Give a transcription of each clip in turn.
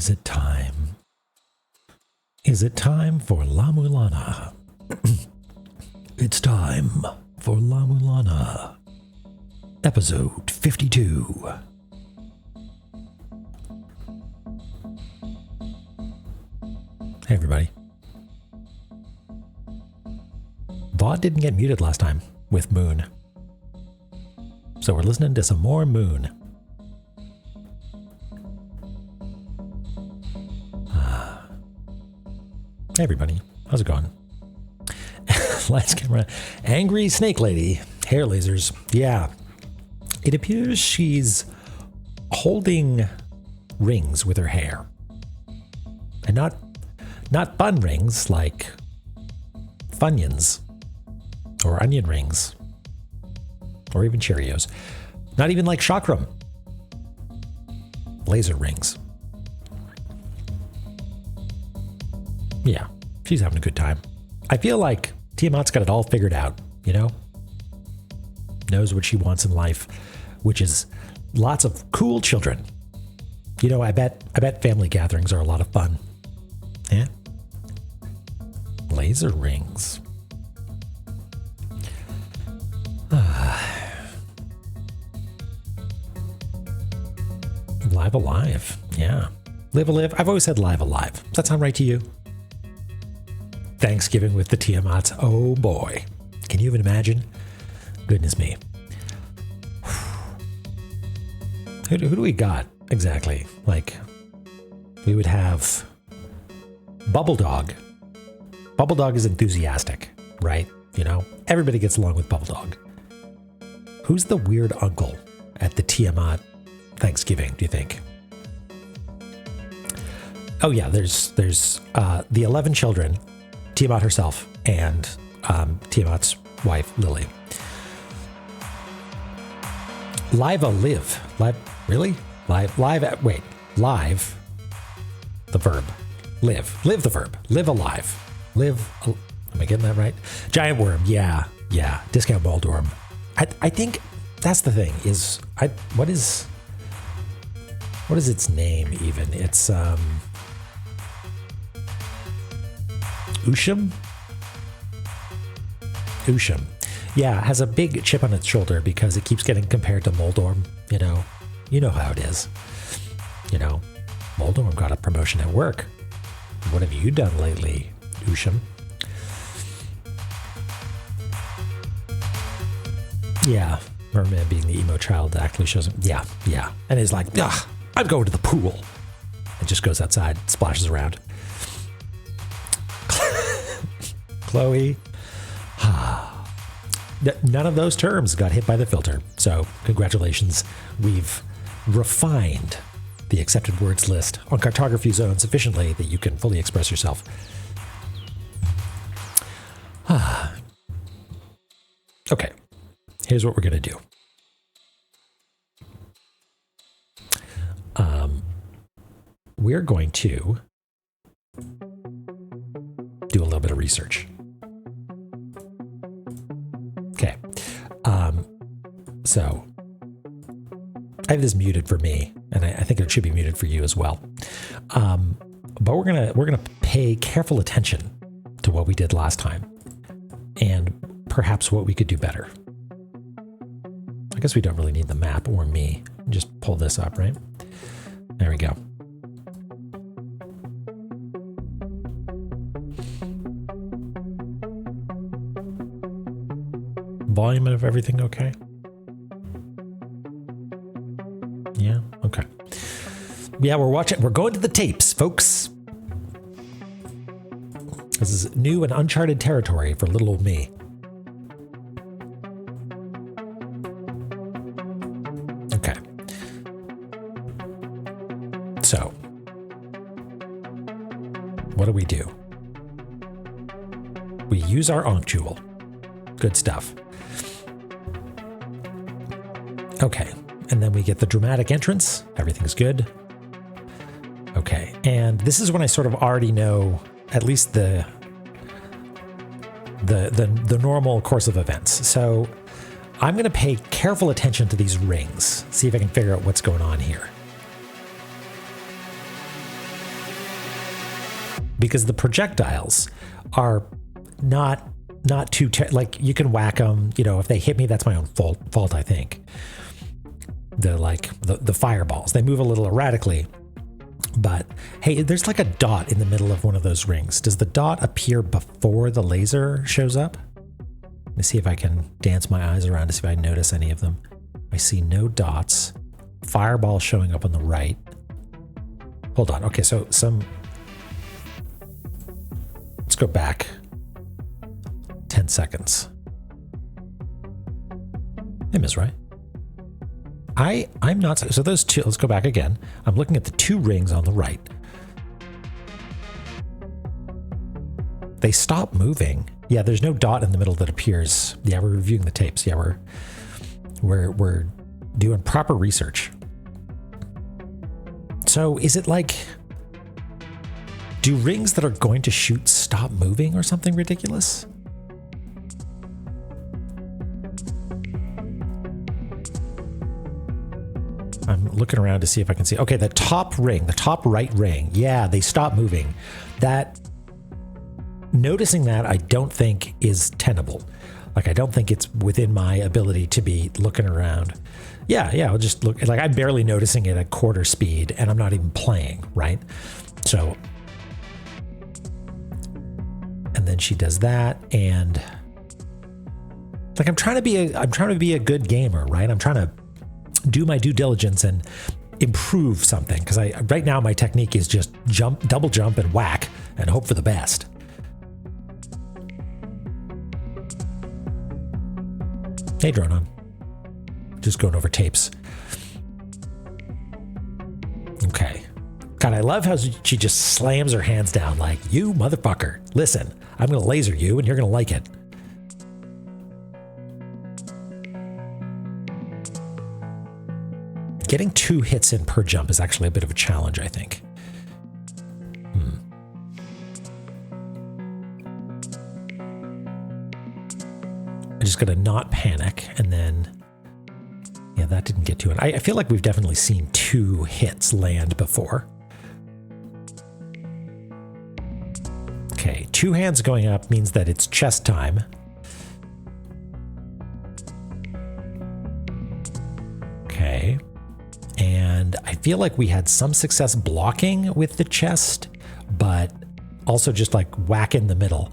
Is it time? Is it time for La-Mulana? It's time for La-Mulana episode 52. Hey everybody. VOD didn't get muted last time with Moon. So we're listening to some more Moon. Hey everybody, how's it going? Lights, camera, angry snake lady, hair lasers. Yeah, it appears she's holding rings with her hair, and not bun rings like Funyuns or onion rings or even Cheerios. Not even like chakram. Laser rings. Yeah, she's having a good time. I feel like Tiamat's got it all figured out, you know? Knows what she wants in life, which is lots of cool children. You know, I bet family gatherings are a lot of fun. Yeah? Laser rings. Live alive. Yeah. Live alive. I've always said live alive. Does that sound right to you? Thanksgiving with the Tiamats. Oh boy. Can you even imagine? Goodness me. Who do we got exactly? Like, we would have Bubble Dog. Bubble Dog is enthusiastic, right? You know, everybody gets along with Bubble Dog. Who's the weird uncle at the Tiamat Thanksgiving, do you think? Oh yeah, there's the 11 children, Tiamat herself, and Tiamat's wife, Lily. Live, really? Live, the verb. Live the verb. Live alive. Am I getting that right? Giant worm, yeah. Discount Baldorm. I think that's the thing, what is its name even? It's, Usham? Yeah, has a big chip on its shoulder because it keeps getting compared to Moldorm, you know. You know how it is. You know, Moldorm got a promotion at work. What have you done lately, Usham? Yeah, Merman being the emo child actually shows him. Yeah. And he's like, I'm going to the pool. And just goes outside, splashes around. Chloe. None of those terms got hit by the filter. So congratulations. We've refined the accepted words list on Cartography Zone sufficiently that you can fully express yourself. Okay. Here's what we're going to do. We're going to do a little bit of research. Okay. So I have this muted for me, and I think it should be muted for you as well. But we're gonna pay careful attention to what we did last time, and perhaps what we could do better. I guess we don't really need the map or me. Just pull this up, right? There we go. Volume of everything okay? Yeah, okay. Yeah, we're going to the tapes, folks. This is new and uncharted territory for little old me. Okay. So, what do? We use our Ankh Jewel. Good stuff. Okay, and then we get the dramatic entrance. Everything's good. Okay, and this is when I sort of already know at least the normal course of events. So I'm going to pay careful attention to these rings, see if I can figure out what's going on here. because the projectiles are not too like you can whack them. You know, if they hit me, that's my own fault. I think the fireballs, they move a little erratically. But hey, there's like a dot in the middle of one of those rings. Does the dot appear before the laser shows up? Let me see if I can dance my eyes around to see if I notice any of them. I see no dots. Fireball showing up on the right. Hold on. Okay, so let's go back 10 seconds. Hey, Ms. Right. I'm not, so those two, let's go back again. I'm looking at the two rings on the right. They stop moving. Yeah, there's no dot in the middle that appears. Yeah, we're reviewing the tapes. Yeah, we're doing proper research. So is it like, do rings that are going to shoot stop moving or something ridiculous? I'm looking around to see if I can see. Okay, the top right ring. Yeah, they stop moving. Noticing that, I don't think is tenable. Like, I don't think it's within my ability to be looking around. Yeah, I'll just look. Like, I'm barely noticing it at quarter speed, and I'm not even playing, right? So, and then she does that, and like, I'm trying to be a good gamer, right? I'm trying to do my due diligence and improve something, because right now my technique is just double jump and whack and hope for the best. Hey, Dronon. Just going over tapes. Okay. God, I love how she just slams her hands down like, you motherfucker. Listen, I'm going to laser you and you're going to like it. Getting 2 hits in per jump is actually a bit of a challenge, I think. I'm just going to not panic, and then, yeah, that didn't get to it. I feel like we've definitely seen 2 hits land before. Okay, 2 hands going up means that it's chest time. Okay. And I feel like we had some success blocking with the chest, but also just like whack in the middle.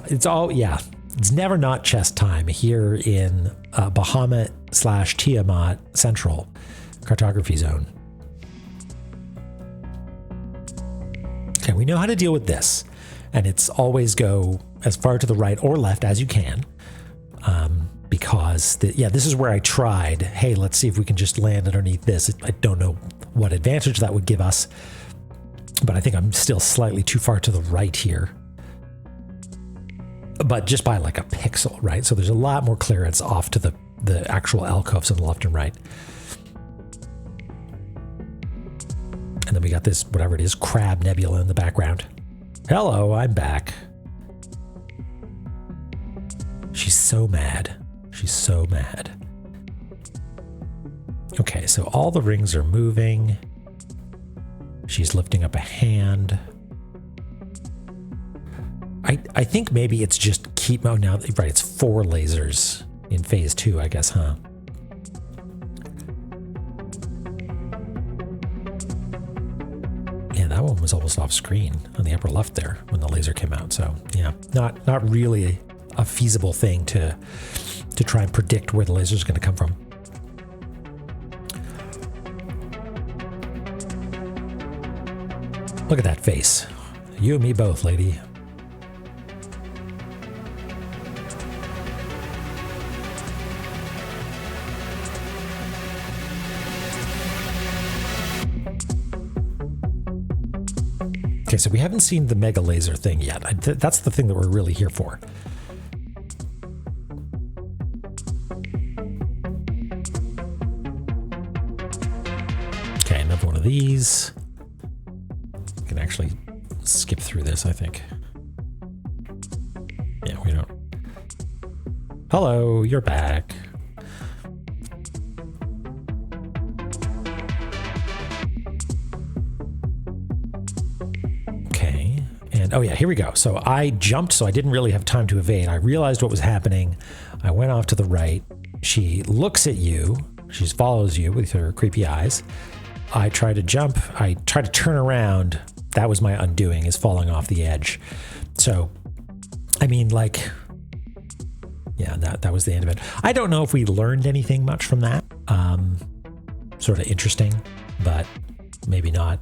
It's all, yeah, it's never not chest time here in Bahamut/Tiamat Central Cartography Zone. Okay, we know how to deal with this, and it's always go as far to the right or left as you can. Because, this is where I tried, hey, let's see if we can just land underneath this. I don't know what advantage that would give us, but I think I'm still slightly too far to the right here. But just by like a pixel, right? So there's a lot more clearance off to the actual alcoves on the left and right. And then we got this, whatever it is, crab nebula in the background. Hello, I'm back. She's so mad. She's so mad. Okay, so all the rings are moving. She's lifting up a hand. I think maybe it's just oh, now, right, it's 4 lasers in phase 2, I guess, huh? Yeah, that one was almost off screen on the upper left there when the laser came out. So yeah, not really a feasible thing to try and predict where the laser is going to come from. Look at that face. You and me both, lady. Okay, so we haven't seen the mega laser thing yet. That's the thing that we're really here for. Okay, another one of these. We can actually skip through this, I think. Yeah, we don't. Hello, you're back. And oh yeah, here we go. So I jumped, so I didn't really have time to evade. I realized what was happening. I went off to the right. She looks at you. She follows you with her creepy eyes. I try to jump. I try to turn around. That was my undoing, is falling off the edge. So, I mean, like, yeah, that was the end of it. I don't know if we learned anything much from that. Sort of interesting, but maybe not.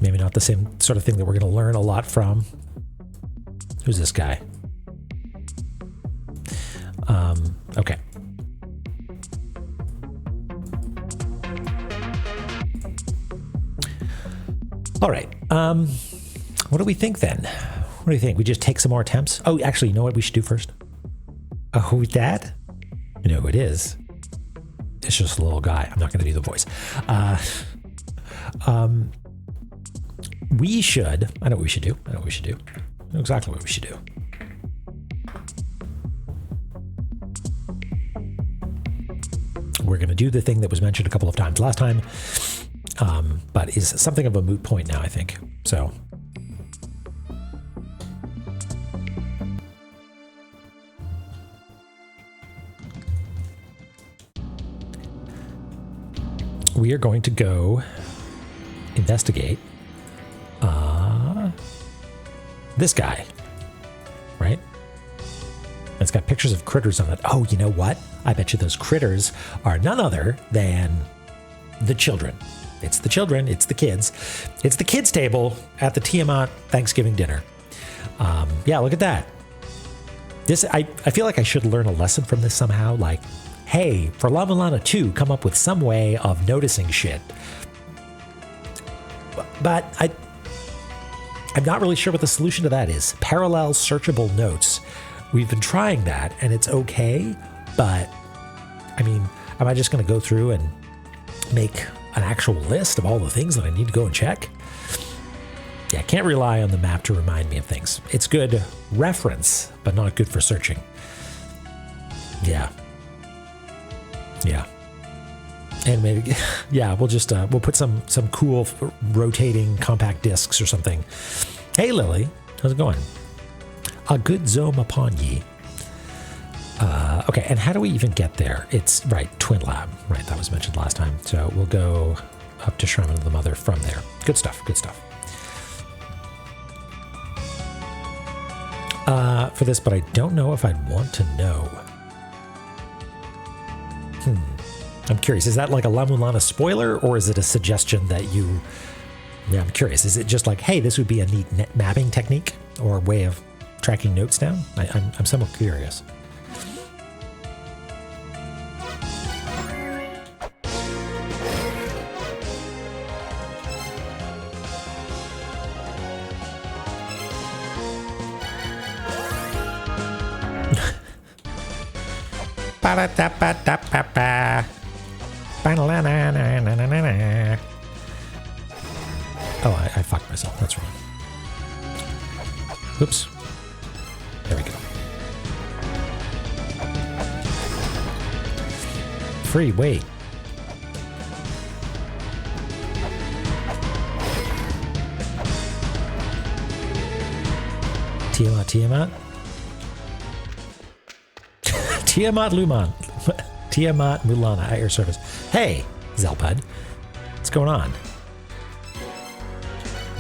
Maybe not the same sort of thing that we're going to learn a lot from. Who's this guy? Okay. All right. What do we think then? What do you think? We just take some more attempts? Oh, actually, you know what we should do first? Oh, who's that? You know who it is. It's just a little guy. I'm not going to do the voice. We should. I know what we should do. I know exactly what we should do. We're going to do the thing that was mentioned a couple of times last time, but is something of a moot point now, I think. So. We are going to go investigate this guy, right? It's got pictures of critters on it. Oh, you know what? I bet you those critters are none other than the children. It's the children. It's the kids. It's the kids' table at the Tiamat Thanksgiving dinner. Yeah, look at that. This I feel like I should learn a lesson from this somehow. Like, hey, for La-Mulana 2, come up with some way of noticing shit. But I'm not really sure what the solution to that is. Parallel searchable notes. We've been trying that, and it's okay, but I mean, am I just going to go through and make an actual list of all the things that I need to go and check? Yeah, I can't rely on the map to remind me of things. It's good reference, but not good for searching. Yeah. And maybe, yeah, we'll just, we'll put some cool rotating compact discs or something. Hey, Lily, how's it going? A good zoom upon ye. Okay, and how do we even get there? It's, right, Twin Lab. Right, that was mentioned last time. So we'll go up to Shrine of the Mother from there. Good stuff, good stuff. For this, but I don't know if I'd want to know. I'm curious, is that like a La-Mulana spoiler, or is it a suggestion that you... Yeah, I'm curious. Is it just like, hey, this would be a neat mapping technique or a way of tracking notes down? I'm somewhat curious. Oh, I fucked myself. That's wrong. Oops. There we go. Free, wait. Tiamat? Tiamat-Mulana at your service. Hey, Zelpud. What's going on?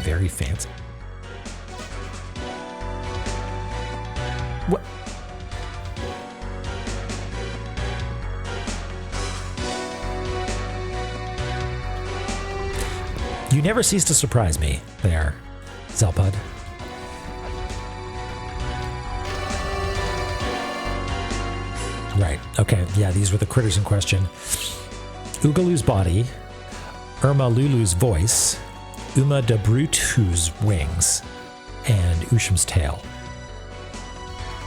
Very fancy. What? You never cease to surprise me there, Zelpud. Right. Okay. Yeah, these were the critters in question. Oogaloo's body, Irma Lulu's voice, Uma de Brutu's wings, and Usham's tail.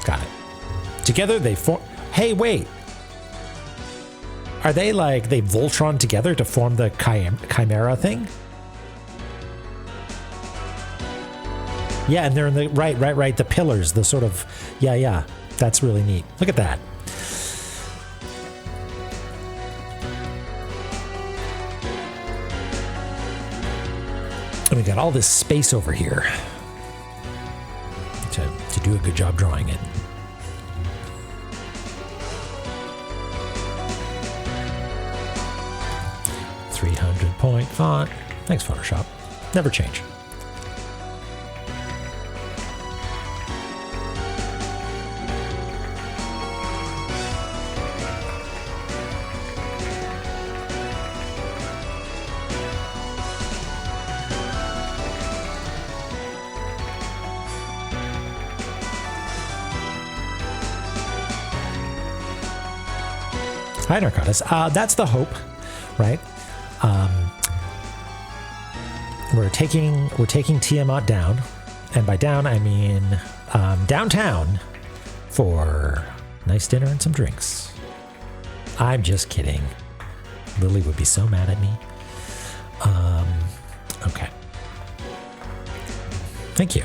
Got it. Together they form... Hey, wait! Are they like, they Voltron together to form the Chimera thing? Yeah, and they're in the... Right. The pillars, the sort of... Yeah. That's really neat. Look at that. And we got all this space over here. good job drawing it. .300 font. Thanks, Photoshop. Never change. Hi, Narcotis. That's the hope, right? We're taking Tiamat down, and by down I mean downtown for a nice dinner and some drinks. I'm just kidding. Lily would be so mad at me. Okay. Thank you.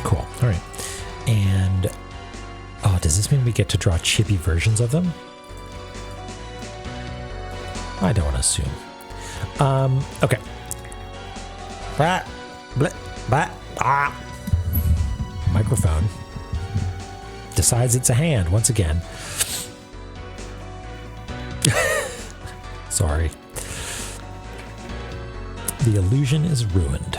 Cool. All right. And does this mean we get to draw chibi versions of them? I don't want to assume. Okay. Microphone decides it's a hand once again. Sorry. The illusion is ruined.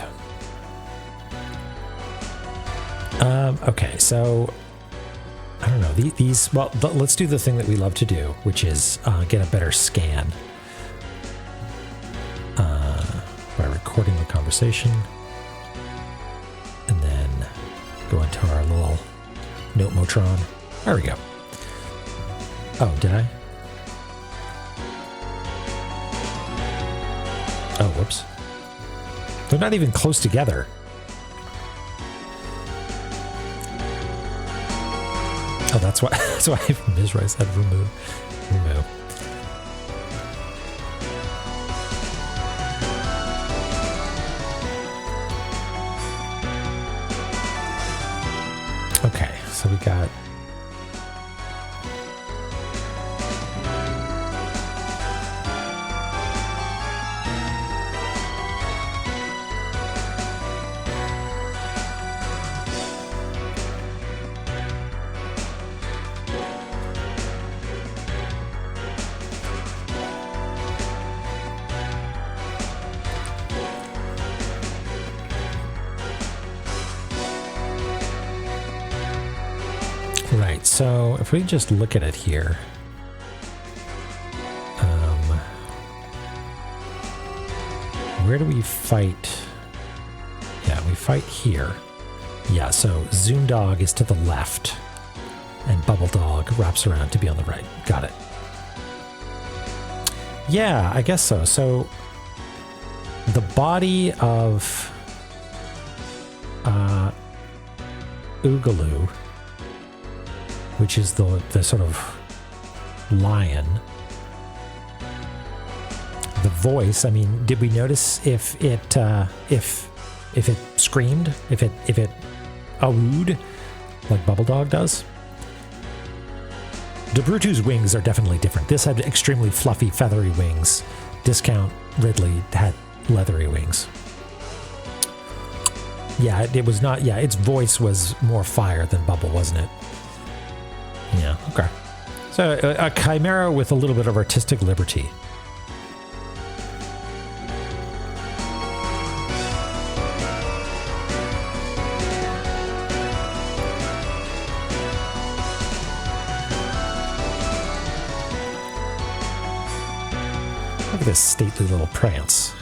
Okay, so I don't know. These well, let's do the thing that we love to do, which is get a better scan by recording the conversation, and then go into our little Notemotron. There we go. Oh, did I? Oh, whoops. They're not even close together. Oh, that's why Mizra said remove. Okay, so we got right, so if we just look at it here, where do we fight? Yeah, we fight here. Yeah, so Zoom Dog is to the left, and Bubble Dog wraps around to be on the right. Got it. Yeah, I guess so. So the body of Oogaloo, which is the sort of lion. The voice, I mean, did we notice if it screamed, if it awooed like Bubble Dog does? DeBrutu's wings are definitely different. This had extremely fluffy, feathery wings. Discount Ridley had leathery wings. Yeah, it was not, yeah, its voice was more fire than Bubble, wasn't it? Yeah, okay. So a chimera with a little bit of artistic liberty. Look at this stately little prance.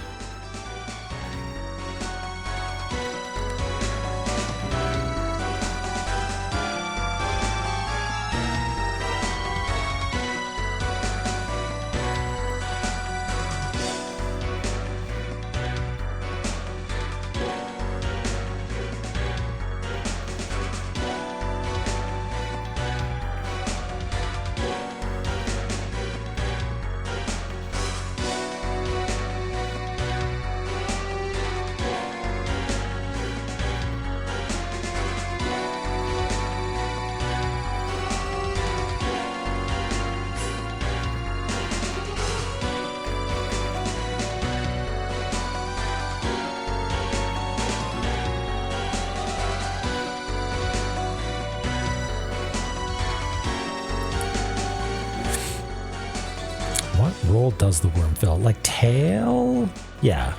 role does the worm fill? Like tail? Yeah.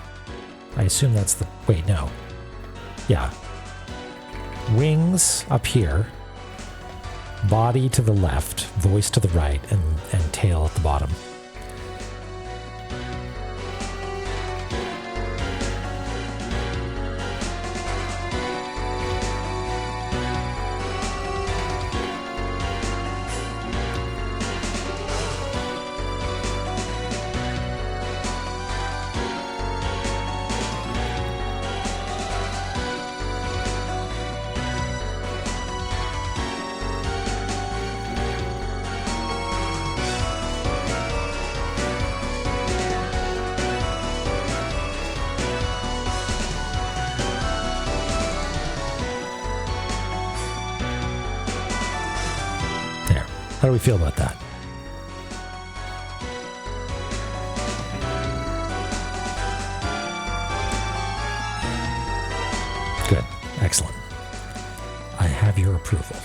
I assume that's the... Wait, no. Yeah. Wings up here. Body to the left. Voice to the right. And tail at the bottom. How do we feel about that? Good. Excellent. I have your approval.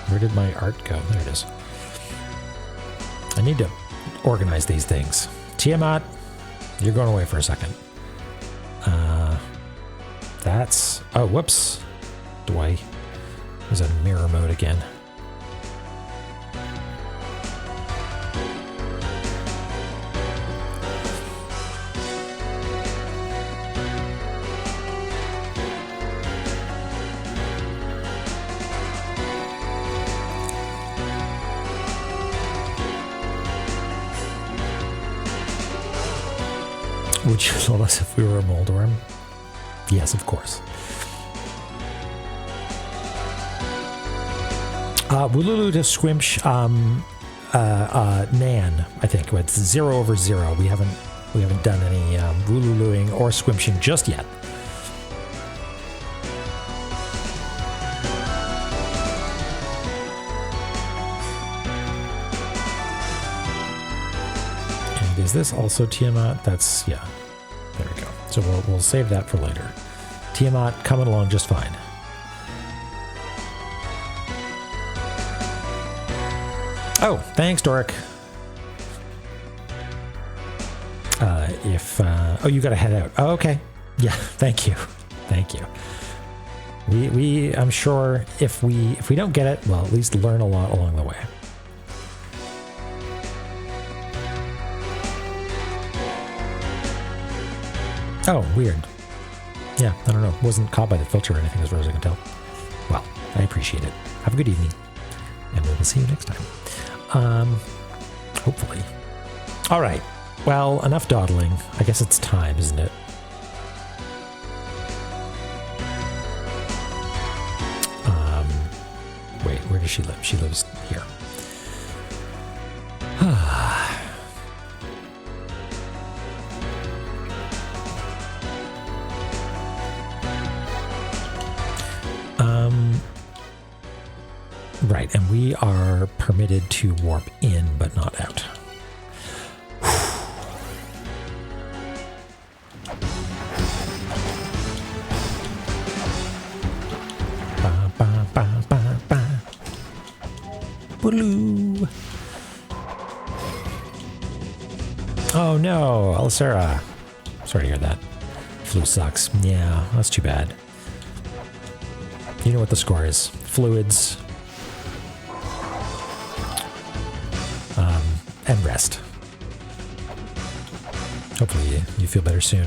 Where did my art go? There it is. I need to organize these things. Tiamat, you're going away for a second. That's... Oh, whoops. There's a mirror mode again. Would you tell us if we were a moldworm? Yes, of course. Woolulu to Squimsh, Nan, I think. It's 0 over 0. We haven't done any Wooluluing or Squimshing just yet. And is this also Tiamat? That's, yeah. There we go. So we'll save that for later. Tiamat coming along just fine. Oh, thanks, Doric. Oh, you got to head out. Oh, okay. Yeah, thank you. Thank you. I'm sure if we don't get it, we'll at least learn a lot along the way. Oh, weird. Yeah, I don't know. Wasn't caught by the filter or anything as far as I can tell. Well, I appreciate it. Have a good evening. And we will see you next time. Hopefully. All right. Well, enough dawdling. I guess it's time, isn't it? Wait, where does she live? She lives here. Right, and we are permitted to warp in, but not out. Ba, ba, ba, ba, ba. Booloo. Oh no, Alicera. Sorry to hear that. Flu sucks. Yeah, that's too bad. You know what the score is. Fluids. And rest. Hopefully you feel better soon.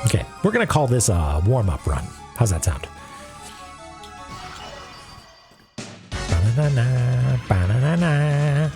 Okay, we're going to call this a warm-up run. How's that sound? Ba-na-na-na, ba-na-na-na.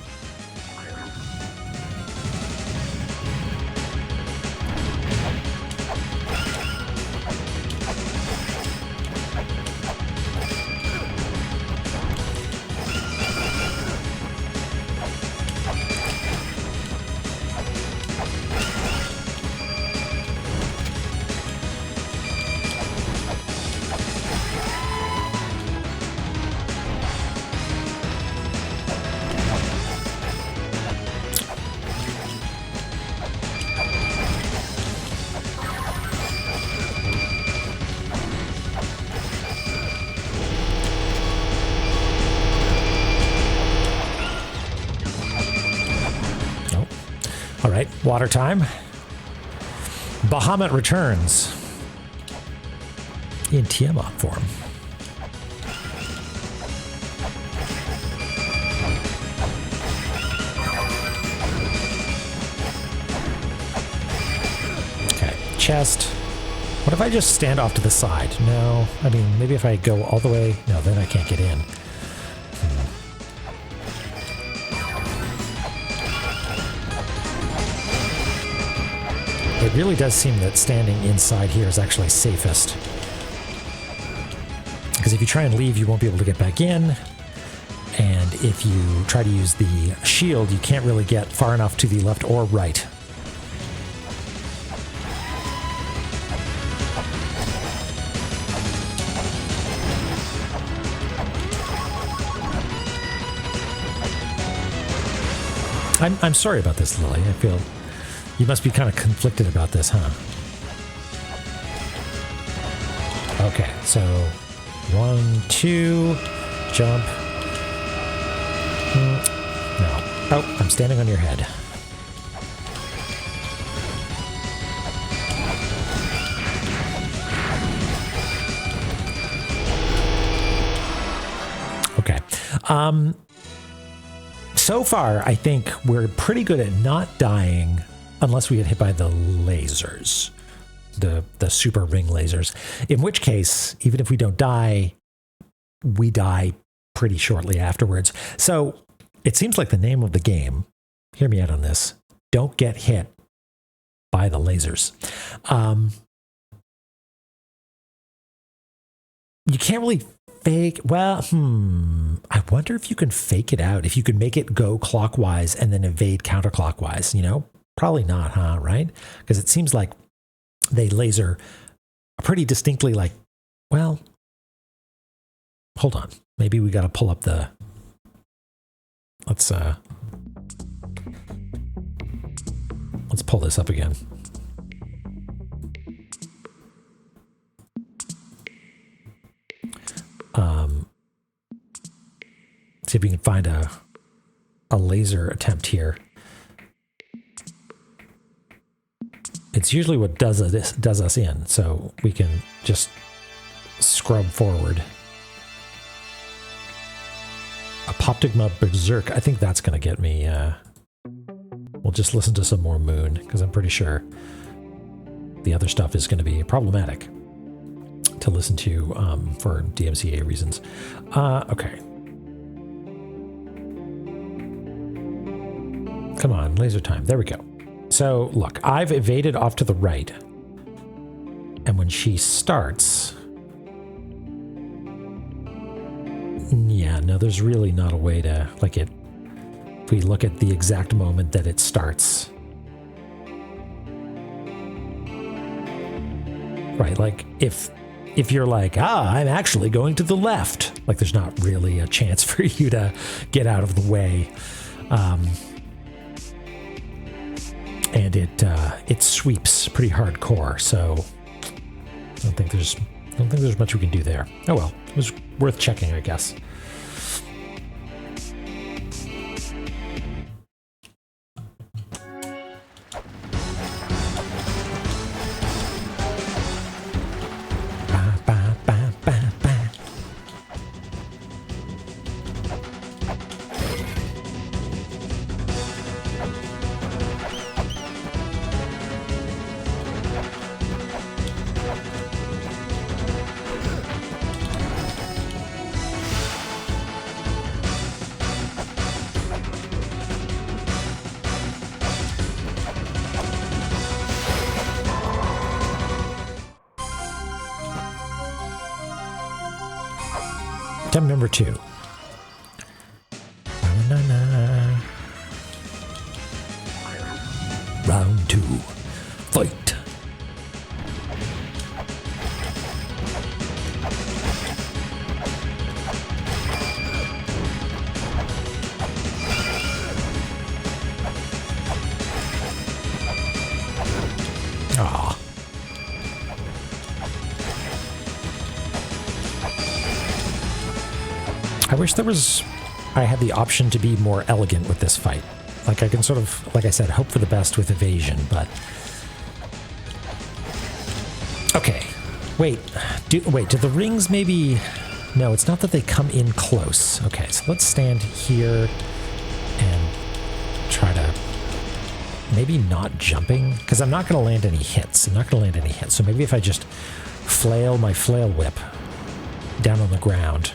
Water time. Bahamut returns in Tiamat form. Okay, chest. What if I just stand off to the side? No, I mean, maybe if I go all the way. No, then I can't get in. It really does seem that standing inside here is actually safest. Because if you try and leave, you won't be able to get back in. And if you try to use the shield, you can't really get far enough to the left or right. I'm sorry about this, Lily. I feel you must be kind of conflicted about this, huh? Okay, so 1, 2, jump. No. Oh, I'm standing on your head. Okay. So far, I think we're pretty good at not dying unless we get hit by the lasers, the super ring lasers. In which case, even if we don't die, we die pretty shortly afterwards. So it seems like the name of the game, hear me out on this, don't get hit by the lasers. You can't really fake, well, I wonder if you can fake it out, if you can make it go clockwise and then evade counterclockwise, you know? Probably not, huh? Right? Because it seems like they laser pretty distinctly like, well, hold on. Maybe we got to pull up the, let's pull this up again. See if we can find a laser attempt here. It's usually what does us in, so we can just scrub forward. Apoptigma Berserk. I think that's going to get me. We'll just listen to some more Moon, because I'm pretty sure the other stuff is going to be problematic to listen to for DMCA reasons. Okay. Come on, laser time. There we go. So, look, I've evaded off to the right. And when she starts... Yeah, no, there's really not a way to, like it... If we look at the exact moment that it starts... Right, like, if you're like, I'm actually going to the left, like there's not really a chance for you to get out of the way. And it sweeps pretty hardcore, so I don't think there's much we can do there. Oh well, it was worth checking, I guess. Attempt number 2. Round 2. Fight. Ah. I wish I had the option to be more elegant with this fight. Like, I can sort of, like I said, hope for the best with evasion, but... Okay. Wait. Do the rings maybe... No, it's not that they come in close. Okay, so let's stand here and try to... Maybe not jumping, because I'm not going to land any hits. So maybe if I just flail my flail whip down on the ground.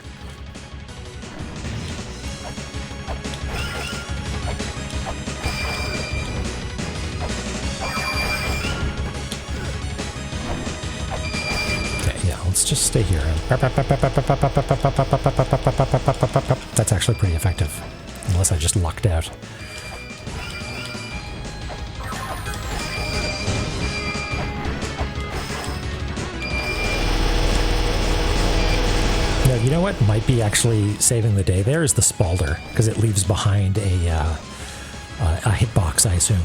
Okay, yeah, let's just stay here. That's actually pretty effective, unless I just lucked out. You know what might be actually saving the day there is the Spalder, because it leaves behind a hitbox, I assume.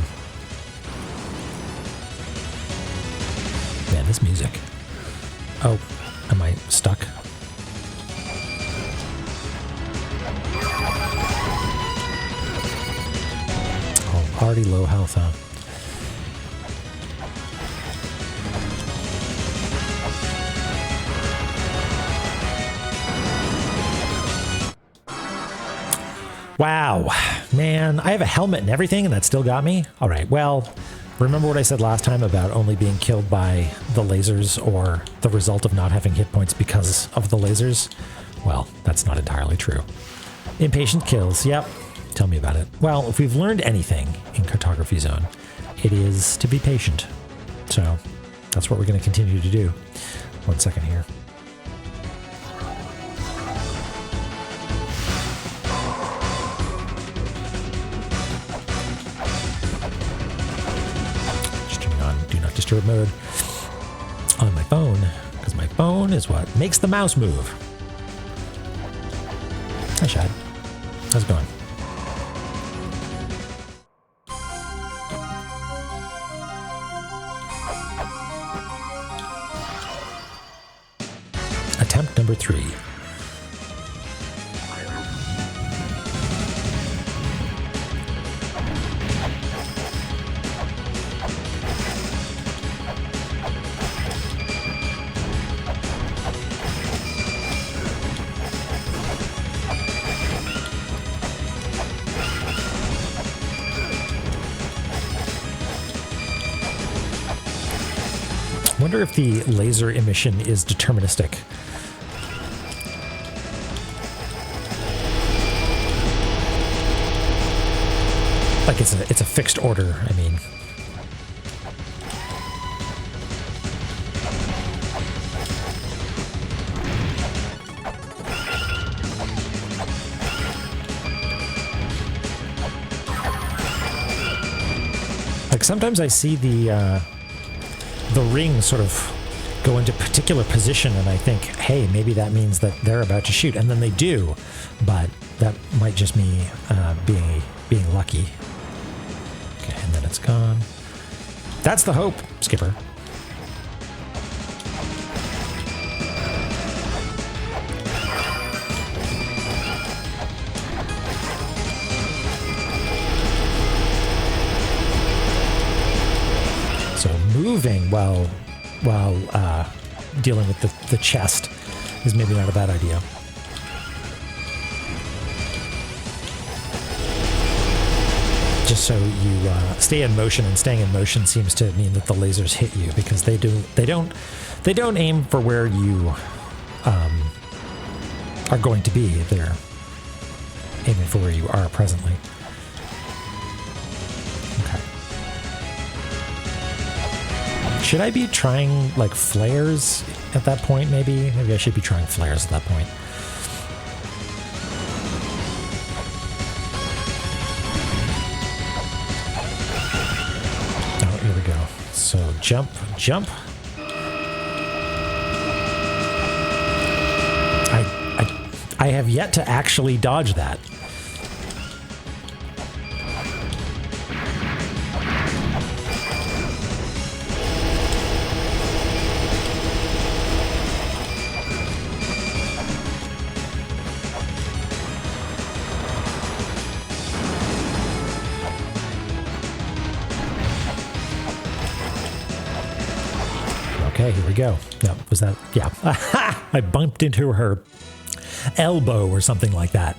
Man, this music. Oh, am I stuck? Oh, already low health, huh? Wow, man, I have a helmet and everything and that still got me? All right, well, remember what I said last time about only being killed by the lasers or the result of not having hit points because of the lasers? Well, that's not entirely true. Impatient kills, yep, tell me about it. Well, if we've learned anything in Cartography Zone, it is to be patient. So that's what we're going to continue to do. 1 second here. Disturb mode on my phone, because my phone is what makes the mouse move. Hi, Shad. How's it going? Attempt number 3. I wonder if the laser emission is deterministic. Like it's a fixed order, I mean. Like sometimes I see the ring sort of go into particular position and I think, hey, maybe that means that they're about to shoot, and then they do, but that might just me being lucky. Okay, and then it's gone. That's the hope, Skipper. So moving while dealing with the chest is maybe not a bad idea. Just so you stay in motion, and staying in motion seems to mean that the lasers hit you, because they don't aim for where you are going to be. They're aiming for where you are presently. Okay. Should I be trying like flares at that point? Maybe I should be trying flares at that point. Oh, here we go. So jump. I have yet to actually dodge that. Okay, here we go. No, was that? Yeah. I bumped into her elbow or something like that.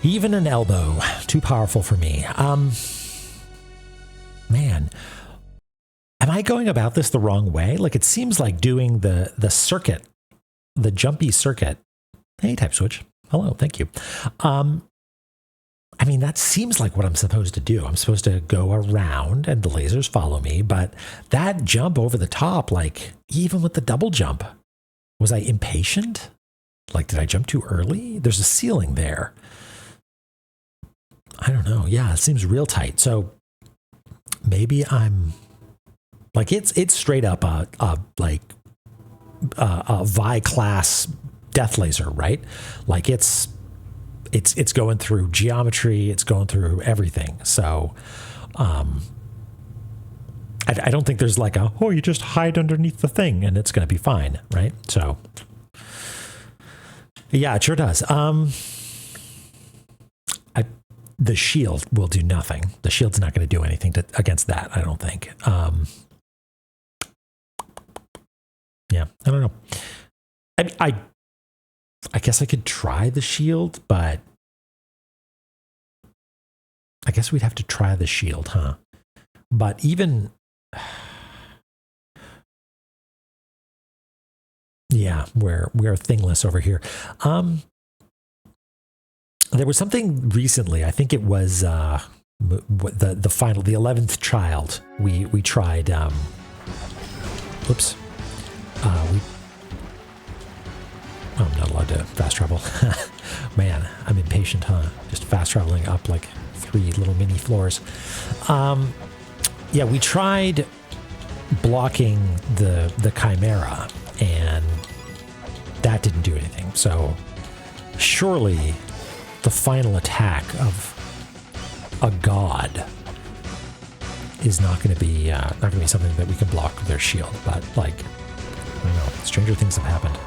Even an elbow. Too powerful for me. Man. Am I going about this the wrong way? Like, it seems like doing the circuit, the jumpy circuit. Hey, type switch. Hello, thank you. I mean, that seems like what I'm supposed to do. I'm supposed to go around and the lasers follow me, but that jump over the top, like, even with the double jump, was I impatient? Like, did I jump too early? There's a ceiling there. I don't know. Yeah, it seems real tight. So maybe I'm like, it's straight up a Vi class death laser, right? Like it's going through geometry, it's going through everything. So I don't think there's like you just hide underneath the thing and it's going to be fine, right? So yeah, it sure does. The shield will do nothing. The shield's not going to do anything against that, I don't think. Yeah, I don't know. I guess I could try the shield, but I guess we'd have to try the shield, huh? But even, yeah, we're thingless over here. There was something recently. I think it was the final, the 11th child. We tried. Oops. I'm not allowed to fast travel. Man, I'm impatient, huh? Just fast traveling up like 3 little mini floors. Yeah, we tried blocking the Chimera, and that didn't do anything. So surely the final attack of a god is not going to be something that we can block with their shield. But like, I don't know, stranger things have happened.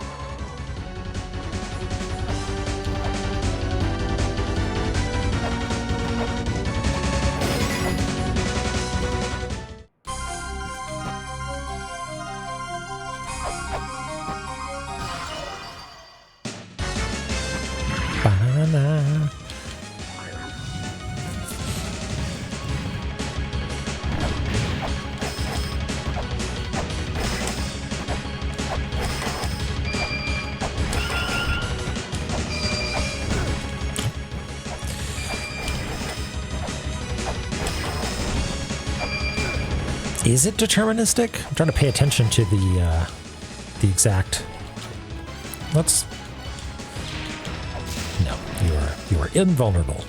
Banana. Is it deterministic? I'm trying to pay attention to the exact. Let's. No, you are invulnerable.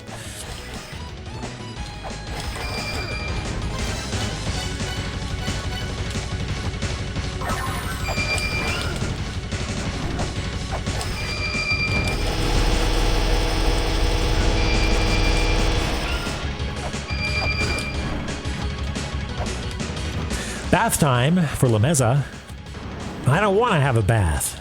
Bath time for La Mesa. I don't want to have a bath.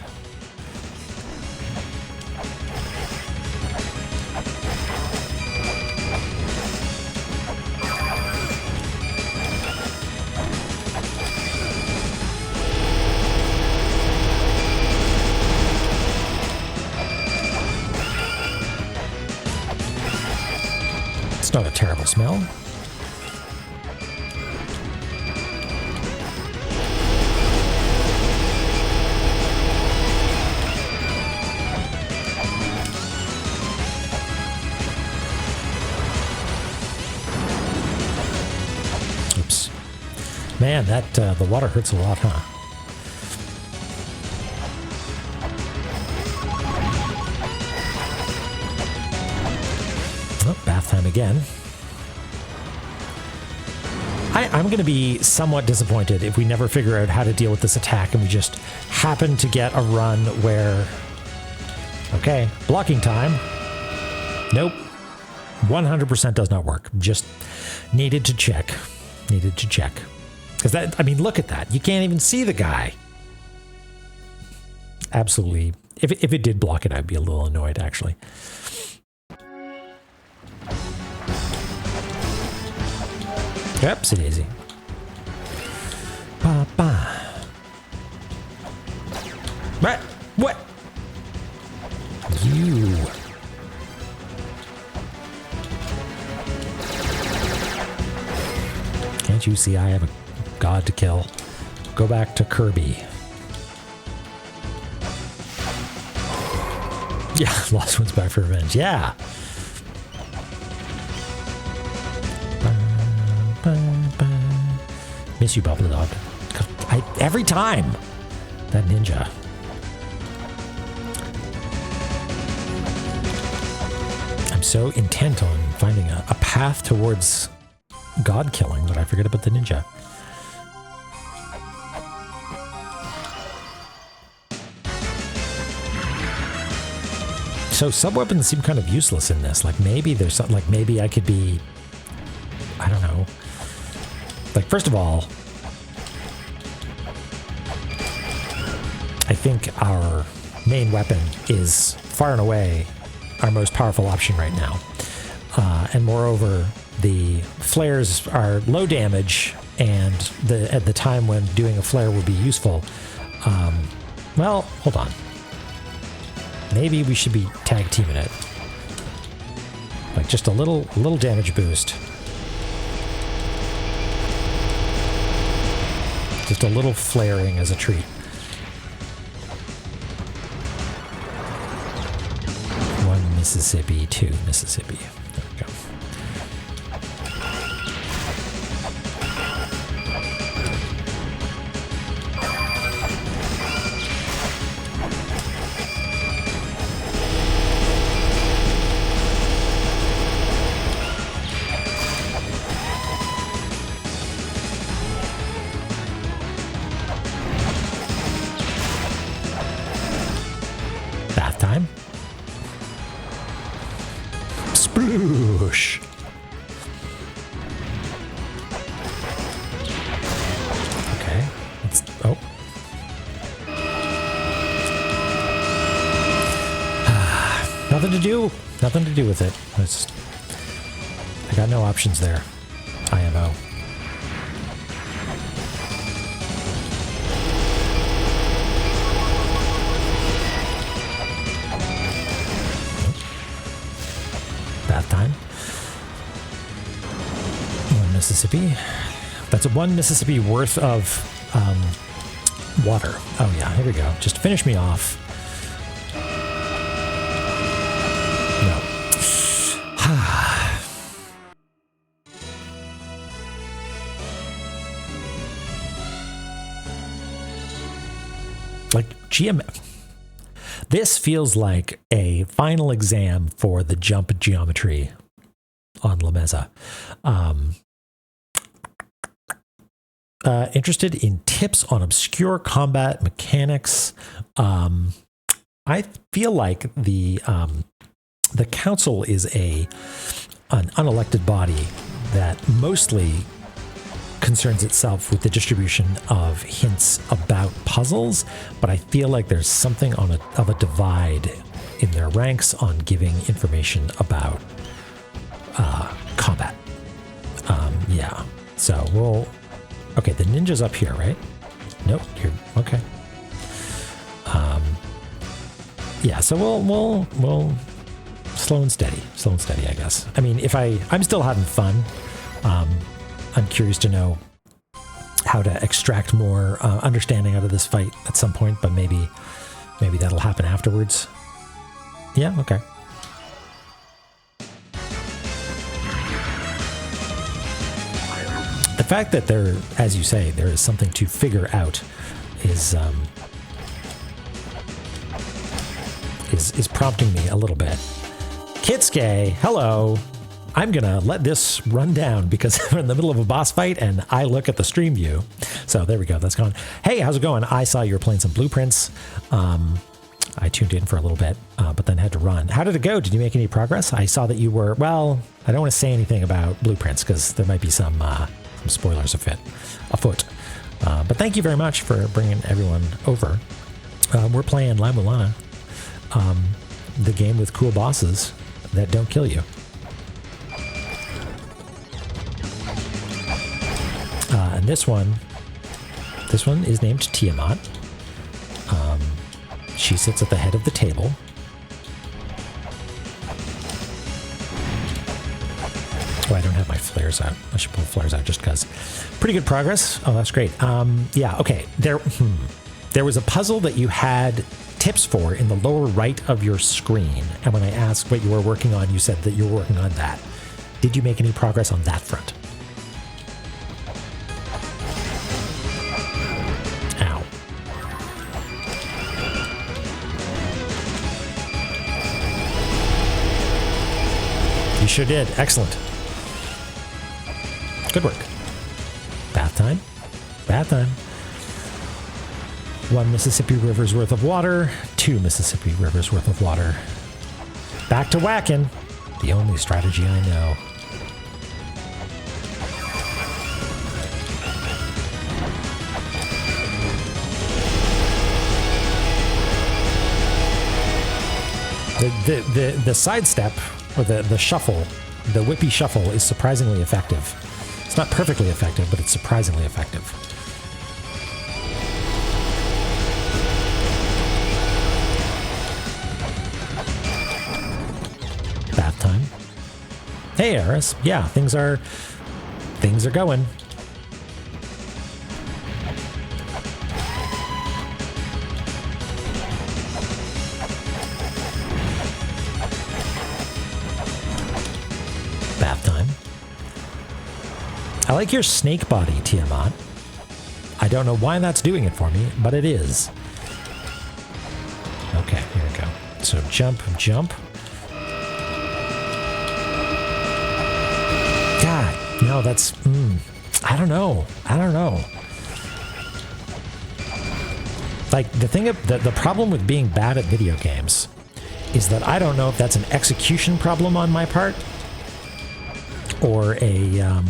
It's not a terrible smell. Man, that the water hurts a lot, huh? Oh, bath time again. I'm going to be somewhat disappointed if we never figure out how to deal with this attack and we just happen to get a run where... Okay, blocking time. Nope. 100% does not work. Just needed to check. Needed to check. Because that, I mean, look at that. You can't even see the guy. Absolutely. If it did block it, I'd be a little annoyed, actually. Oopsie daisy. Ba-ba. see, I have a god to kill. Go back to Kirby. Yeah, Lost One's back for revenge. Yeah. Miss you, Bubble Dog. Every time. That ninja. I'm so intent on finding a path towards god killing that I forget about the ninja. So sub-weapons seem kind of useless in this. Like maybe there's something, like maybe I could be, I don't know. Like first of all, I think our main weapon is far and away our most powerful option right now. And moreover, the flares are low damage, and at the time when doing a flare would be useful. Well, hold on. Maybe we should be tag teaming it. Like just a little damage boost. Just a little flaring as a treat. One Mississippi, two Mississippi. There we go. Bath time. Sploosh. Okay. Let's, oh. Nothing to do. Nothing to do with it. I got no options there. IMO. Bath time. One Mississippi. That's one Mississippi worth of water. Oh yeah, here we go. Just finish me off. No. Like this feels like a final exam for the jump geometry on La Mesa. Interested in tips on obscure combat mechanics. I feel like the council is an unelected body that mostly concerns itself with the distribution of hints about puzzles, but I feel like there's something of a divide in their ranks on giving information about combat. Yeah. So we'll. Okay, the ninja's up here, right? Nope. Here. Okay. Yeah. So we'll slow and steady, I guess. I mean, I'm still having fun. I'm curious to know how to extract more understanding out of this fight at some point, but maybe that'll happen afterwards. Yeah, okay. The fact that there, as you say, there is something to figure out is prompting me a little bit. Kitsuke, hello. I'm going to let this run down because we're in the middle of a boss fight and I look at the stream view. So there we go. That's gone. Hey, how's it going? I saw you were playing some Blueprints. I tuned in for a little bit, but then had to run. How did it go? Did you make any progress? I saw that you were, well, I don't want to say anything about Blueprints because there might be some spoilers afoot. But thank you very much for bringing everyone over. We're playing La-Mulana, the game with cool bosses that don't kill you. And this one is named Tiamat. She sits at the head of the table. Oh, I don't have my flares out. I should pull flares out just because. Pretty good progress. Oh, that's great. Yeah, okay. There was a puzzle that you had tips for in the lower right of your screen. And when I asked what you were working on, you said that you were working on that. Did you make any progress on that front? Ow. You sure did. Excellent. Good work. Bath time. Bath time. 1 Mississippi River's worth of water. 2 Mississippi River's worth of water. Back to whacking. The only strategy I know. The sidestep, or the shuffle, the whippy shuffle is surprisingly effective. It's not perfectly effective, but it's surprisingly effective. Bath time. Hey, Eris. Yeah, things are going. Bath time. I like your snake body, Tiamat. I don't know why that's doing it for me, but it is. Okay, here we go. So jump, jump. God, no, that's... I don't know. Like, the problem with being bad at video games is that I don't know if that's an execution problem on my part or a...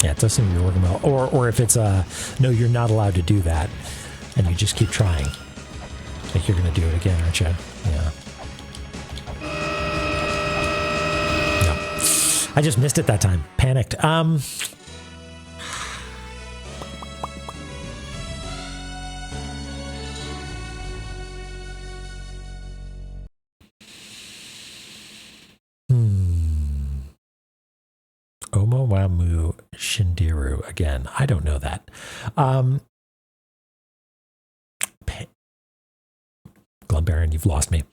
Yeah, it does seem to be working well. Or if it's a, no, you're not allowed to do that, and you just keep trying. Like you're going to do it again, aren't you? Yeah. No. I just missed it that time. Panicked. Omowamu Shindiru again. I don't know that. Glumbaron, you've lost me.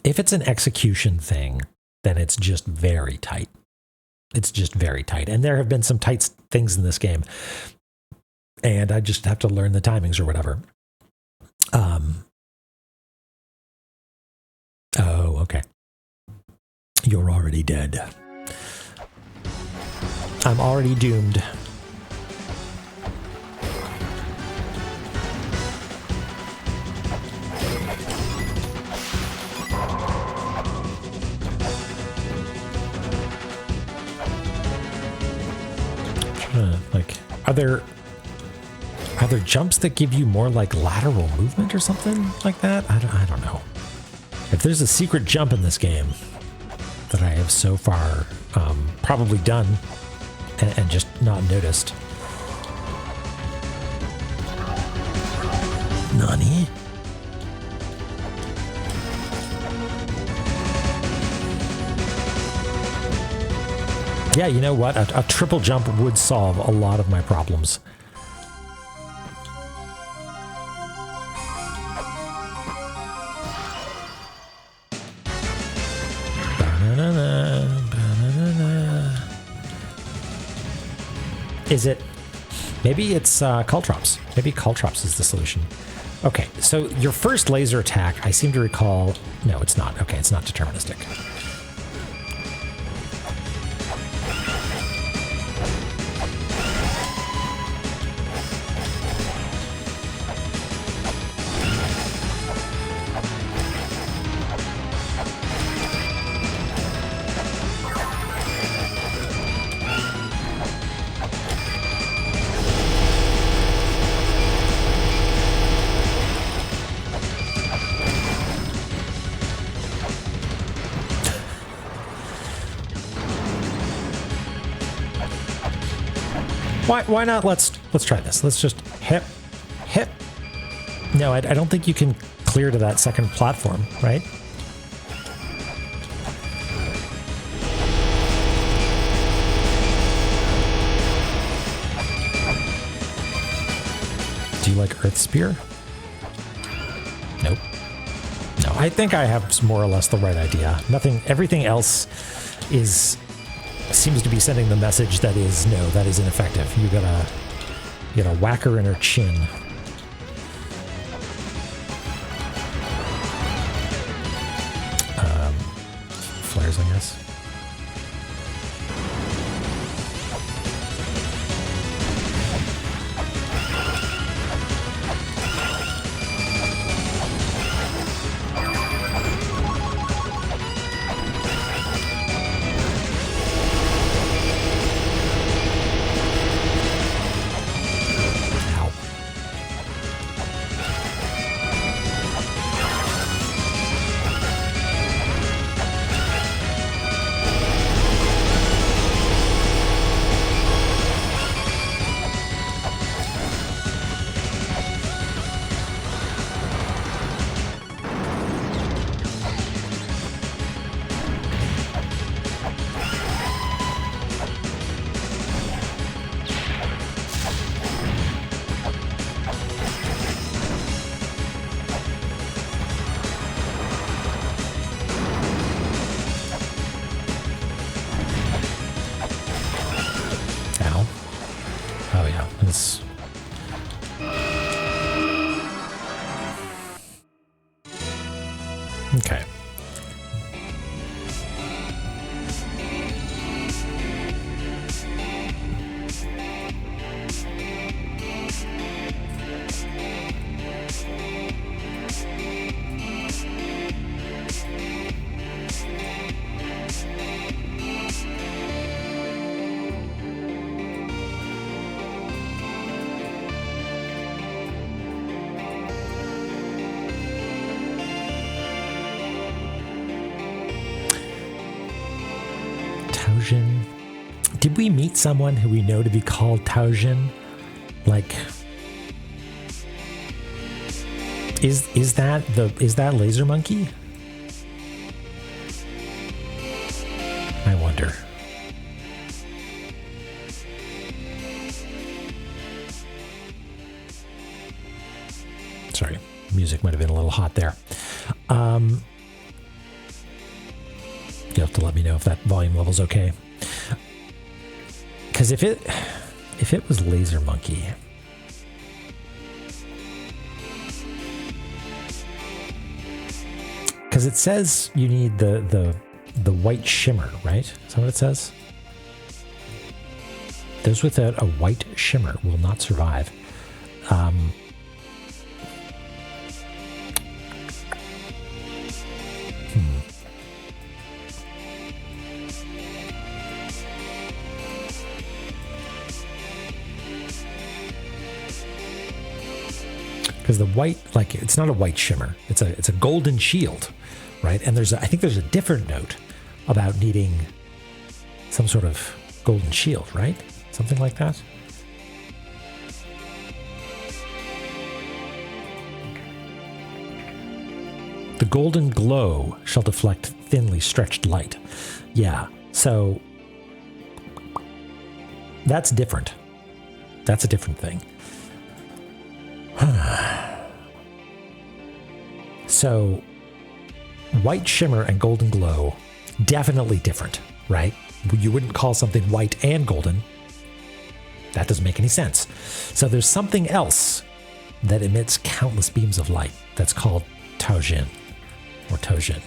If it's an execution thing, then it's just very tight. It's just very tight. And there have been some tight things in this game. And I just have to learn the timings or whatever. Oh, okay. You're already dead. I'm already doomed. Like, are there jumps that give you more like lateral movement or something like that? I don't know. If there's a secret jump in this game that I have so far probably done and just not noticed. Nani? Yeah, you know what? A triple jump would solve a lot of my problems. Is it... Maybe it's Caltrops. Maybe Caltrops is the solution. Okay, so your first laser attack, I seem to recall... No, it's not. Okay, it's not deterministic. Why not? Let's try this. Let's just hip. No, I don't think you can clear to that second platform, right? Do you like Earth Spear? Nope. No, I think I have more or less the right idea. Everything else seems to be sending the message that is, no, that is ineffective. You gotta whack her in her chin. Flares, I guess. Okay. Taojin. Did we meet someone who we know to be called Taojin? Like, is that Laser Monkey? I wonder. Sorry, music might have been a little hot there. You have to let me know if that volume level's okay. Because if it was Laser Monkey, because it says you need the white shimmer, right? Is that what it says? Those without a white shimmer will not survive. Because the white, like, it's not a white shimmer. It's a golden shield, right? And I think there's a different note about needing some sort of golden shield, right? Something like that. The golden glow shall deflect thinly stretched light. Yeah, so that's different. That's a different thing. So, white shimmer and golden glow, definitely different, right? You wouldn't call something white and golden. That doesn't make any sense. So there's something else that emits countless beams of light that's called Taojin or Tojin.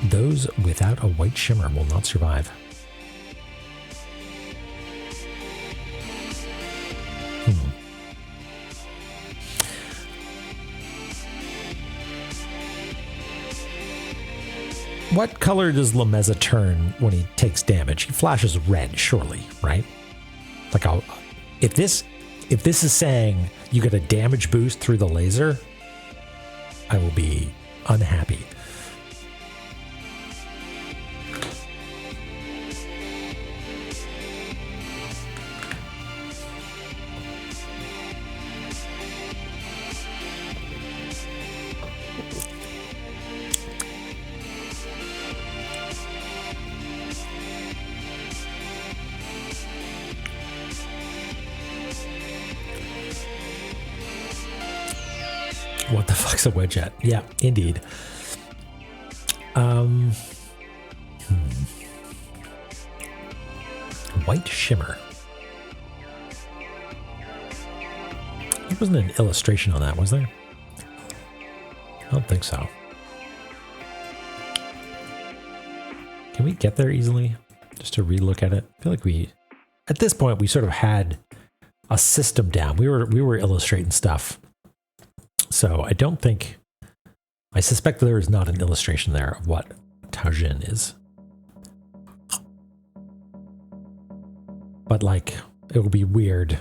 Those without a white shimmer will not survive. What color does Lameza turn when he takes damage? He flashes red, surely, right? Like, if this is saying you get a damage boost through the laser, I will be unhappy. What the fuck's a wedget? Yeah, indeed. White shimmer. There wasn't an illustration on that, was there? I don't think so. Can we get there easily? Just to relook at it? I feel like at this point, we sort of had a system down. We were illustrating stuff. So I suspect there is not an illustration there of what Taojin is. But like, it would be weird.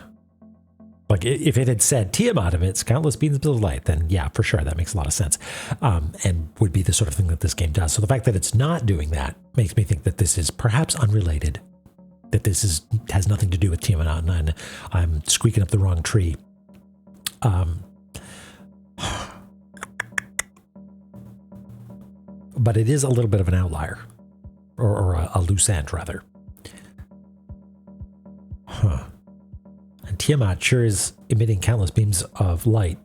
Like if it had said Tiamat emits countless beams of light, then yeah, for sure, that makes a lot of sense. And would be the sort of thing that this game does. So the fact that it's not doing that makes me think that this is perhaps unrelated. That this has nothing to do with Tiamat, and I'm squeaking up the wrong tree. But it is a little bit of an outlier, or a loose end, rather. Huh. And Tiamat sure is emitting countless beams of light.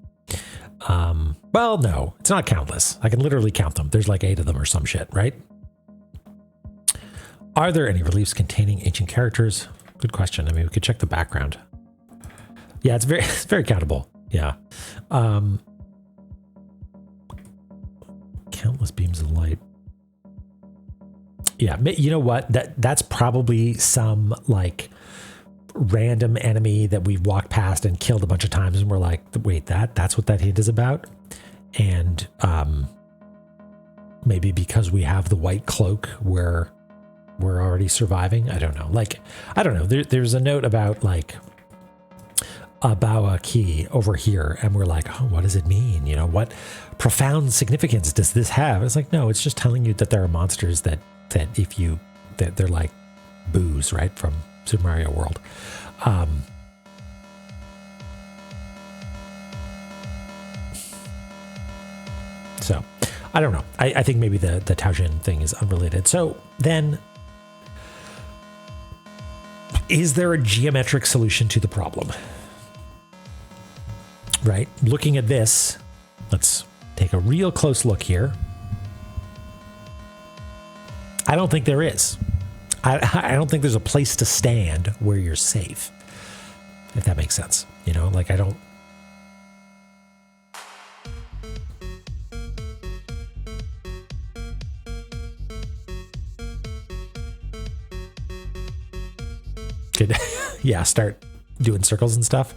Well, no, it's not countless. I can literally count them. There's like 8 of them or some shit, right? Are there any reliefs containing ancient characters? Good question. I mean, we could check the background. Yeah, it's very countable. Yeah. Countless beams of light. Yeah, you know what? That's probably some like random enemy that we've walked past and killed a bunch of times, and we're like, wait, that's what that hint is about. And maybe because we have the white cloak, we're already surviving. I don't know. Like, I don't know. There's a note about like a Bawa key over here, and we're like, oh, what does it mean? You know, what profound significance does this have? It's like, no, it's just telling you that there are monsters that they're like boos, right, from Super Mario World. So I don't know. I think maybe the Taojin thing is unrelated. So then, is there a geometric solution to the problem? Right? Looking at this, let's take a real close look here. I don't think there is. I don't think there's a place to stand where you're safe, if that makes sense. You know, like I don't. Could, yeah, start doing circles and stuff.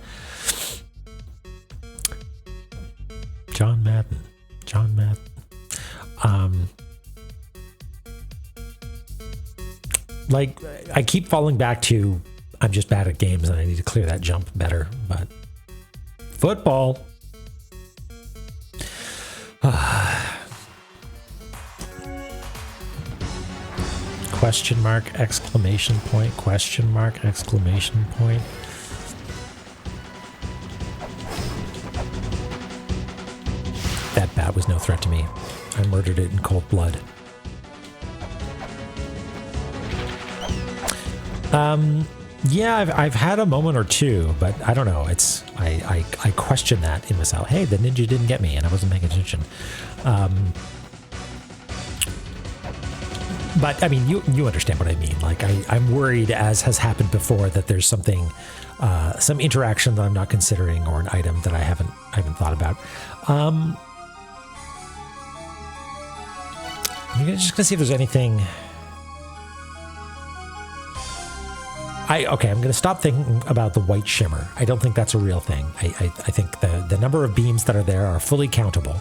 John Madden. Like, I keep falling back to, I'm just bad at games and I need to clear that jump better, but football. Question mark, exclamation point, question mark, exclamation point. That bat was no threat to me. I murdered it in cold blood. Yeah, I've had a moment or two, but I don't know. It's I question that in myself. Hey, the ninja didn't get me, and I wasn't paying attention. But I mean, you understand what I mean. Like I'm worried, as has happened before, that there's something, some interaction that I'm not considering, or an item that I haven't thought about. I'm just gonna see if there's anything. I'm going to stop thinking about the white shimmer. I don't think that's a real thing. I think the number of beams that are there are fully countable.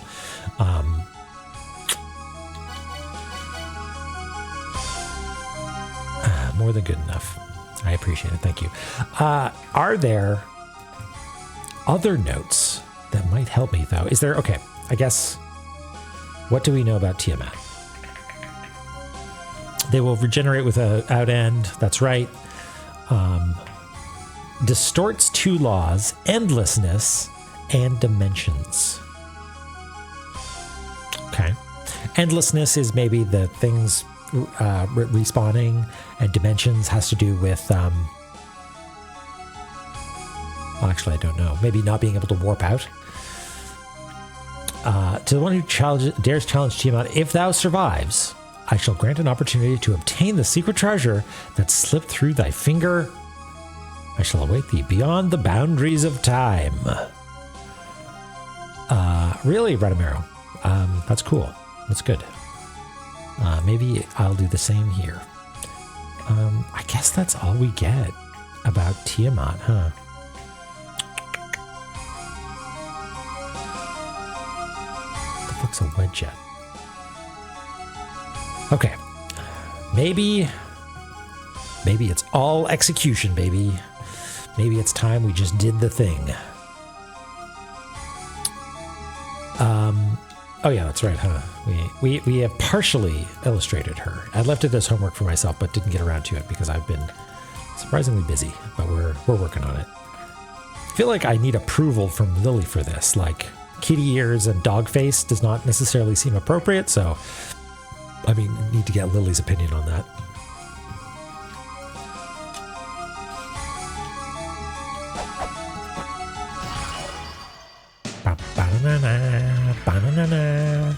More than good enough. I appreciate it. Thank you. Are there other notes that might help me, though? Is there? Okay, I guess. What do we know about Tiamat? They will regenerate without end. That's right. Distorts 2 laws, endlessness and dimensions. Okay. Endlessness is maybe the things respawning, and dimensions has to do with, well, actually, I don't know. Maybe not being able to warp out. To the one who dares challenge Tiamat, if thou survives, I shall grant an opportunity to obtain the secret treasure that slipped through thy finger. I shall await thee beyond the boundaries of time. Really, Redamero? That's cool. That's good. Maybe I'll do the same here. I guess that's all we get about Tiamat, huh? What the fuck's a wedge jet? Okay. Maybe it's all execution, baby. Maybe it's time we just did the thing. Oh yeah, that's right, huh? We have partially illustrated her. I left it as homework for myself, but didn't get around to it because I've been surprisingly busy, but we're working on it. I feel like I need approval from Lily for this. Like, kitty ears and dog face does not necessarily seem appropriate, so I mean, need to get Lily's opinion on that. Ba-ba-na-na, ba-na-na-na.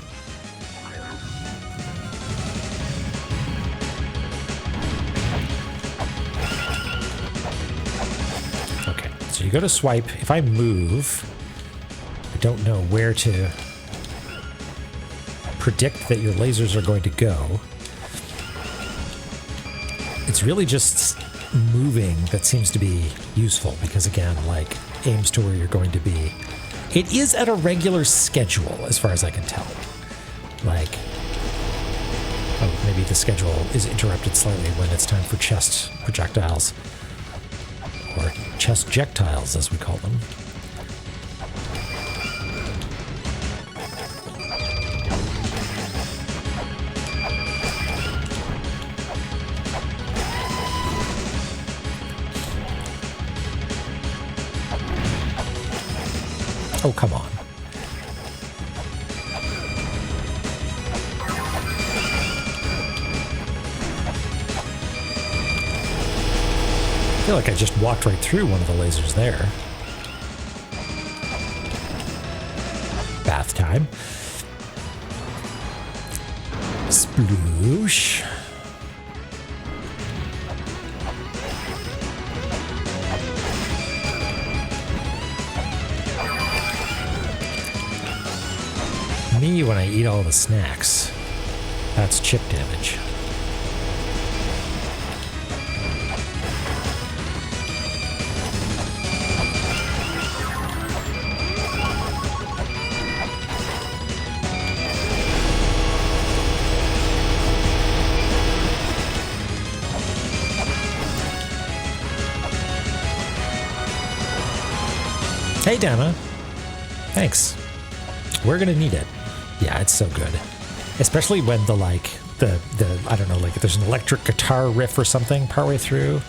Okay, so you go to swipe. If I move, I don't know where to predict that your lasers are going to go. It's really just moving that seems to be useful because, again, like, aims to where you're going to be. It is at a regular schedule, as far as I can tell. Like, oh, maybe the schedule is interrupted slightly when it's time for chest projectiles. Or chest-jectiles, as we call them. Oh, come on. I feel like I just walked right through one of the lasers there. Bath time. Sploosh. Me when I eat all the snacks. That's chip damage. Hey, Dana. Thanks. We're gonna need it. Yeah, it's so good. Especially when the I don't know, like there's an electric guitar riff or something partway through.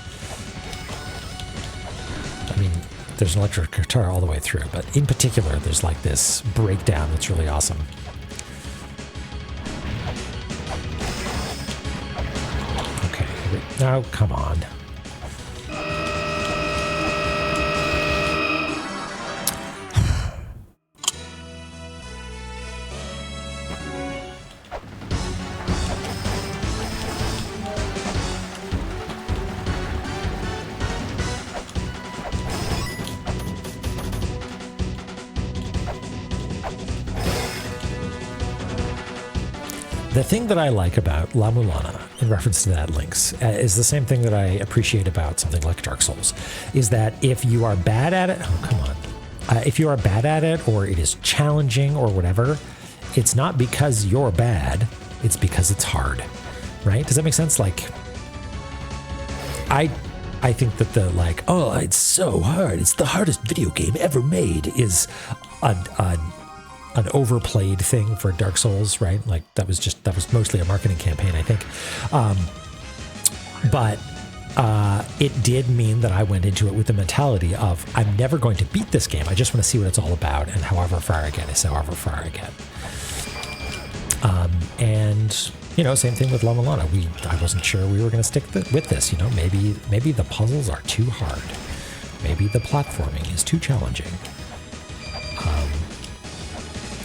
I mean, there's an electric guitar all the way through, but in particular, there's like this breakdown that's really awesome. Okay, now come on. The thing that I like about La-Mulana, in reference to that, Lynx, is the same thing that I appreciate about something like Dark Souls, is that if you are bad at it, oh, come on. If you are bad at it, or it is challenging, or whatever, it's not because you're bad, it's because it's hard, right? Does that make sense? Like, I think that the, like, oh, it's so hard, it's the hardest video game ever made, is an overplayed thing for Dark Souls, right? Like that was mostly a marketing campaign, I think. But it did mean that I went into it with the mentality of, I'm never going to beat this game. I just want to see what it's all about, and however far I get is however far I get. And you know, same thing with La-Mulana. I wasn't sure we were going to stick with this. You know, maybe the puzzles are too hard. Maybe the platforming is too challenging.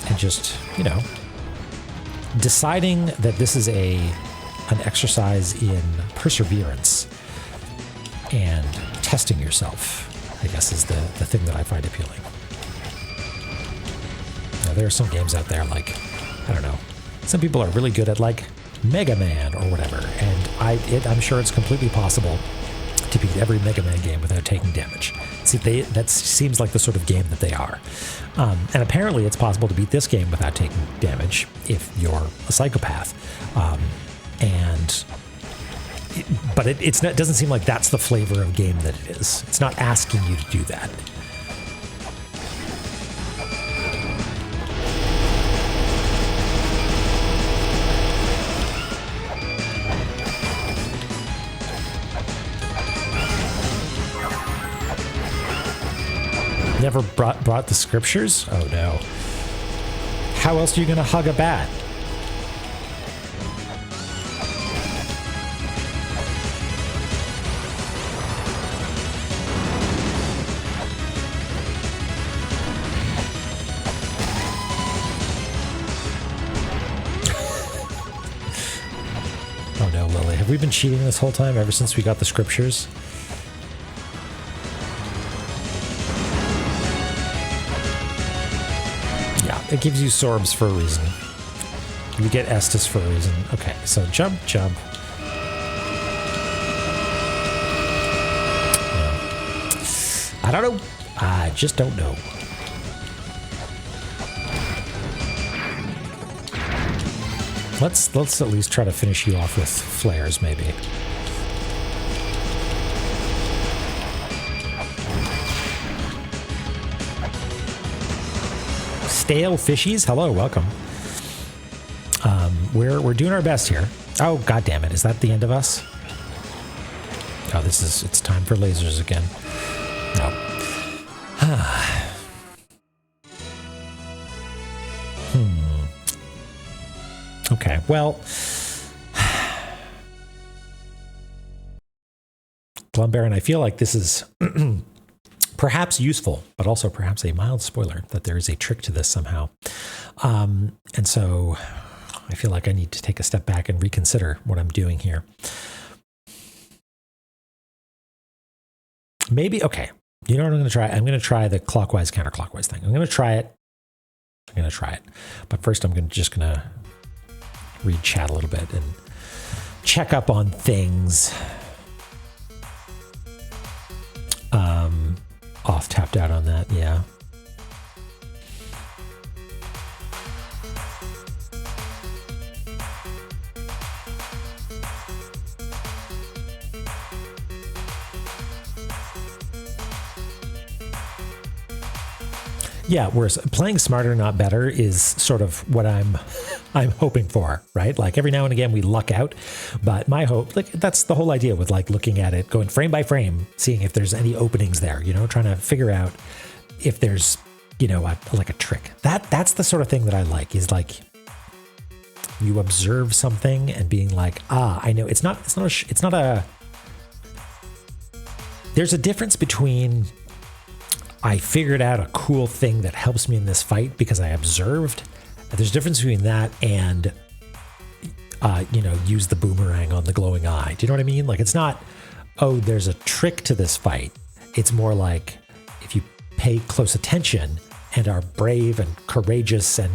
And and just, you know, deciding that this is an exercise in perseverance and testing yourself, I guess, is the thing that I find appealing. Now, there are some games out there, like, I don't know, some people are really good at, like, Mega Man or whatever, and I'm sure it's completely possible to beat every Mega Man game without taking damage. See, that seems like the sort of game that they are. And apparently it's possible to beat this game without taking damage if you're a psychopath. But it doesn't seem like that's the flavor of game that it is. It's not asking you to do that. Never brought the scriptures? Oh no. How else are you going to hug a bat? Oh no, Lily. Have we been cheating this whole time ever since we got the scriptures? It gives you sorbs for a reason. You get Estus for a reason. Okay, so jump. Yeah. I don't know. I just don't know. Let's at least try to finish you off with flares, maybe. Stale Fishies, hello, welcome. We're doing our best here. Oh, god damn it! Is that the end of us? Oh, it's time for lasers again. No. Okay, well, Glumbaron, I feel like this is perhaps useful, but also perhaps a mild spoiler that there is a trick to this somehow. And so I feel like I need to take a step back and reconsider what I'm doing here. Maybe, okay, you know what I'm going to try? I'm going to try the clockwise, counterclockwise thing. I'm going to try it. But first I'm just going to read chat a little bit and check up on things. Off tapped out on that, yeah. Yeah, whereas playing smarter, not better is sort of what I'm hoping for, right? Like every now and again we luck out, but my hope, like that's the whole idea with like looking at it, going frame by frame, seeing if there's any openings there, you know, trying to figure out if there's, you know, like a trick. That's the sort of thing that I like, is like you observe something and being like, I know it's not a there's a difference between I figured out a cool thing that helps me in this fight because I observed. There's a difference between that and, you know, use the boomerang on the glowing eye. Do you know what I mean? Like, it's not, oh, there's a trick to this fight. It's more like if you pay close attention and are brave and courageous and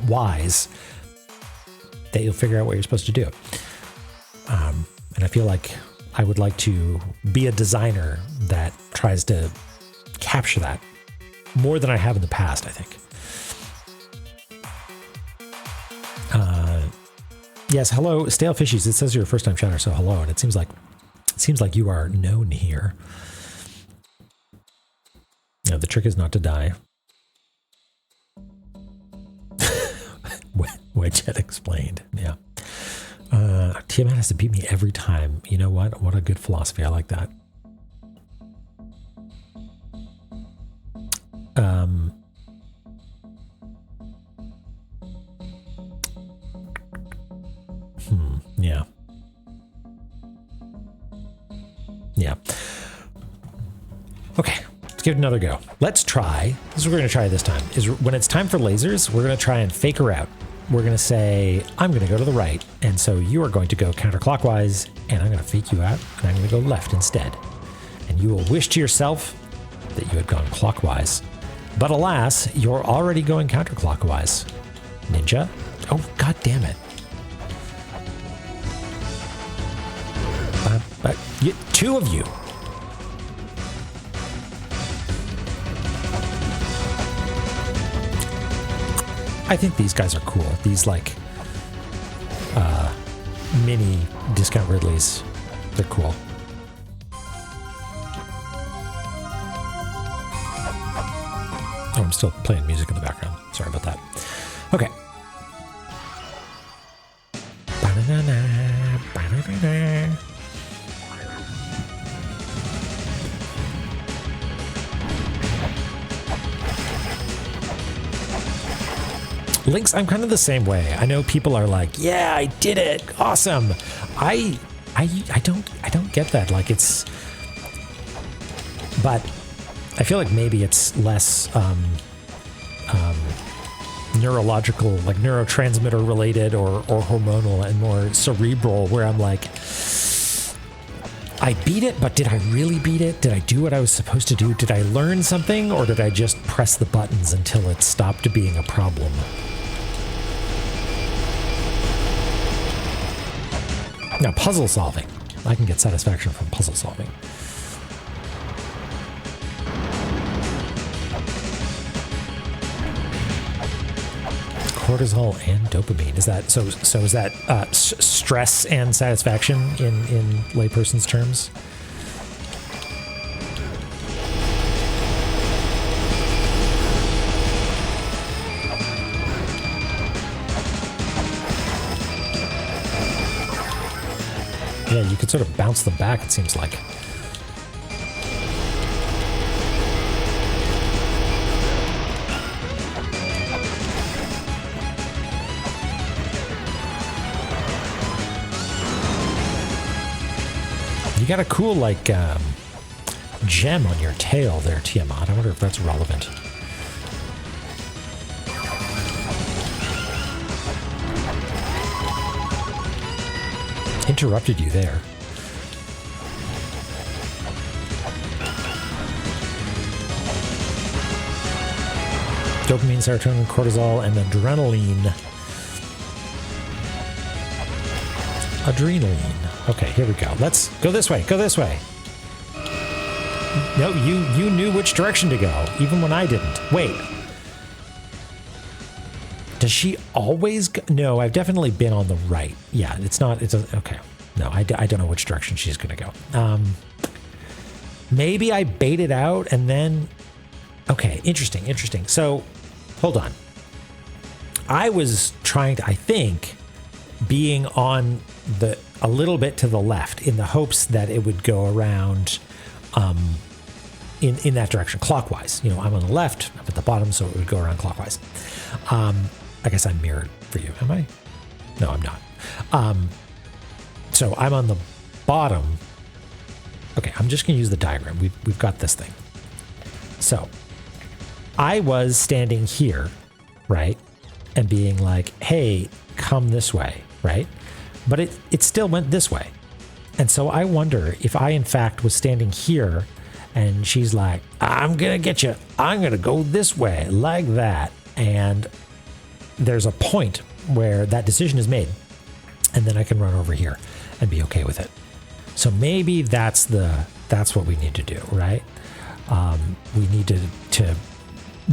wise, that you'll figure out what you're supposed to do. And I feel like I would like to be a designer that tries to capture that more than I have in the past, I think. Yes, hello, Stale Fishies. It says you're a first-time chatter, so hello. And it seems like you are known here. No, the trick is not to die. Wedget explained. Yeah. Tiamat has to beat me every time. You know what? What a good philosophy. I like that. Yeah. Yeah. Okay. Let's give it another go. Let's try, this is what we're going to try this time, is when it's time for lasers, we're going to try and fake her out. We're going to say, I'm going to go to the right, and so you are going to go counterclockwise, and I'm going to fake you out, and I'm going to go left instead. And you will wish to yourself that you had gone clockwise. But alas, you're already going counterclockwise. Ninja? Oh, god damn it. Two of you. I think these guys are cool. These like mini discount Ridleys. They're cool. Oh, I'm still playing music in the background. Sorry about that. Okay. Ba-na-na-na, ba-na-na-na. Lynx, I'm kind of the same way. I know people are like, yeah, I did it. Awesome. I don't get that. Like it's, but I feel like maybe it's less neurological, like neurotransmitter related or hormonal and more cerebral, where I'm like, I beat it, but did I really beat it? Did I do what I was supposed to do? Did I learn something, or did I just press the buttons until it stopped being a problem? Now, puzzle solving. I can get satisfaction from puzzle solving. Cortisol and dopamine. Is that so? So is that stress and satisfaction in layperson's terms? Yeah, you could sort of bounce them back, it seems like. You got a cool, like, gem on your tail there, Tiamat. I wonder if that's relevant. Interrupted you there. Dopamine, serotonin, cortisol, and adrenaline. Adrenaline. Okay, here we go. Let's go this way. Go this way. No, you knew which direction to go, even when I didn't. Wait. Does she always go? No, I've definitely been on the right. Yeah, it's not, okay. No, I don't know which direction she's going to go. Maybe I baited out and then, okay, interesting. So, hold on. I was trying to, I think, being on a little bit to the left in the hopes that it would go around in that direction, clockwise. You know, I'm on the left, I'm at the bottom, so it would go around clockwise. I guess I'm mirrored for you, am I? No, I'm not. So I'm on the bottom. Okay, I'm just going to use the diagram. We've got this thing. So I was standing here, right? And being like, hey, come this way, right? But it still went this way. And so I wonder if I, in fact, was standing here and she's like, I'm going to get you. I'm going to go this way, like that. And there's a point where that decision is made. And then I can run over here and be okay with it. So maybe that's what we need to do, right? We need to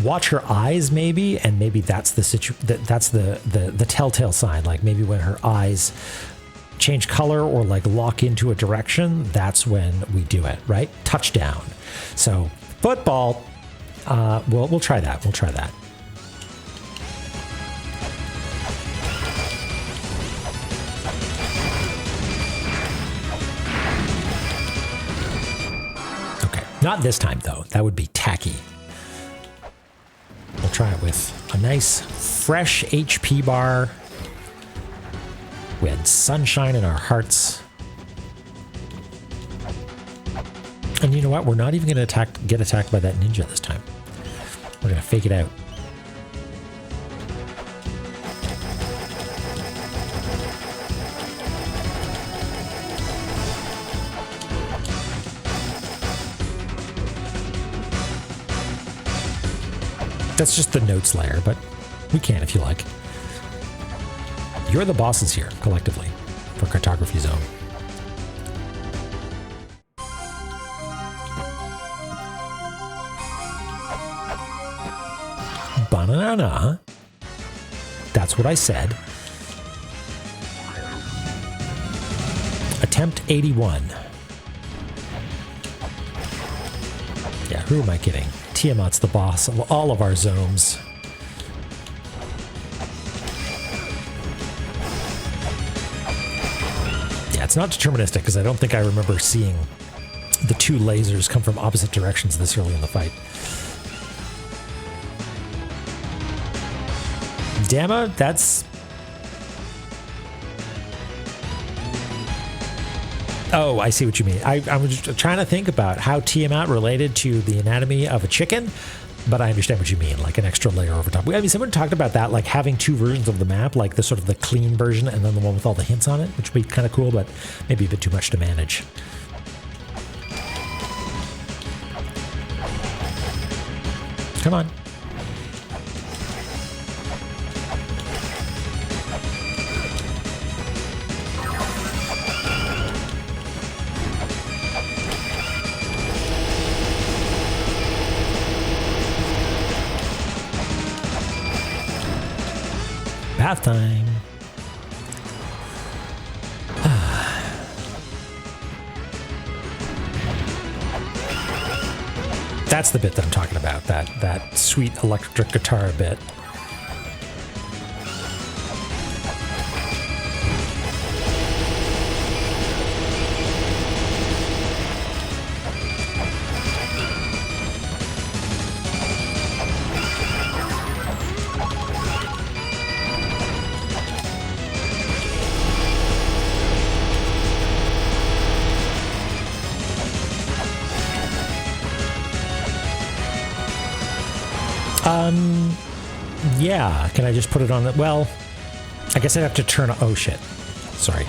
watch her eyes, maybe, and maybe that's the telltale sign. Like maybe when her eyes change color or like lock into a direction, that's when we do it, right? Touchdown. So football. We'll try that. We'll try that. Not this time, though. That would be tacky. We'll try it with a nice, fresh HP bar. We had sunshine in our hearts. And you know what? We're not even going to get attacked by that ninja this time. We're going to fake it out. That's just the notes layer, but we can if you like. You're the bosses here, collectively, for Cartography Zone. Banana. That's what I said. Attempt 81. Yeah, who am I kidding? Tiamat's the boss of all of our zones. Yeah, it's not deterministic because I don't think I remember seeing the two lasers come from opposite directions this early in the fight. Damma, that's... Oh, I see what you mean. I was just trying to think about how Tiamat related to the anatomy of a chicken, but I understand what you mean, like an extra layer over top. I mean, someone talked about that, like having two versions of the map, like the sort of the clean version and then the one with all the hints on it, which would be kind of cool, but maybe a bit too much to manage. Come on. Bath time. That's the bit that I'm talking about, that sweet electric guitar bit. Yeah, can I just put it on the... Well, I guess I'd have to turn... Oh, shit. Sorry.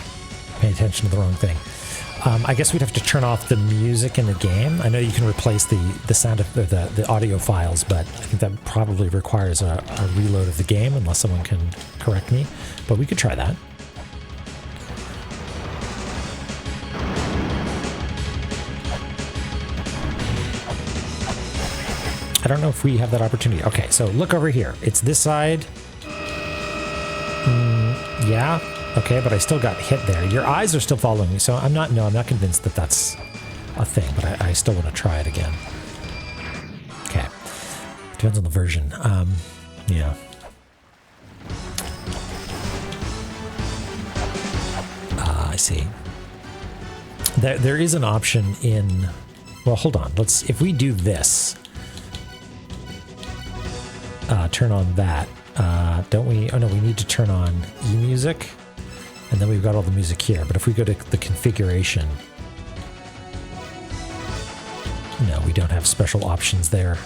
Paying attention to the wrong thing. I guess we'd have to turn off the music in the game. I know you can replace the sound of the audio files, but I think that probably requires a reload of the game, unless someone can correct me. But we could try that. I don't know if we have that opportunity. Okay, so look over here. It's this side. Yeah. Okay, but I still got hit there. Your eyes are still following me, so I'm not convinced that that's a thing, but I still want to try it again. Okay. Depends on the version. Yeah. I see. There is an option in... Well, hold on. If we do this... turn on that. Don't we? Oh no, we need to turn on eMusic, and then we've got all the music here. But if we go to the configuration, no, we don't have special options there.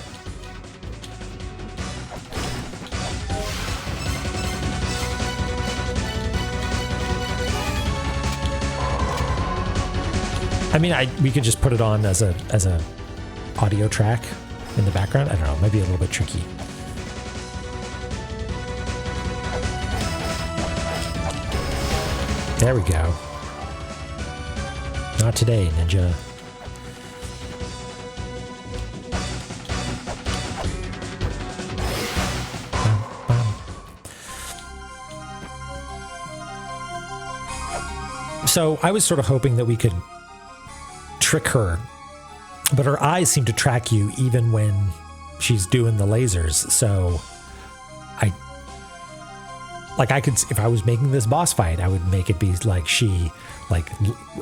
I mean, we could just put it on as a audio track in the background. I don't know, maybe a little bit tricky. There we go. Not today, Ninja. So I was sort of hoping that we could trick her, but her eyes seem to track you even when she's doing the lasers. So I could, if I was making this boss fight, I would make it be like she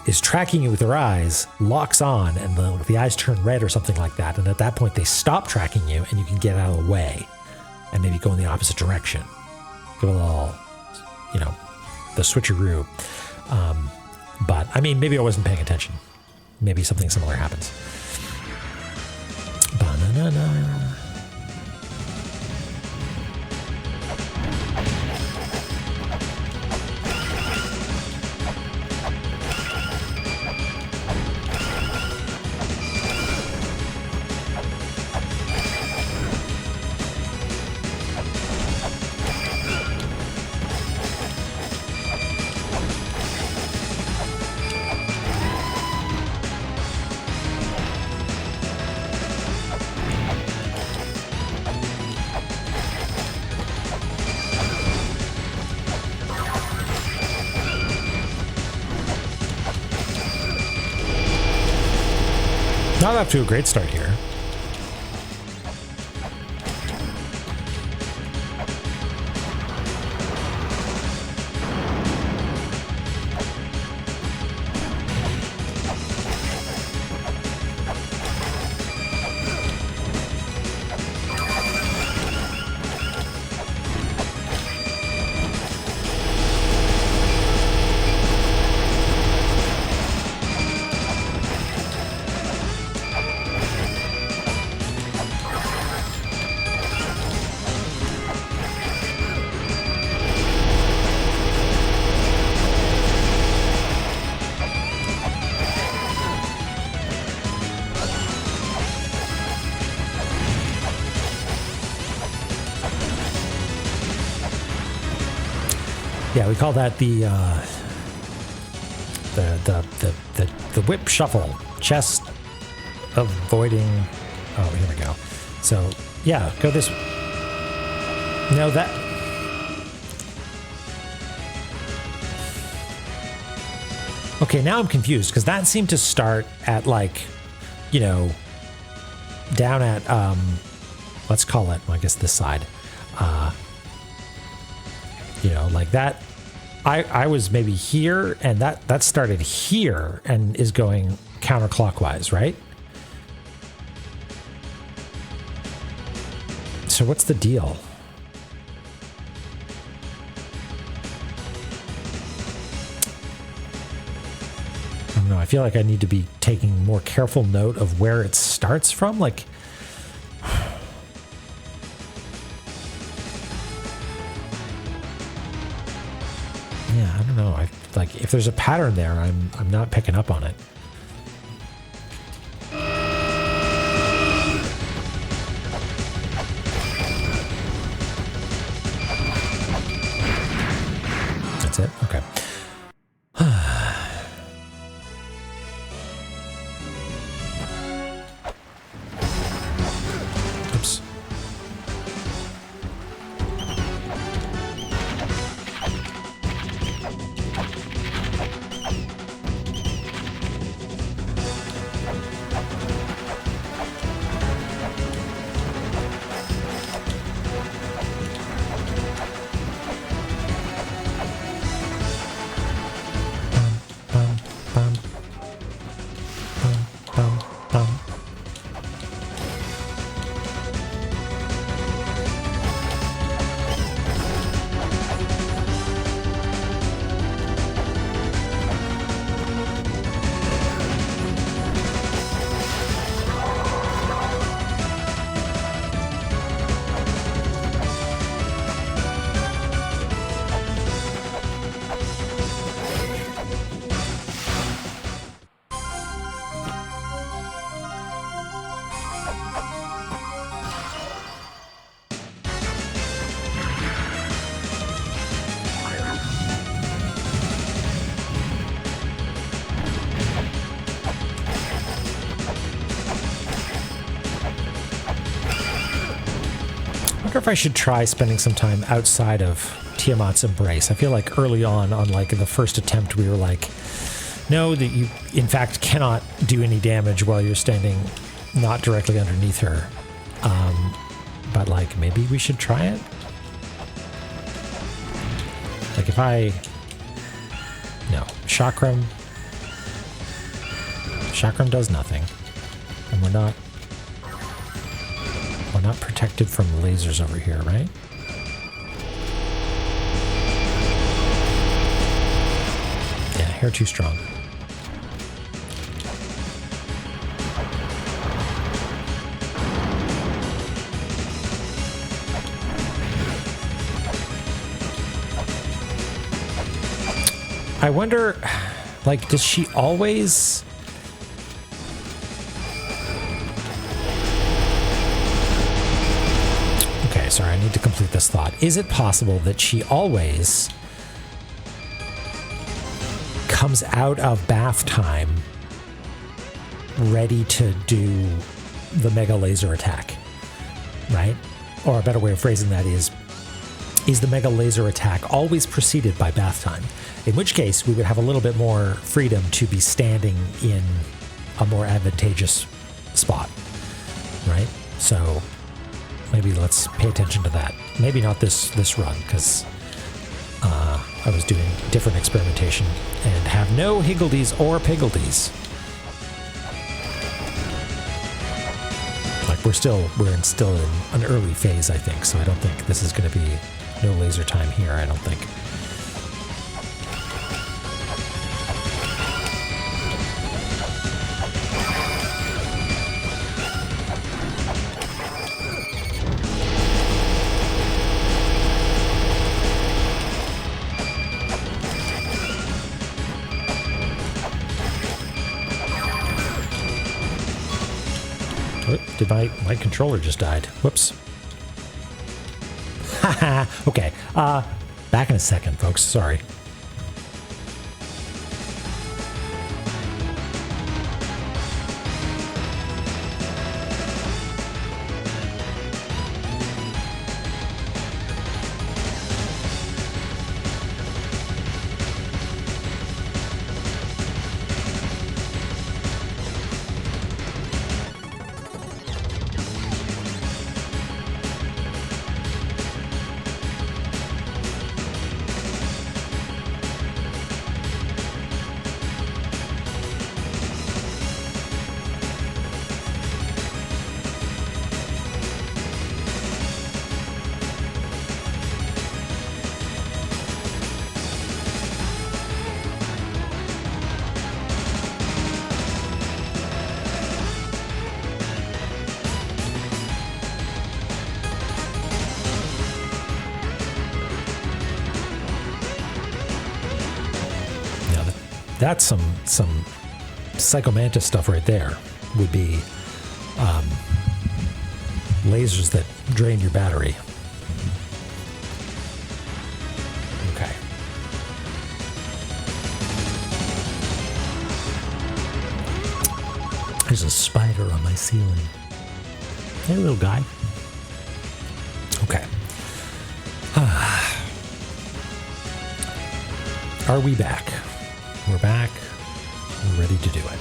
is tracking you with her eyes, locks on, and the eyes turn red or something like that. And at that point, they stop tracking you, and you can get out of the way and maybe go in the opposite direction. Give a little, the switcheroo. But I mean, maybe I wasn't paying attention. Maybe something similar happens. La-na-na. Not off to a great start here. Yeah, we call that the whip shuffle, chest avoiding. Oh, here we go. So yeah, go this. No, that. Okay, now I'm confused because that seemed to start at like, you know, down at let's call it, well, I guess this side. You know, like that. I was maybe here, and that started here and is going counterclockwise, right? So what's the deal? I don't know. I feel like I need to be taking more careful note of where it starts from. Like, yeah, I don't know. Like if there's a pattern there, I'm not picking up on it. That's it. Okay. Oops. I wonder if I should try spending some time outside of Tiamat's embrace. I feel like early on like the first attempt, we were like, no, that you in fact cannot do any damage while you're standing not directly underneath her. But like maybe we should try it. Like if no, Chakram does nothing, and we're not protected from lasers over here, right? Yeah, hair too strong. I wonder, like, does she always... Okay, sorry, I need to complete this thought. Is it possible that she always comes out of bath time ready to do the mega laser attack, right? Or a better way of phrasing that is the mega laser attack always preceded by bath time? In which case, we would have a little bit more freedom to be standing in a more advantageous spot, right? So maybe let's pay attention to that. Maybe not this run, because I was doing different experimentation and have no higgledies or piggledies. Like we're still in an early phase, I think. So I don't think this is going to be no laser time here. I don't think. Did my controller just died? Whoops. Haha. Okay. Back in a second, folks. Sorry. That's some Psychomantis stuff right there. Would be lasers that drain your battery. Okay. There's a spider on my ceiling. Hey, little guy. Okay. Are we back? We're back. We're ready to do it.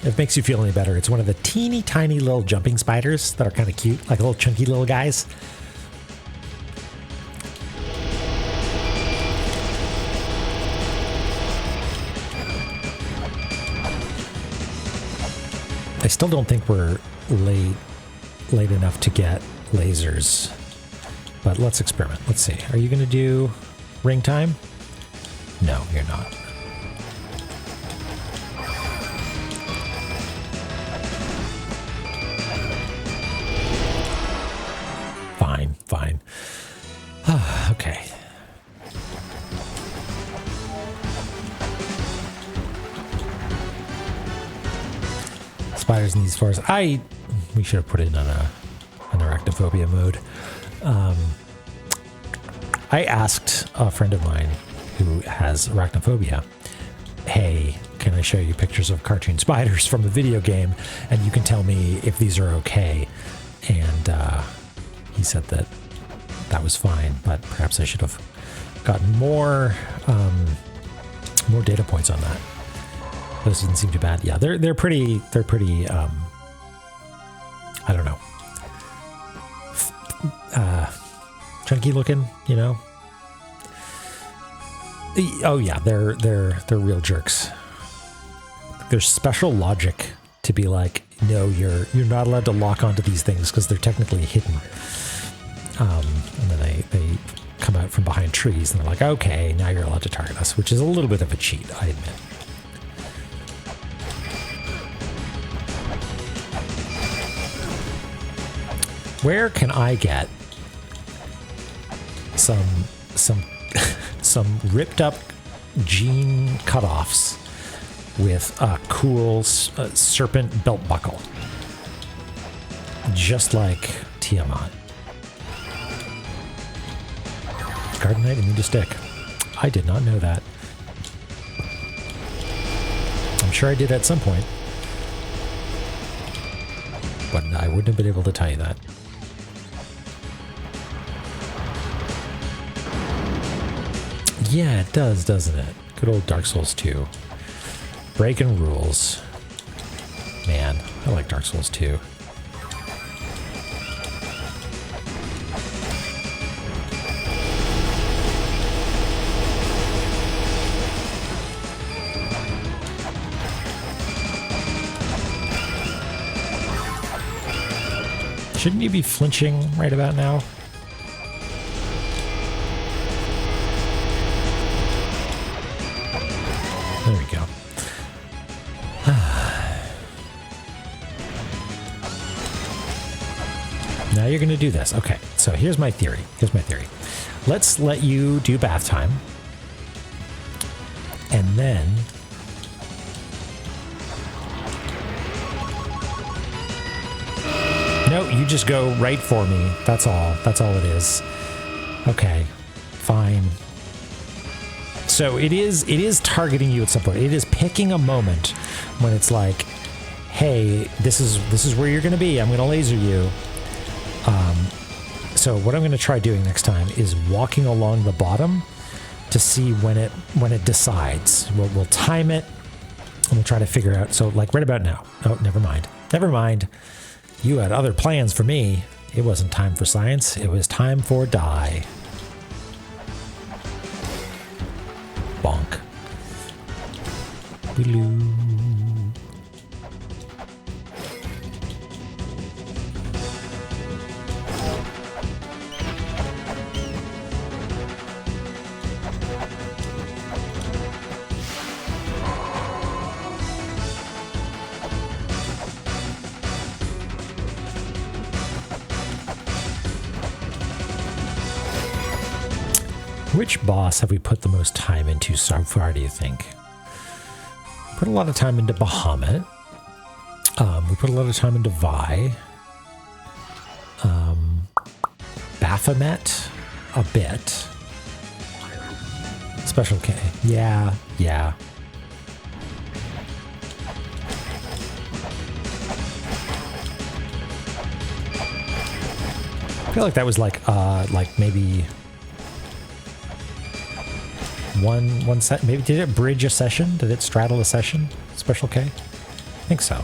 It makes you feel any better. It's one of the teeny tiny little jumping spiders that are kind of cute, like little chunky little guys. I still don't think we're late enough to get lasers, but let's experiment. Let's see. Are you going to do ring time? No, you're not. Fine. Okay. Spiders in these forests. We should have put it on an arachnophobia mode. I asked a friend of mine who has arachnophobia, hey, can I show you pictures of cartoon spiders from the video game and you can tell me if these are okay? And he said that was fine, but perhaps I should have gotten more data points on that. Those didn't seem too bad. Yeah, they're pretty I don't know, chunky looking, you know. Oh yeah, they're real jerks. There's special logic to be like, no, you're not allowed to lock onto these things because they're technically hidden. And then they come out from behind trees and they're like, okay, now you're allowed to target us, which is a little bit of a cheat, I admit. Where can I get some some ripped up jean cutoffs with a cool serpent belt buckle, just like Tiamat? Garden Knight immune to stick. I did not know that. I'm sure I did at some point, but I wouldn't have been able to tell you that. Yeah, it does, doesn't it? Good old Dark Souls 2. Breaking rules. Man, I like Dark Souls 2. Shouldn't you be flinching right about now? There we go. Now you're going to do this. Okay, so here's my theory. Let's let you do bath time. And then... No, you just go right for me. That's all. That's all it is. Okay, fine. So it is targeting you at some point. It is picking a moment when it's like, hey, this is where you're going to be. I'm going to laser you. So what I'm going to try doing next time is walking along the bottom to see when it decides. We'll time it and we'll try to figure out. So like right about now. Oh, never mind. Never mind. You had other plans for me. It wasn't time for science. It was time for die. Bonk. Boodaloo. Which boss have we put the most time into so far, do you think? Put a lot of time into Bahamut. We put a lot of time into Vi. Baphomet, a bit. Special K. Yeah. I feel like that was like maybe... One set, maybe did it bridge a session? Did it straddle a session? Special K? I think so.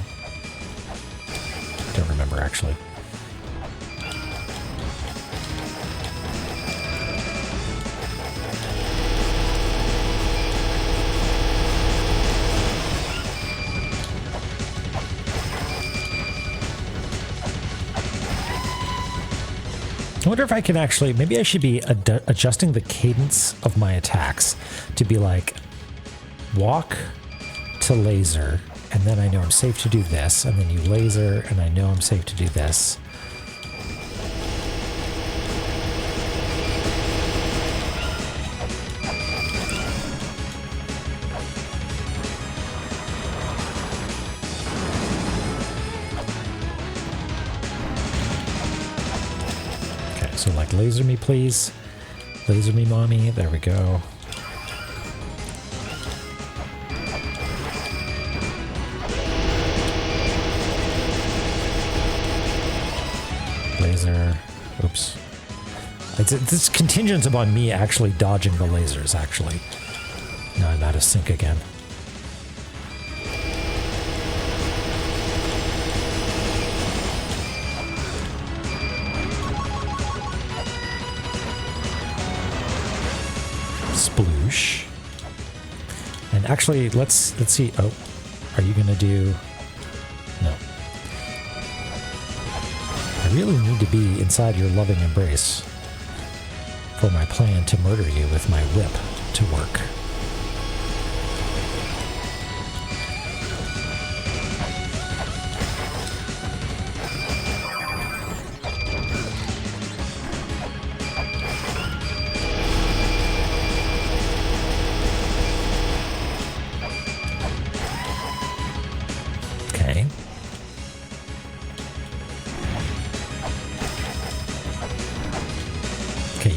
Don't remember actually. I wonder if I can actually, maybe I should be adjusting the cadence of my attacks to be like walk to laser, and then I know I'm safe to do this, and then you laser, and I know I'm safe to do this. So like laser me please. Laser me mommy. There we go. Laser. Oops. It's contingent upon me actually dodging the lasers actually. Now I'm out of sync again. Sploosh. And actually, let's see. Oh, are you gonna do? No. I really need to be inside your loving embrace for my plan to murder you with my whip to work.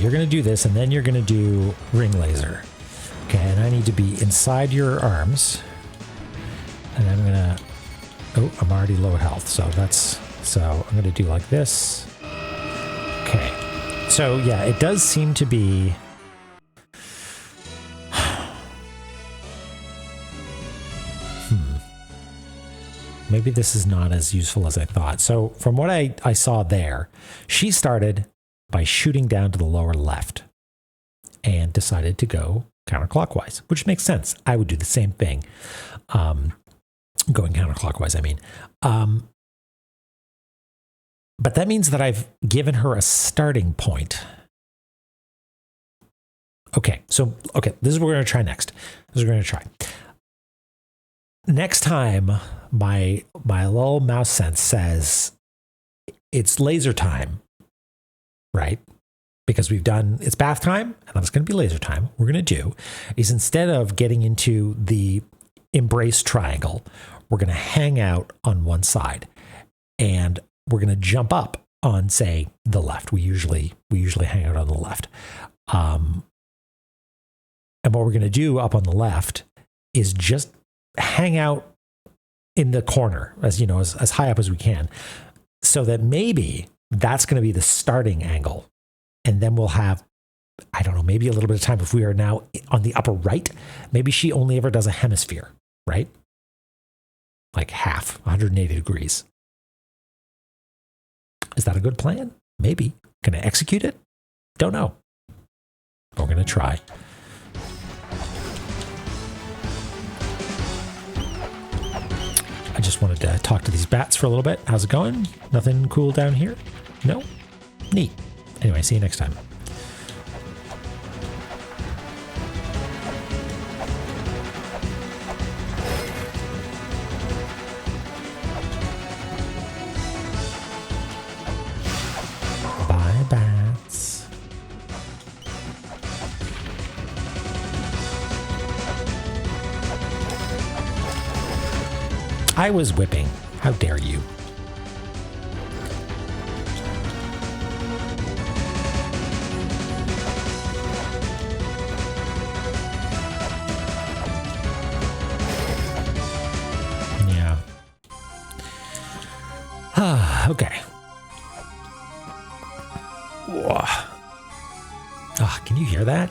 you're going to do this, and then you're going to do ring laser. Okay, and I need to be inside your arms. And I'm going to... Oh, I'm already low health, so I'm going to do like this. Okay. So, yeah, it does seem to be... Maybe this is not as useful as I thought. So from what I saw there, she started by shooting down to the lower left and decided to go counterclockwise, which makes sense. I would do the same thing. Going counterclockwise, I mean. But that means that I've given her a starting point. Okay, this is what we're going to try next. Next time, my little mouse sense says it's laser time, right? Because it's bath time, and it's going to be laser time. What we're going to do is, instead of getting into the embrace triangle, we're going to hang out on one side, and we're going to jump up on, say, the left. We usually hang out on the left. And what we're going to do up on the left is just hang out in the corner, as high up as we can, so that maybe that's going to be the starting angle. And then we'll have, I don't know, maybe a little bit of time. If we are now on the upper right, maybe she only ever does a hemisphere, right? Like half, 180 degrees. Is that a good plan? Maybe. Can I execute it? Don't know. But we're going to try. I just wanted to talk to these bats for a little bit. How's it going? Nothing cool down here? No? Neat. Anyway, see you next time. Bye, bats. I was whipping. How dare you? Yeah. Okay. Whoa. Oh, can you hear that?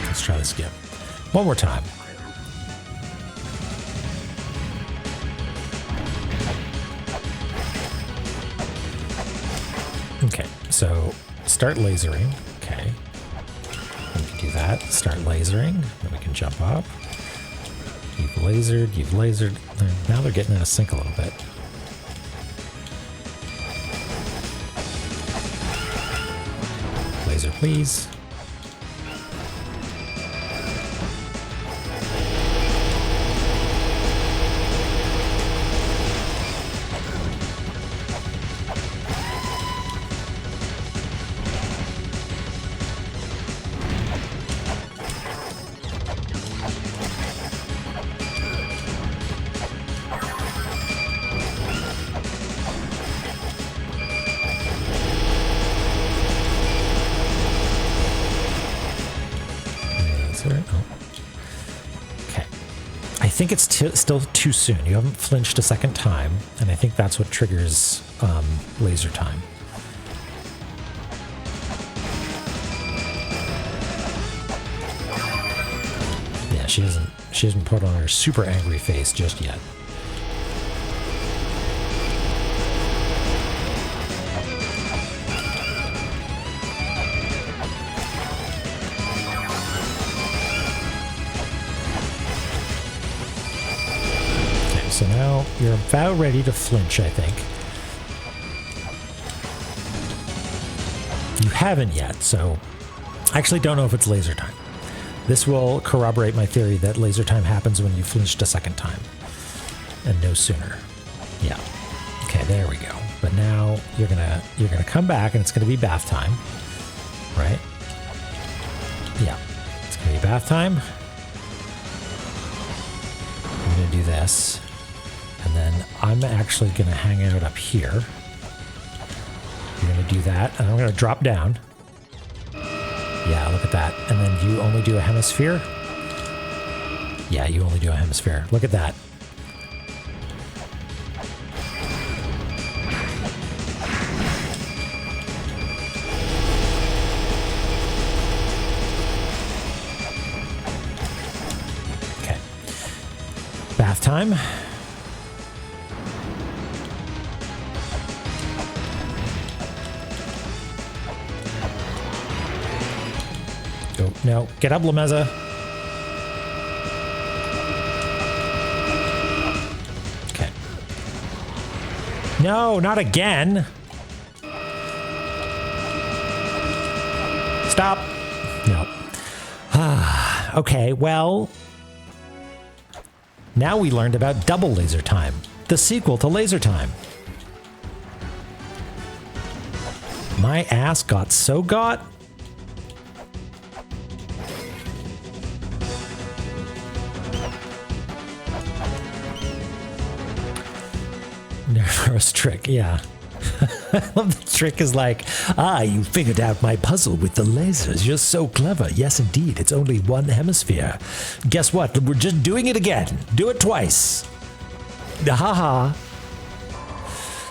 Let's try this again. One more time. Okay, so start lasering. Okay. We can do that. Start lasering. Then we can jump up. You've lasered. Now they're getting out of sync a little bit. Laser, please. Okay. I think it's still too soon. You haven't flinched a second time, and I think that's what triggers laser time. Yeah, she hasn't put on her super angry face just yet. So now you're about ready to flinch, I think. You haven't yet, so I actually don't know if it's laser time. This will corroborate my theory that laser time happens when you flinched a second time, and no sooner. Yeah. Okay, there we go. But now you're gonna come back, and it's gonna be bath time, right? Yeah, it's gonna be bath time. I'm gonna do this. And then I'm actually going to hang out up here. You're going to do that, and I'm going to drop down. Yeah, look at that. And then you only do a hemisphere? Yeah, you only do a hemisphere. Look at that. Okay. Bath time. Go. No. Get up, Lameza. Okay. No, not again. Stop. No. Okay, well, now we learned about double laser time, the sequel to laser time. My ass got so got. Nervous trick, yeah. I love the trick is like, you figured out my puzzle with the lasers. You're so clever. Yes, indeed. It's only one hemisphere. Guess what? We're just doing it again. Do it twice. Haha.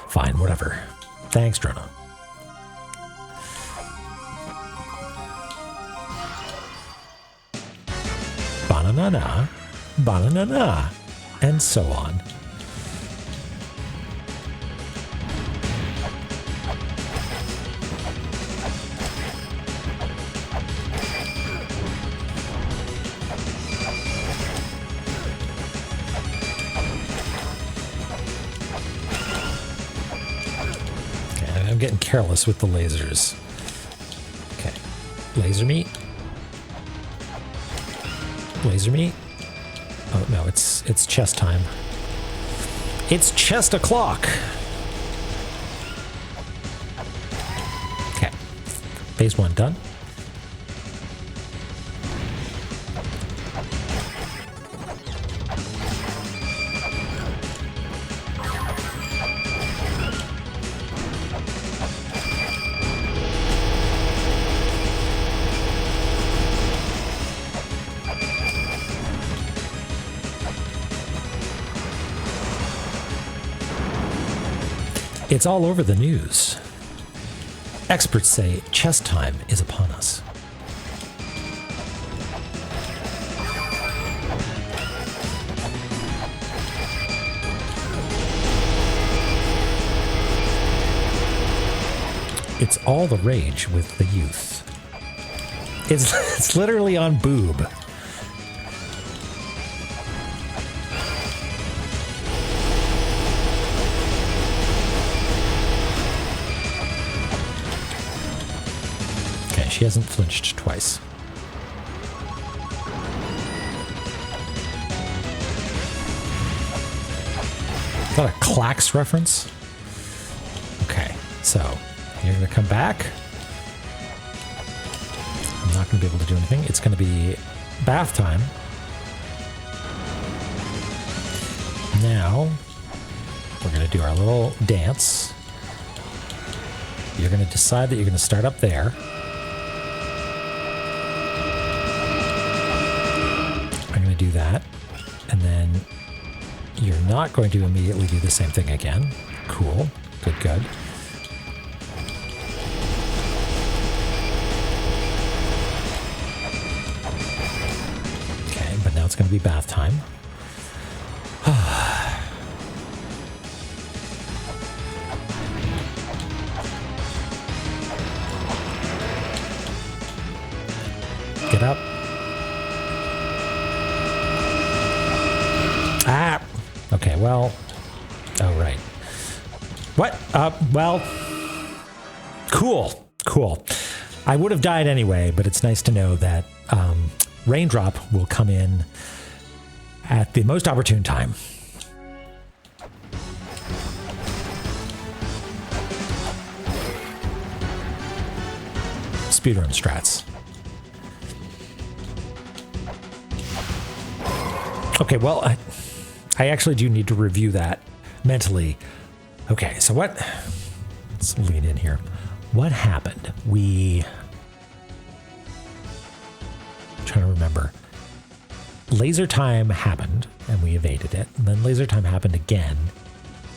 Fine, whatever. Thanks, Drono. Banana, banana, and so on. I'm getting careless with the lasers. Okay. Laser meat. Laser meat. Oh no, it's chest time. It's chest o'clock. Okay. Phase 1 done. It's all over the news. Experts say chess time is upon us. It's all the rage with the youth. It's literally on boob. She hasn't flinched twice. Is that a Clax reference? Okay, so you're going to come back. I'm not going to be able to do anything. It's going to be bath time. Now, we're going to do our little dance. You're going to decide that you're going to start up there. Do that, and then you're not going to immediately do the same thing again. Cool. Good. Okay, but now it's going to be bath time. Get up. Okay, well, oh, right. What? Well, cool. I would have died anyway, but it's nice to know that Raindrop will come in at the most opportune time. Speedrun strats. Okay, well, I actually do need to review that mentally. Okay, so what? Let's lean in here. What happened? Trying to remember. Laser time happened and we evaded it. And then laser time happened again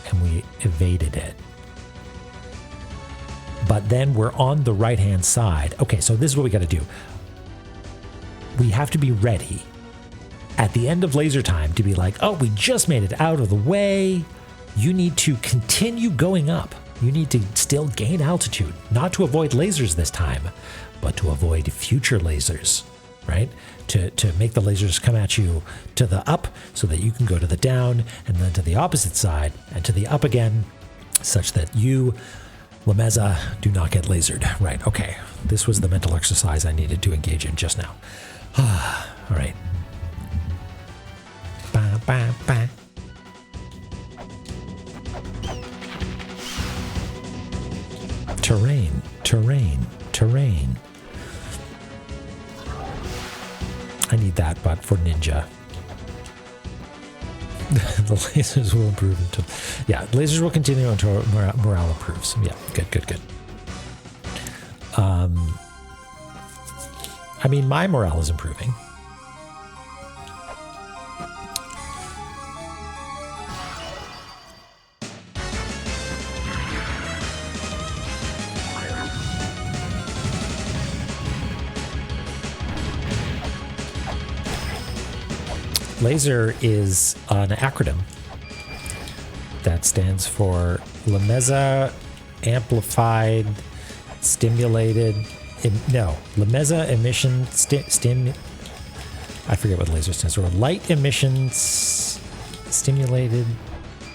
and we evaded it. But then we're on the right-hand side. Okay, so this is what we got to do. We have to be ready at the end of laser time to be like, oh, we just made it out of the way. You need to continue going up. You need to still gain altitude, not to avoid lasers this time, but to avoid future lasers, right? To make the lasers come at you to the up so that you can go to the down and then to the opposite side and to the up again, such that you, Lameza, do not get lasered. Right, okay. This was the mental exercise I needed to engage in just now. All right. Ba, ba, ba. Terrain, terrain, terrain. I need that, but for ninja. The lasers will improve until... Yeah, lasers will continue until morale improves. Yeah, good, good, good. I mean, my morale is improving. Laser is an acronym that stands for Lameza Amplified Stimulated... Lameza Emission I forget what laser stands for. Light Emissions Stimulated...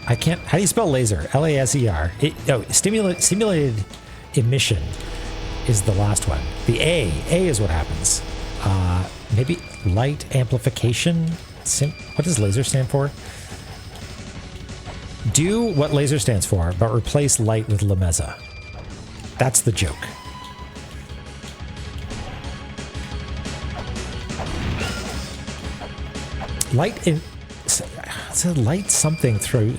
I can't... How do you spell laser? L-A-S-E-R. Stimulated Emission is the last one. The A. A is what happens. Maybe Light Amplification... What does laser stand for? Do what laser stands for, but replace light with Lameza. That's the joke. Light in... It's a light something through...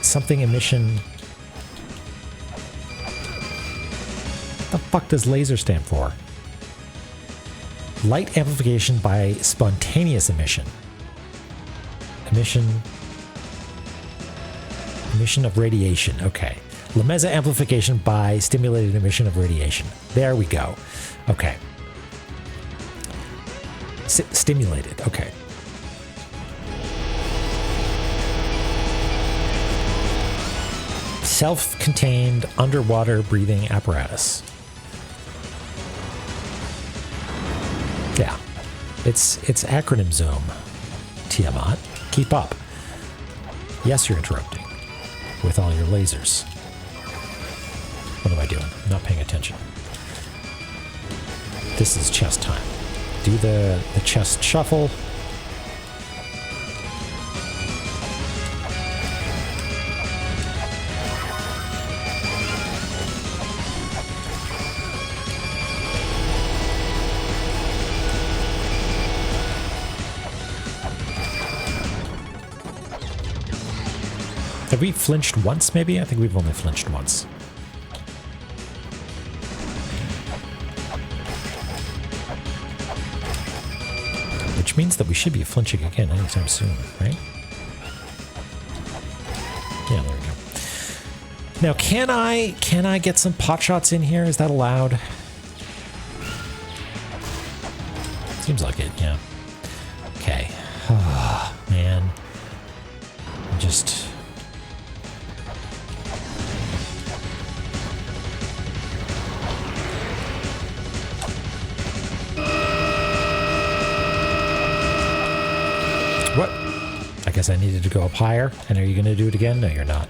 Something emission... What the fuck does laser stand for? Light amplification by spontaneous emission. Emission of radiation. Okay. Lameza amplification by stimulated emission of radiation. There we go. Okay. Stimulated. Okay. Self-contained underwater breathing apparatus. Yeah, it's acronym Zoom. Tiamat, keep up. Yes, you're interrupting with all your lasers. What am I doing? I'm not paying attention. This is chest time. Do the chest shuffle. Have we flinched once, maybe? I think we've only flinched once. Which means that we should be flinching again anytime soon, right? Yeah, there we go. Now, can I get some pot shots in here? Is that allowed? Seems like it, yeah. Okay. Oh, man. Just... What? I guess I needed to go up higher. And are you going to do it again? No, you're not.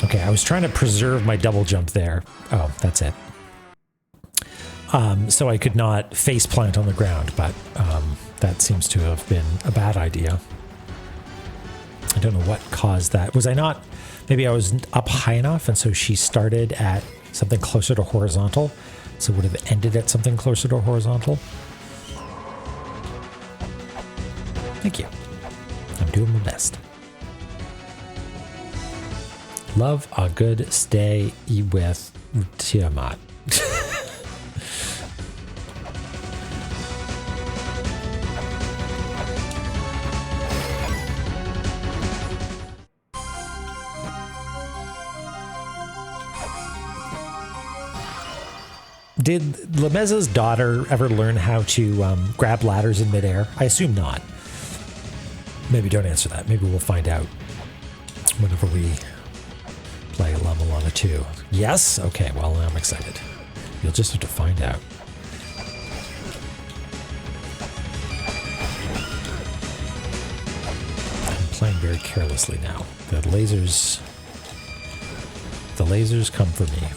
Okay, I was trying to preserve my double jump there. Oh, that's it. So I could not face plant on the ground, but that seems to have been a bad idea. I don't know what caused that. Was I not... Maybe I was up high enough, and so she started at something closer to horizontal, so it would have ended at something closer to horizontal. Thank you. I'm doing my best. Love a good stay with Tiamat. Did Lemeza's daughter ever learn how to grab ladders in midair? I assume not. Maybe don't answer that. Maybe we'll find out whenever we play La-Mulana 2. Yes? Okay, well, I'm excited. You'll just have to find out. I'm playing very carelessly now. The lasers come for me.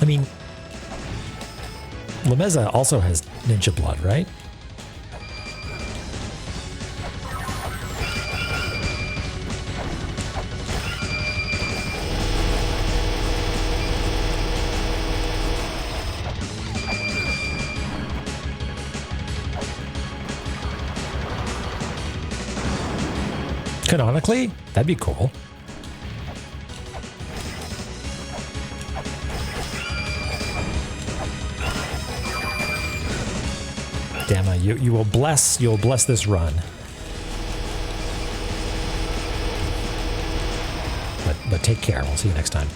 I mean, Lameza also has ninja blood, right? Canonically, that'd be cool. Damn, you'll bless this run. But take care. We'll see you next time.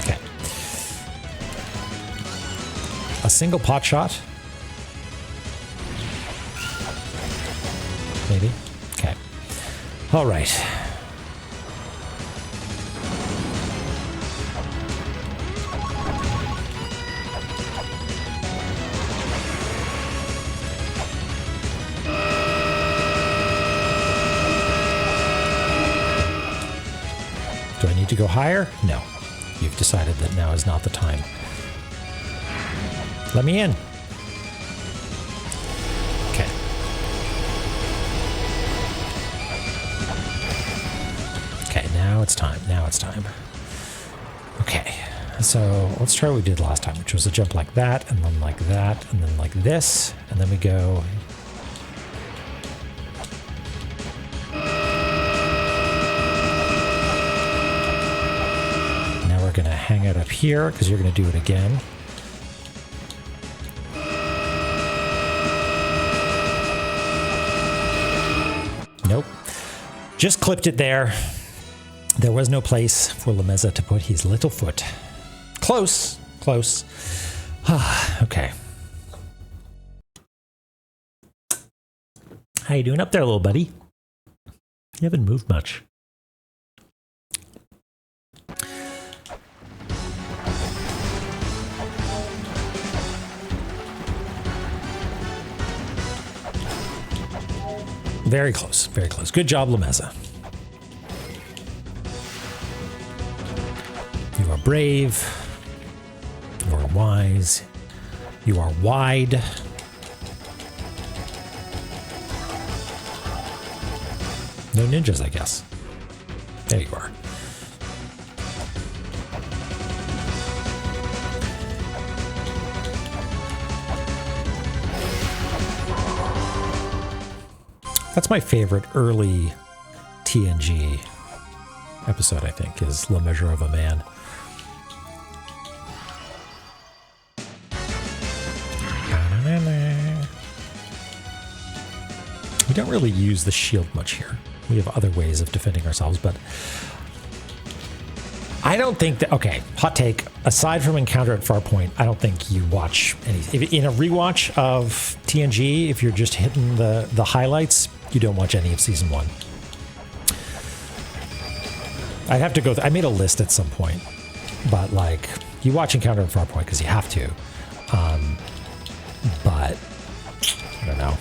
Okay. A single pot shot. Maybe? Okay. All right. Do I need to go higher? No. You've decided that now is not the time. Let me in. Now it's time. Okay, so let's try what we did last time, which was a jump like that, and then like that, and then like this, and then we go... Now we're going to hang out up here, because you're going to do it again. Nope. Just clipped it there. There was no place for Lameza to put his little foot. Close, close. Okay. How you doing up there, little buddy? You haven't moved much. Very close, very close. Good job, Lameza. You are brave, you are wise, you are wide. No ninjas, I guess. There you are. That's my favorite early TNG episode, I think, is La Measure of a Man. We don't really use the shield much here. We have other ways of defending ourselves, but I don't think that... Okay, hot take. Aside from Encounter at Farpoint, I don't think you watch any... In a rewatch of TNG, if you're just hitting the highlights, you don't watch any of Season 1. I'd have to go... I made a list at some point, but, like, you watch Encounter at Farpoint because you have to. But, I don't know.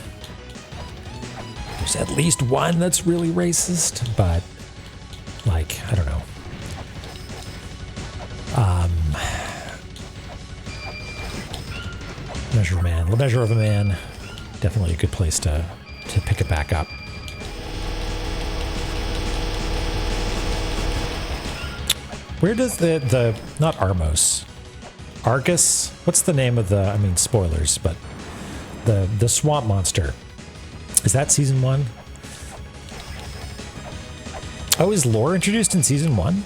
There's at least one that's really racist, but, like, I don't know. Measure of a Man. The Measure of a Man. Definitely a good place to pick it back up. Where does the not Armos, Argus? What's the name of the? I mean, spoilers, but the swamp monster. Is that season 1? Oh, is lore introduced in season 1?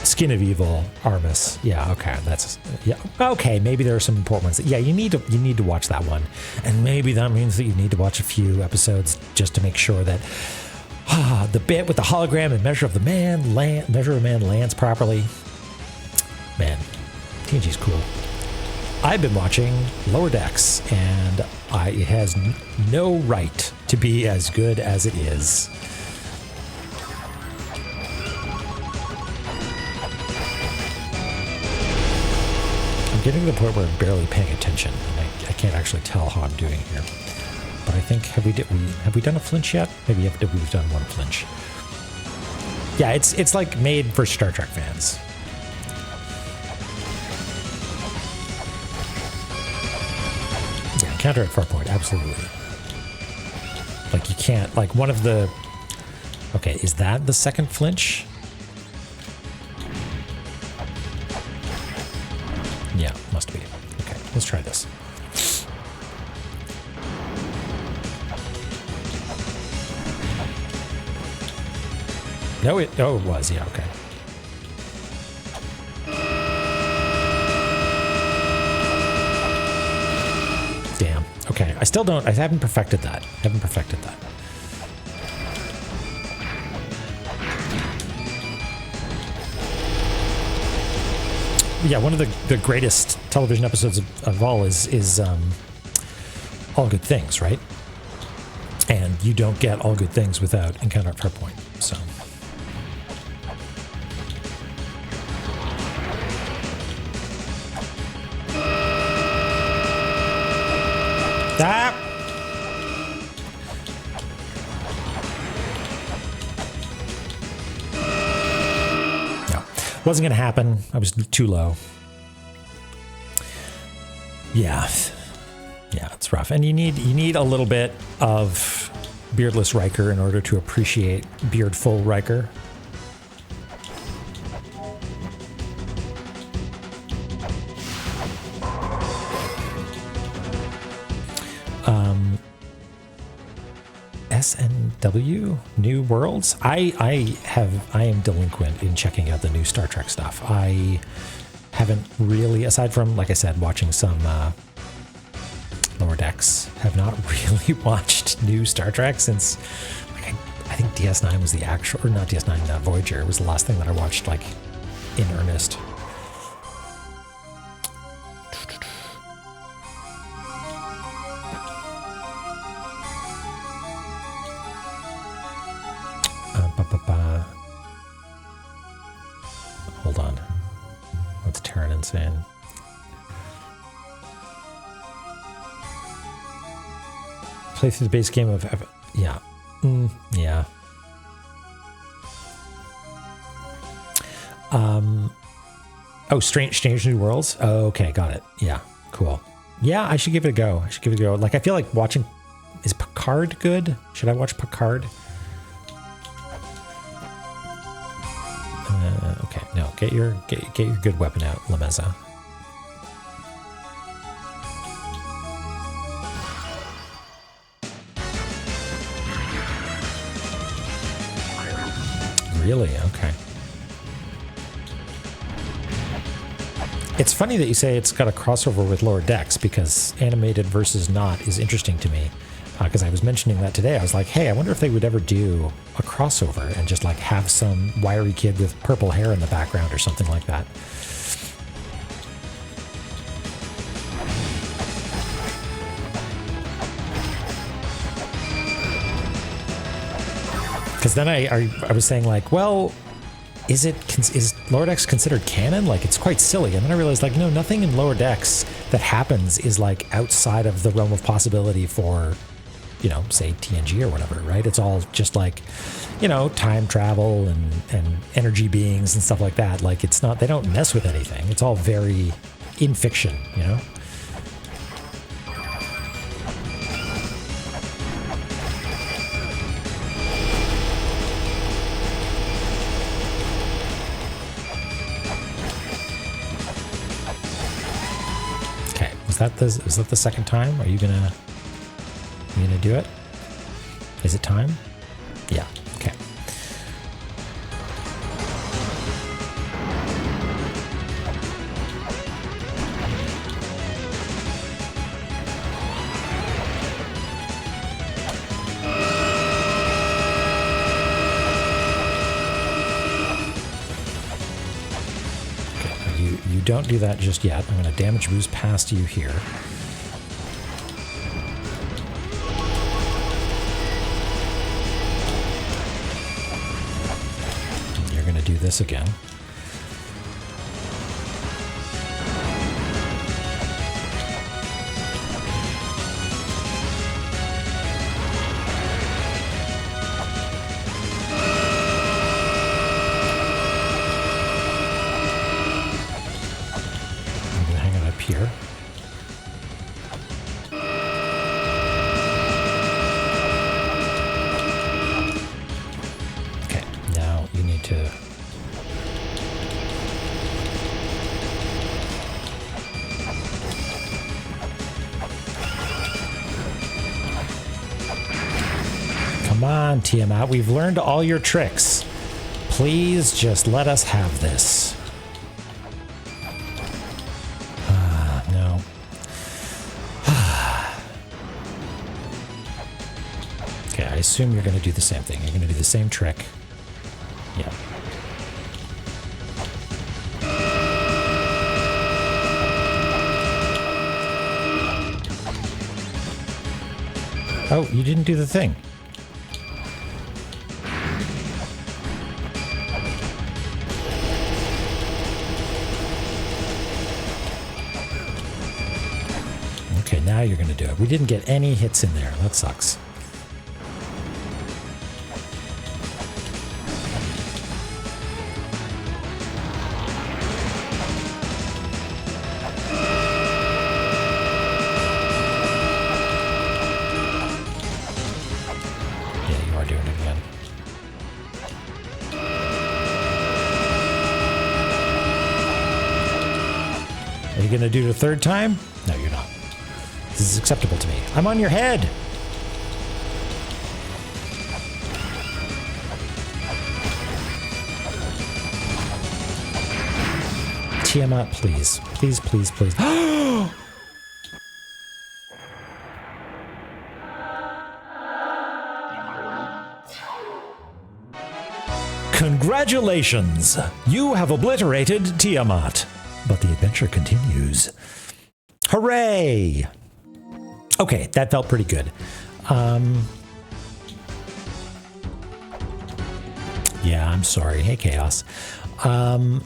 Skin of Evil, Armus. Yeah, okay, that's yeah. Okay, maybe there are some important ones. Yeah, you need to watch that one, and maybe that means that you need to watch a few episodes just to make sure that the bit with the hologram and Measure of Man lands properly. Man, TNG's cool. I've been watching Lower Decks, and it has no right to be as good as it is. I'm getting to the point where I'm barely paying attention, and I can't actually tell how I'm doing here. But I think have we done a flinch yet? Maybe we've done one flinch. Yeah, it's like made for Star Trek fans. Counter at Farpoint, absolutely. Like you can't, like one of the, okay, is that the second flinch? Yeah, must be. Okay, let's try this. No, it was, yeah, okay. Okay, I haven't perfected that. Yeah, one of the greatest television episodes of all is All Good Things, right? And you don't get All Good Things without Encounter at Farpoint, so. No, wasn't gonna happen. I was too low. Yeah, it's rough, and you need a little bit of beardless Riker in order to appreciate beardful Riker. SNW New Worlds. I am delinquent in checking out the new Star Trek stuff. I haven't really, aside from, like I said, watching some Lower Decks, have not really watched new Star Trek since like, I think DS9 was the actual, or not DS9, Voyager was the last thing that I watched like in earnest. Hold on. What's Terran saying? Play through the base game of... Yeah. Yeah. Oh, Strange New Worlds? Oh, okay, got it. Yeah, cool. Yeah, I should give it a go. Like, I feel like watching... Is Picard good? Should I watch Picard? Okay, no. Get your good weapon out, Lameza. Really? Okay. It's funny that you say it's got a crossover with Lower Decks, because animated versus not is interesting to me. Because I was mentioning that today. I was like, hey, I wonder if they would ever do a crossover and just like have some wiry kid with purple hair in the background or something like that. Because then I was saying like, well, is Lower Decks considered canon? Like, it's quite silly. And then I realized like, no, nothing in Lower Decks that happens is like outside of the realm of possibility for, you know, say TNG or whatever, right? It's all just like, you know, time travel and energy beings and stuff like that. Like, it's not, they don't mess with anything. It's all very in fiction, you know? Was that the second time? Are you gonna do it? Is it time? Yeah. Okay. You don't do that just yet. I'm going to damage boost past you here. You're going to do this again. Here. Okay, now you need to come on, Tiamat, we've learned all your tricks. Please just let us have this. I assume you're going to do the same thing. You're going to do the same trick. Yeah. Oh, you didn't do the thing. Okay, now you're going to do it. We didn't get any hits in there. That sucks. Are you going to do it a third time? No, you're not. This is acceptable to me. I'm on your head. Tiamat, please. Please, please, please. Congratulations! You have obliterated Tiamat. But the adventure continues. Hooray! Okay, that felt pretty good. Yeah, I'm sorry. Hey, Chaos. All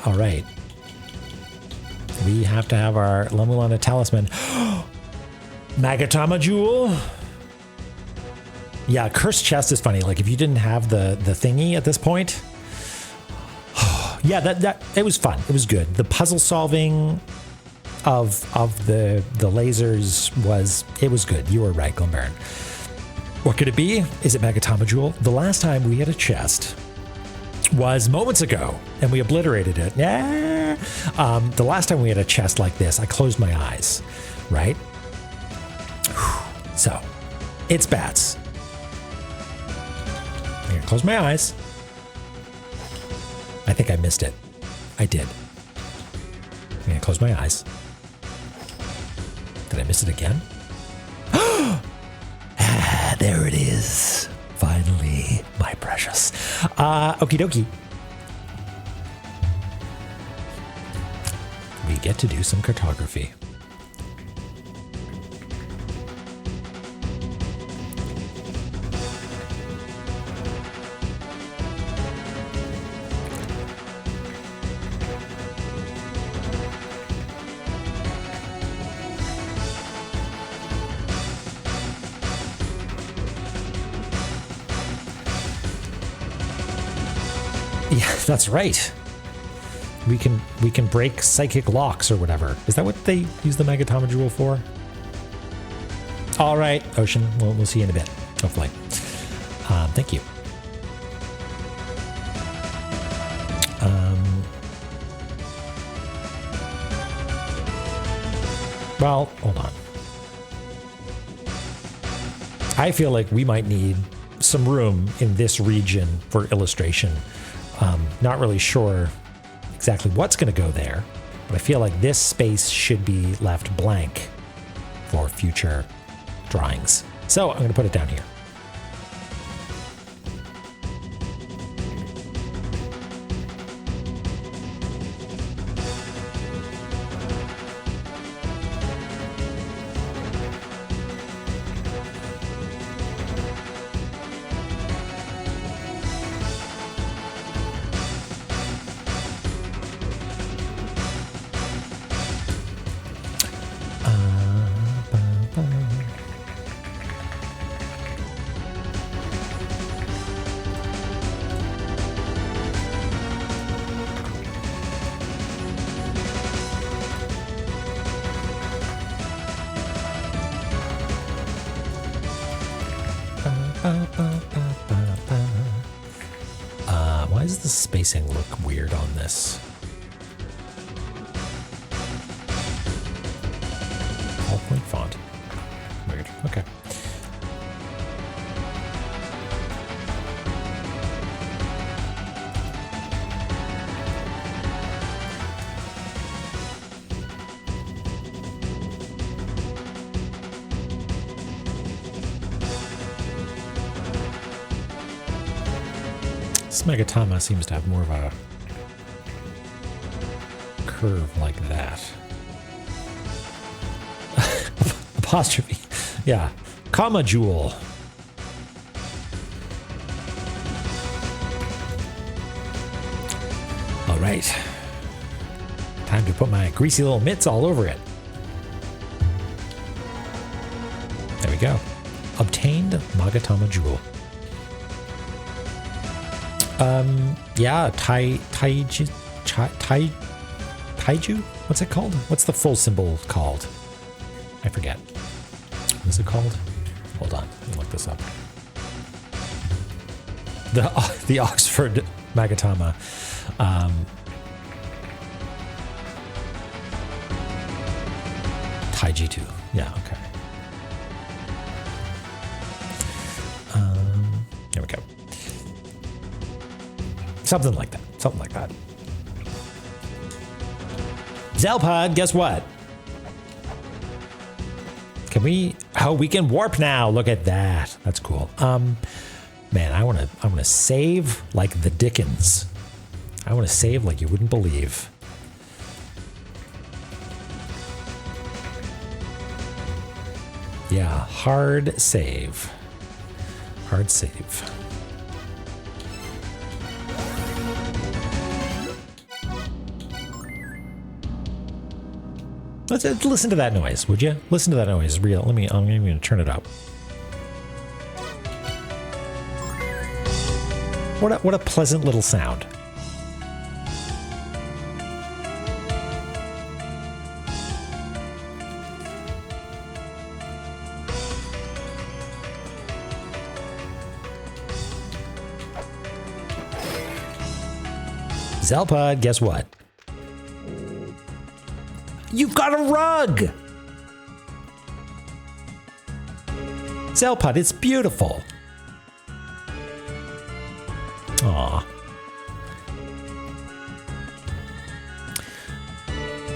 right. We have to have our La-Mulana talisman. Magatama jewel? Yeah, cursed chest is funny. Like, if you didn't have the thingy at this point... Yeah, that it was fun. It was good. The puzzle solving of the lasers was good. You were right, Glenbaron. What could it be? Is it Magatama Jewel? The last time we had a chest was moments ago, and we obliterated it. Yeah. The last time we had a chest like this, I closed my eyes, right? So, it's bats. I'm gonna close my eyes. I think I missed it. I did. I'm gonna close my eyes. Did I miss it again? Ah, there it is. Finally, my precious. Okie dokie. We get to do some cartography. Yeah, that's right. We can break psychic locks or whatever. Is that what they use the Magatama Jewel for? All right, Ocean. We'll see you in a bit, hopefully. Thank you. Well, hold on. I feel like we might need some room in this region for illustration. Not really sure exactly what's going to go there, but I feel like this space should be left blank for future drawings. So I'm going to put it down here. Why does the spacing look weird on this? All-point font. Weird. Okay. This Megatama seems to have more of a curve like that. Apostrophe. Yeah. Comma jewel. All right. Time to put my greasy little mitts all over it. There we go. Obtained Magatama jewel. Yeah, taiju? What's it called? What's the full symbol called? I forget. What is it called? Hold on, let me look this up. The Oxford Magatama. Taiju. Yeah, okay. There we go. Something like that. Something like that. Zelpod, guess what? Can we? Oh, we can warp now. Look at that. That's cool. Man, I want to save like the Dickens. I want to save like you wouldn't believe. Yeah, hard save. Hard save. Let's listen to that noise, would you? Listen to that noise. Real. I'm going to turn it up. What a pleasant little sound. Zelpod, guess what? You've got a rug! Zelpod, it's beautiful. Aw.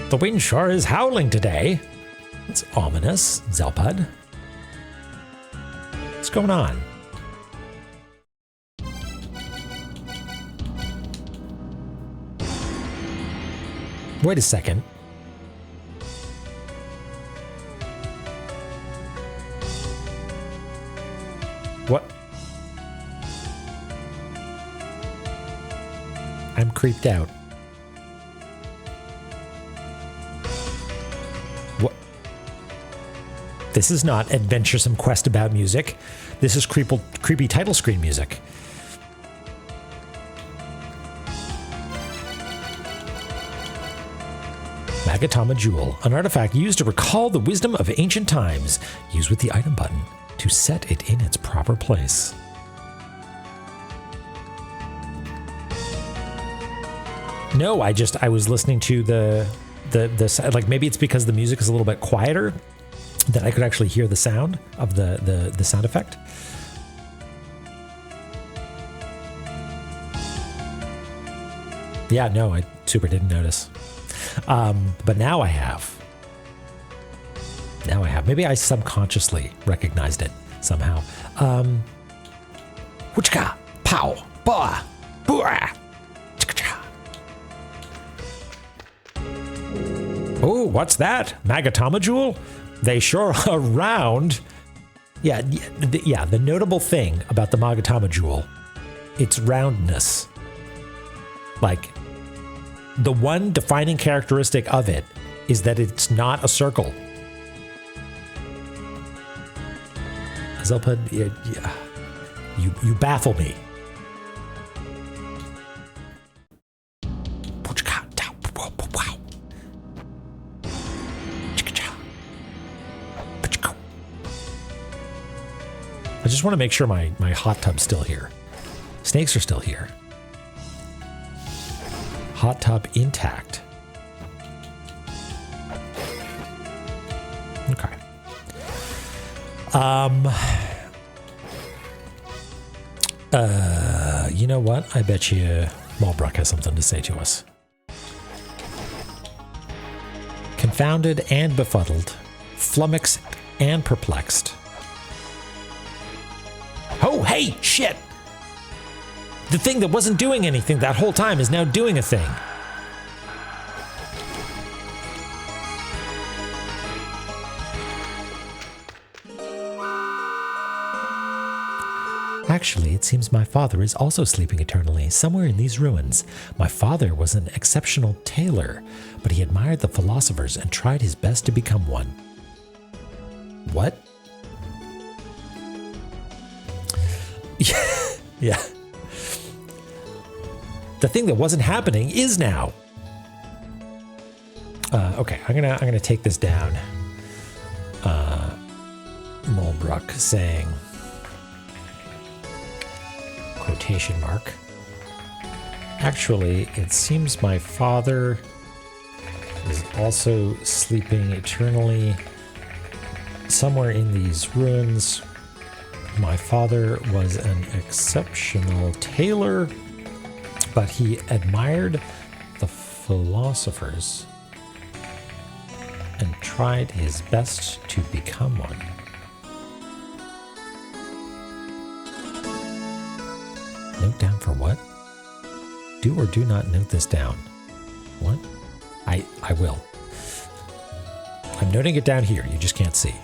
The wind sure is howling today. It's ominous, Zelpod. What's going on? Wait a second. What? I'm creeped out. What? This is not adventuresome quest about music. This is creepy title screen music. Magatama Jewel, an artifact used to recall the wisdom of ancient times. Use with the item button to set it in its proper place. No, I was listening to the like maybe it's because the music is a little bit quieter that I could actually hear the sound of the sound effect. Yeah, no, I super didn't notice. But now I have. Maybe I subconsciously recognized it somehow. Wutchka, pow, ba, booah, chicka. Oh, what's that? Magatama Jewel? They sure are round. Yeah, the notable thing about the Magatama Jewel, its roundness. Like, the one defining characteristic of it is that it's not a circle. Zelpa, you baffle me. I just want to make sure my hot tub's still here. Snakes are still here. Hot tub intact. Okay. You know what? I bet you Malbrook has something to say to us. Confounded and befuddled, flummoxed and perplexed. Oh, hey, shit! The thing that wasn't doing anything that whole time is now doing a thing. Actually, it seems my father is also sleeping eternally, somewhere in these ruins. My father was an exceptional tailor, but he admired the philosophers and tried his best to become one. What? Yeah. The thing that wasn't happening is now. Okay, I'm gonna take this down. Mulbrook saying, quotation mark. Actually, it seems my father is also sleeping eternally somewhere in these ruins. My father was an exceptional tailor, but he admired the philosophers and tried his best to become one. Note down for what? Do or do not note this down. What? I will. I'm noting it down here. You just can't see.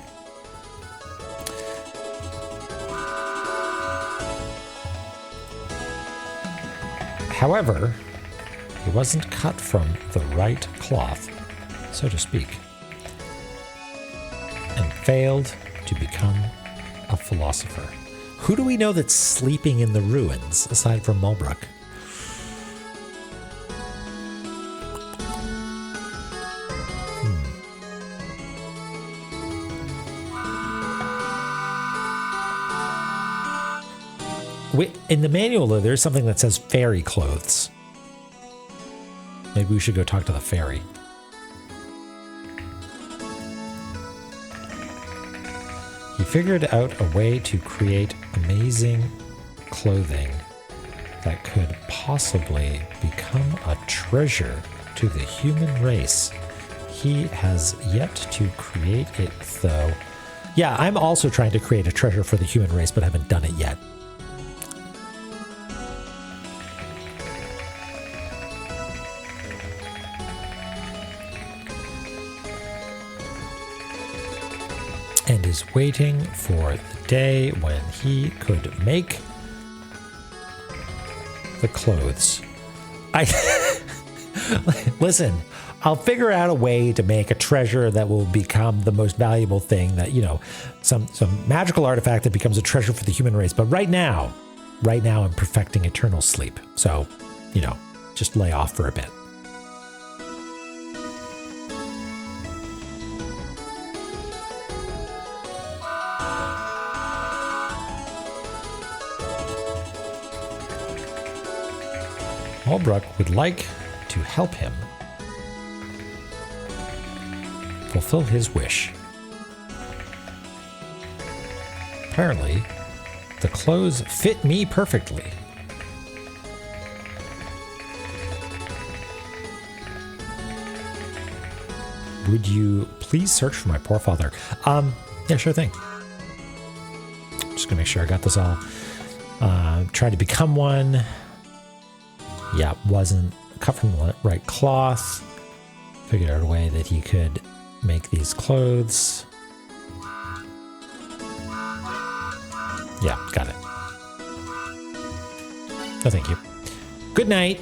However, he wasn't cut from the right cloth, so to speak, and failed to become a philosopher. Who do we know that's sleeping in the ruins, aside from Mulbrook? In the manual, though, there's something that says fairy clothes. Maybe we should go talk to the fairy. He figured out a way to create amazing clothing that could possibly become a treasure to the human race. He has yet to create it, though. Yeah, I'm also trying to create a treasure for the human race, but haven't done it yet. And is waiting for the day when he could make the clothes. Listen, I'll figure out a way to make a treasure that will become the most valuable thing that, some magical artifact that becomes a treasure for the human race. But right now I'm perfecting eternal sleep. So, just lay off for a bit. Mulbrook would like to help him fulfill his wish. Apparently, the clothes fit me perfectly. Would you please search for my poor father? Yeah, sure thing. Just gonna make sure I got this all. Tried to become one. Yeah, wasn't cut from the right cloth. Figured out a way that he could make these clothes. Yeah, got it. Oh, thank you. Good night.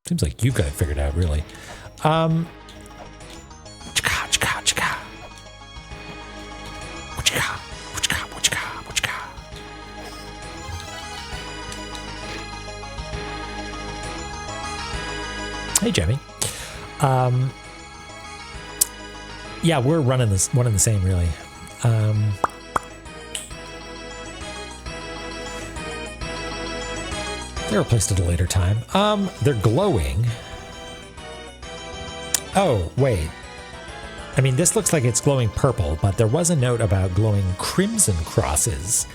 Seems like you've got it figured out, really. Hey, Jemmy. Yeah, we're running this one and the same, really. They're replaced at a later time. They're glowing. Oh, wait. I mean, this looks like it's glowing purple, but there was a note about glowing crimson crosses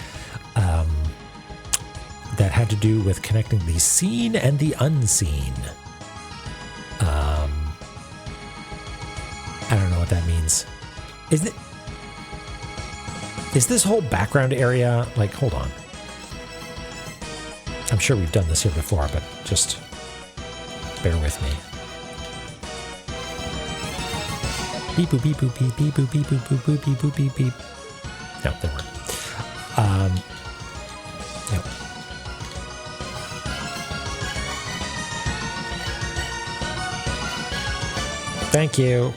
that had to do with connecting the seen and the unseen. I don't know what that means. Is this whole background area, like, hold on. I'm sure we've done this here before, but just bear with me. Beep boop beep boop beep beep boop beep boop boop boop beep boop beep beep. No, there weren't. No. Thank you.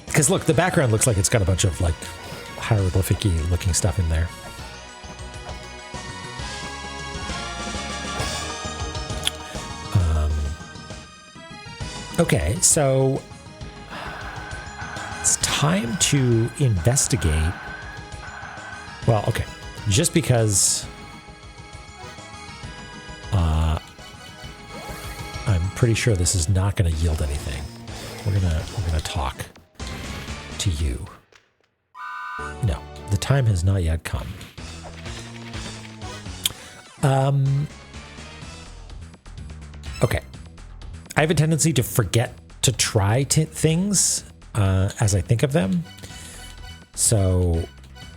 Because look, the background looks like it's got a bunch of like hieroglyphic-y looking stuff in there. Okay, so it's time to investigate. Well, okay, just because I'm pretty sure this is not going to yield anything. We're gonna talk to you. No, the time has not yet come. Okay. I have a tendency to forget to try things as I think of them. So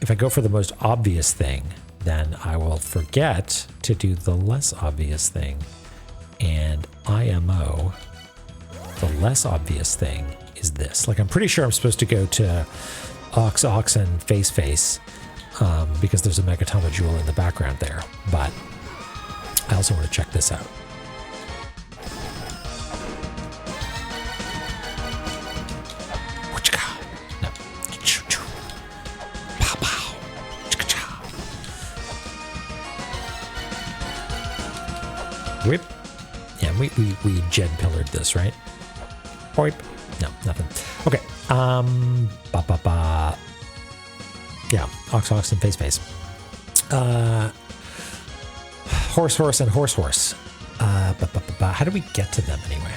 if I go for the most obvious thing, then I will forget to do the less obvious thing. And IMO, the less obvious thing is this. Like, I'm pretty sure I'm supposed to go to Ox and Face because there's a Megatama jewel in the background there. But I also want to check this out. No. Pow pow. Whip. Yeah, we Jed pillared this, right? Boip. No, nothing. Okay. Yeah, Ox and Face. Horse and horse. How do we get to them anyway?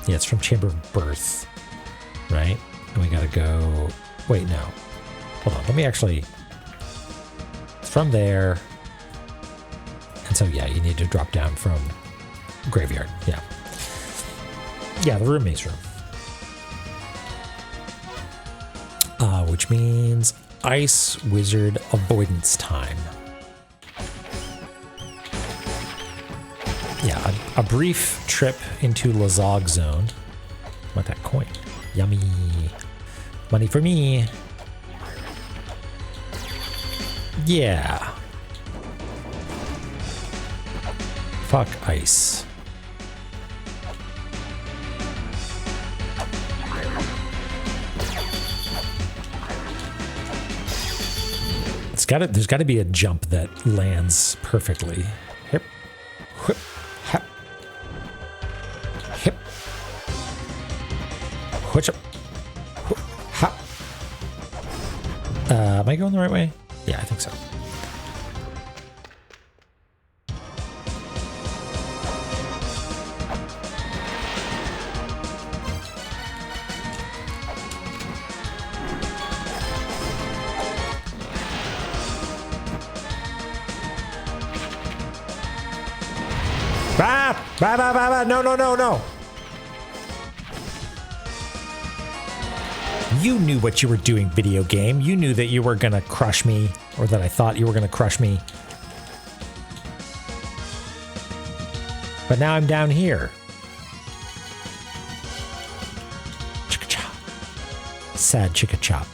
It's from Chamber of Birth, right? And we gotta go. Wait, no. Hold on. Let me actually. It's from there. And so, yeah, you need to drop down from Graveyard. Yeah. Yeah, the roommate's room. Which means Ice Wizard Avoidance Time. Yeah, a brief trip into Lazog Zone. Want that coin? Yummy. Money for me. Yeah. Fuck Ice. There's got to be a jump that lands perfectly. Hip, whip, hap, hip, which up, Am I going the right way? Yeah, I think so. No, no, no, no. You knew what you were doing, video game. You knew that you were going to crush me, or that I thought you were going to crush me. But now I'm down here. Chicka-chop. Sad chicka-chop.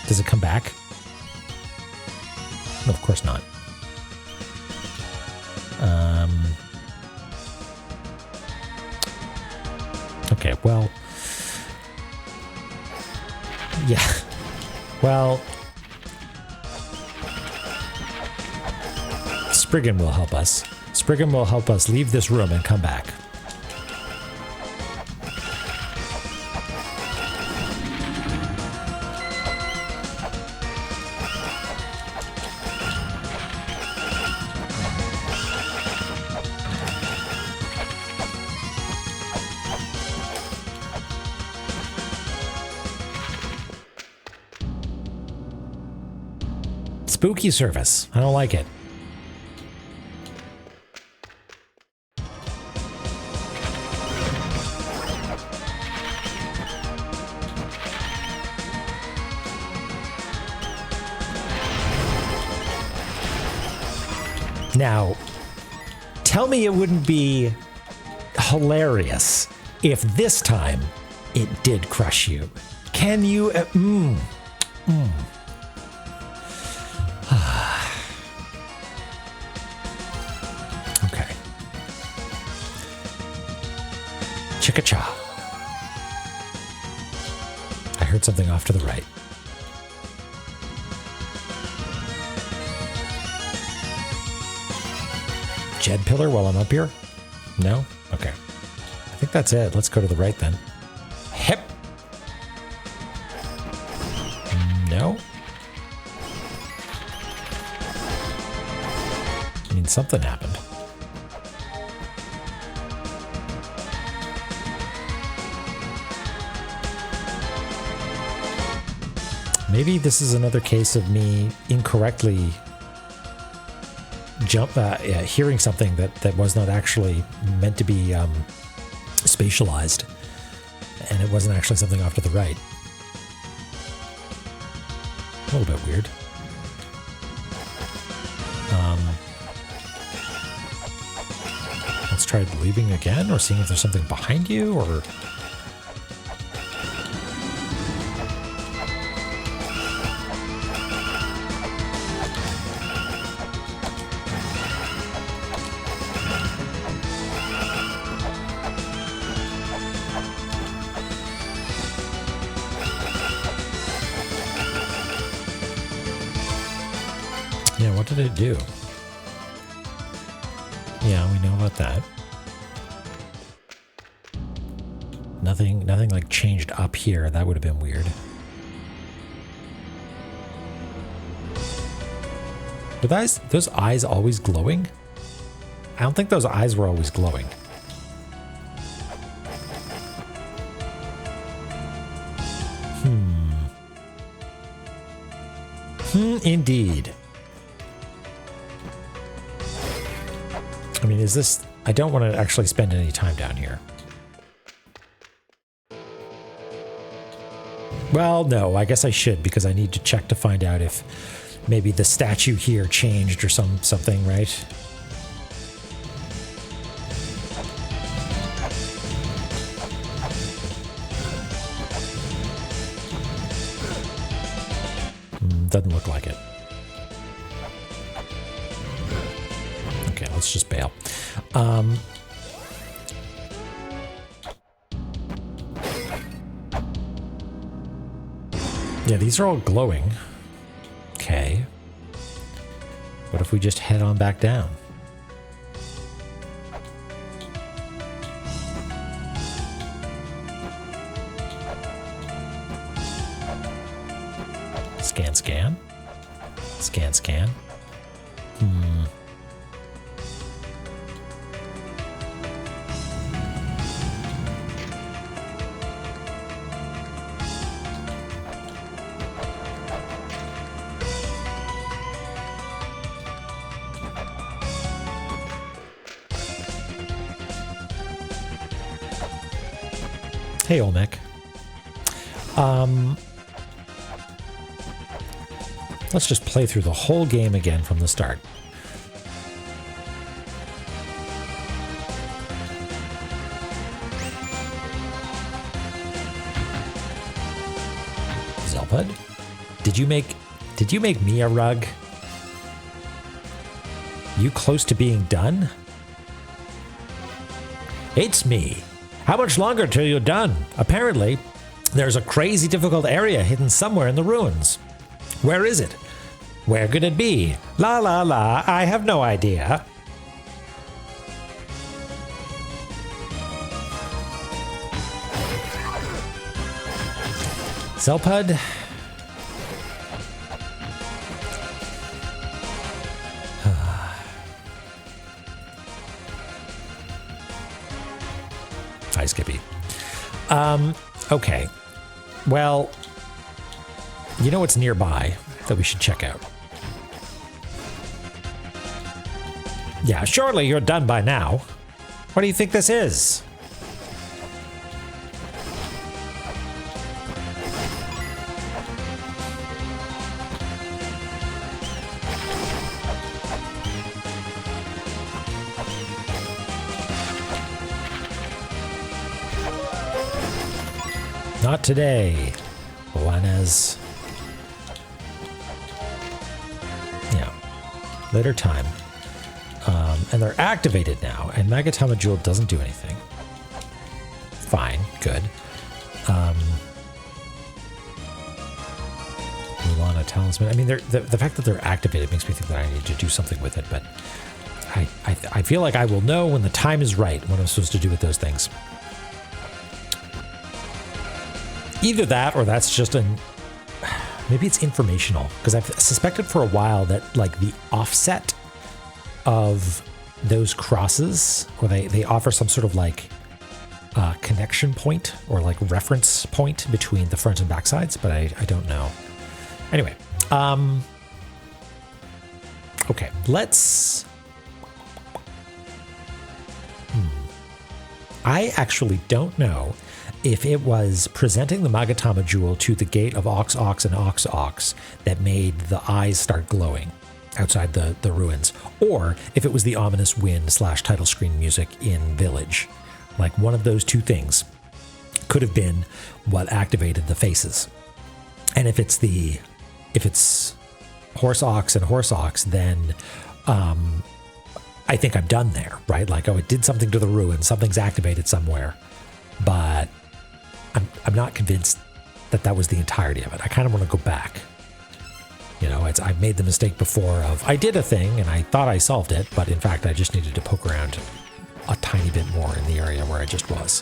Does it come back? No, of course not. Okay, well... Yeah. Well... Spriggan will help us. Spriggan will help us leave this room and come back. Spooky service. I don't like it. Now, tell me it wouldn't be hilarious if this time it did crush you. Can you... Okay. Chicka-cha. I heard something off to the right. Jed pillar while I'm up here? No? Okay. I think that's it. Let's go to the right then. Hip. No? I mean, something happened. Maybe this is another case of me incorrectly hearing something that was not actually meant to be spatialized, and it wasn't actually something off to the right. A little bit weird. Let's try leaving again, or seeing if there's something behind you, or... Yeah, what did it do? Yeah, we know about that. Nothing like changed up here. That would have been weird. Were those eyes always glowing? I don't think those eyes were always glowing. Indeed. I mean, is this... I don't want to actually spend any time down here. Well, no, I guess I should, because I need to check to find out if maybe the statue here changed or something, right? Doesn't look like it. Okay, let's just bail. Yeah, these are all glowing. Okay. What if we just head on back down? Scan, scan. Scan, scan. Hey, Olmec. Let's just play through the whole game again from the start. Zelpud, did you make me a rug? You close to being done? It's me. How much longer till you're done? Apparently, there's a crazy difficult area hidden somewhere in the ruins. Where is it? Where could it be? La la la, I have no idea. Zelpud. Hi, Skippy. Okay. Well, you know what's nearby that we should check out? Yeah, surely you're done by now. What do you think this is? Not today, Juanes. Yeah, later time. And they're activated now, and Magatama Jewel doesn't do anything. Fine, good. La-Mulana Talisman. I mean, the fact that they're activated makes me think that I need to do something with it, but I feel like I will know when the time is right what I'm supposed to do with those things. Either that, or that's just maybe it's informational, because I've suspected for a while that like the offset of those crosses, or they offer some sort of like connection point or like reference point between the front and back sides, but I don't know. Anyway, okay, let's. I actually don't know if it was presenting the Magatama Jewel to the gate of Ox Ox and Ox Ox that made the eyes start glowing outside the ruins, or if it was the ominous wind / title screen music in Village. Like one of those two things could have been what activated the faces. And if it's Horse Ox and Horse Ox, then I think I'm done there, right? Like, oh, it did something to the ruins, something's activated somewhere, but I'm not convinced that was the entirety of it. I kind of want to go back. You know, I've made the mistake before of I did a thing and I thought I solved it, but in fact I just needed to poke around a tiny bit more in the area where I just was.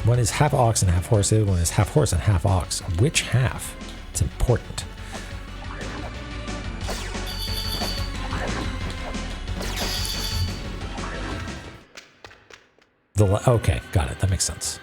One is half ox and half horse, the other one is half horse and half ox. Which half? It's important. Okay, got it. That makes sense.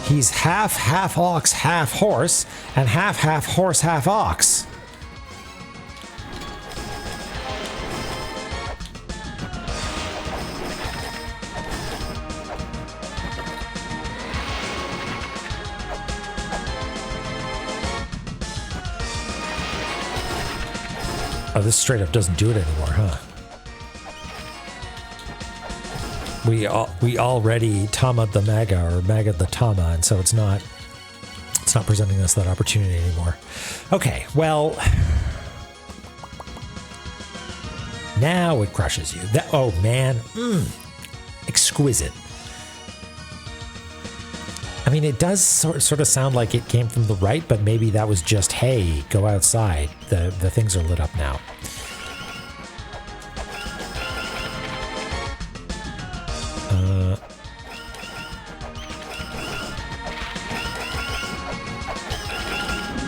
He's half ox, half horse, and half horse, half ox. Oh, this straight up doesn't do it anymore, huh? We already Tama the Maga, or Maga the Tama, and so it's not presenting us that opportunity anymore. Okay, well, Now it crushes you. Oh man, exquisite. I mean, it does sort of sound like it came from the right, but maybe that was just, hey, go outside. The things are lit up now.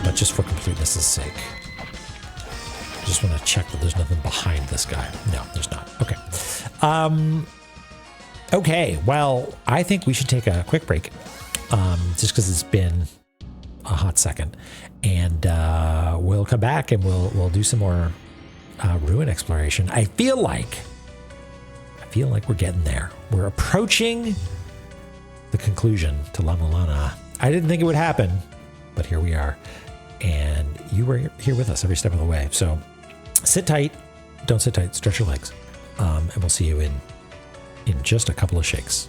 But just for completeness' sake, I just want to check that there's nothing behind this guy. No, there's not. Okay. Okay, well, I think we should take a quick break, just because it's been a hot second, and we'll come back and we'll do some more ruin exploration. I feel like we're getting there. We're approaching the conclusion to La-Mulana. I didn't think it would happen, but here we are, and you were here with us every step of the way. So sit tight, don't sit tight, stretch your legs, and we'll see you in just a couple of shakes.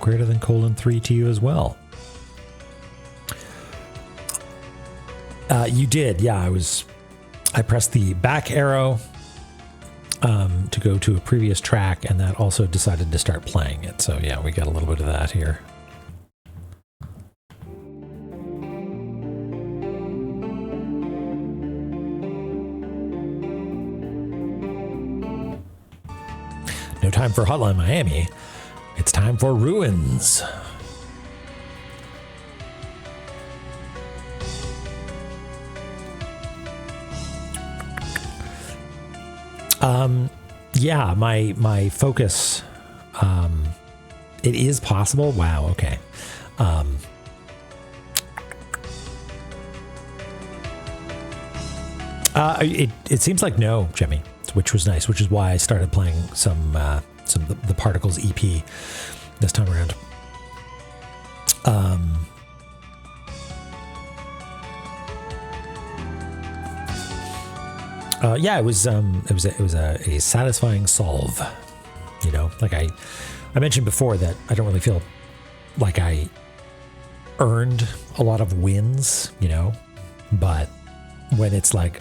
Greater than :3 to you as well. You did, yeah. I pressed the back arrow to go to a previous track, and that also decided to start playing it. So yeah, we got a little bit of that here. No time for Hotline Miami. It's time for Ruins. Yeah, my focus, it is possible. Wow. Okay. It seems like no, Jimmy, which was nice, which is why I started playing some of the Particles EP this time around. Yeah, it was a satisfying solve. You know, like I mentioned before that I don't really feel like I earned a lot of wins, you know, but when it's like,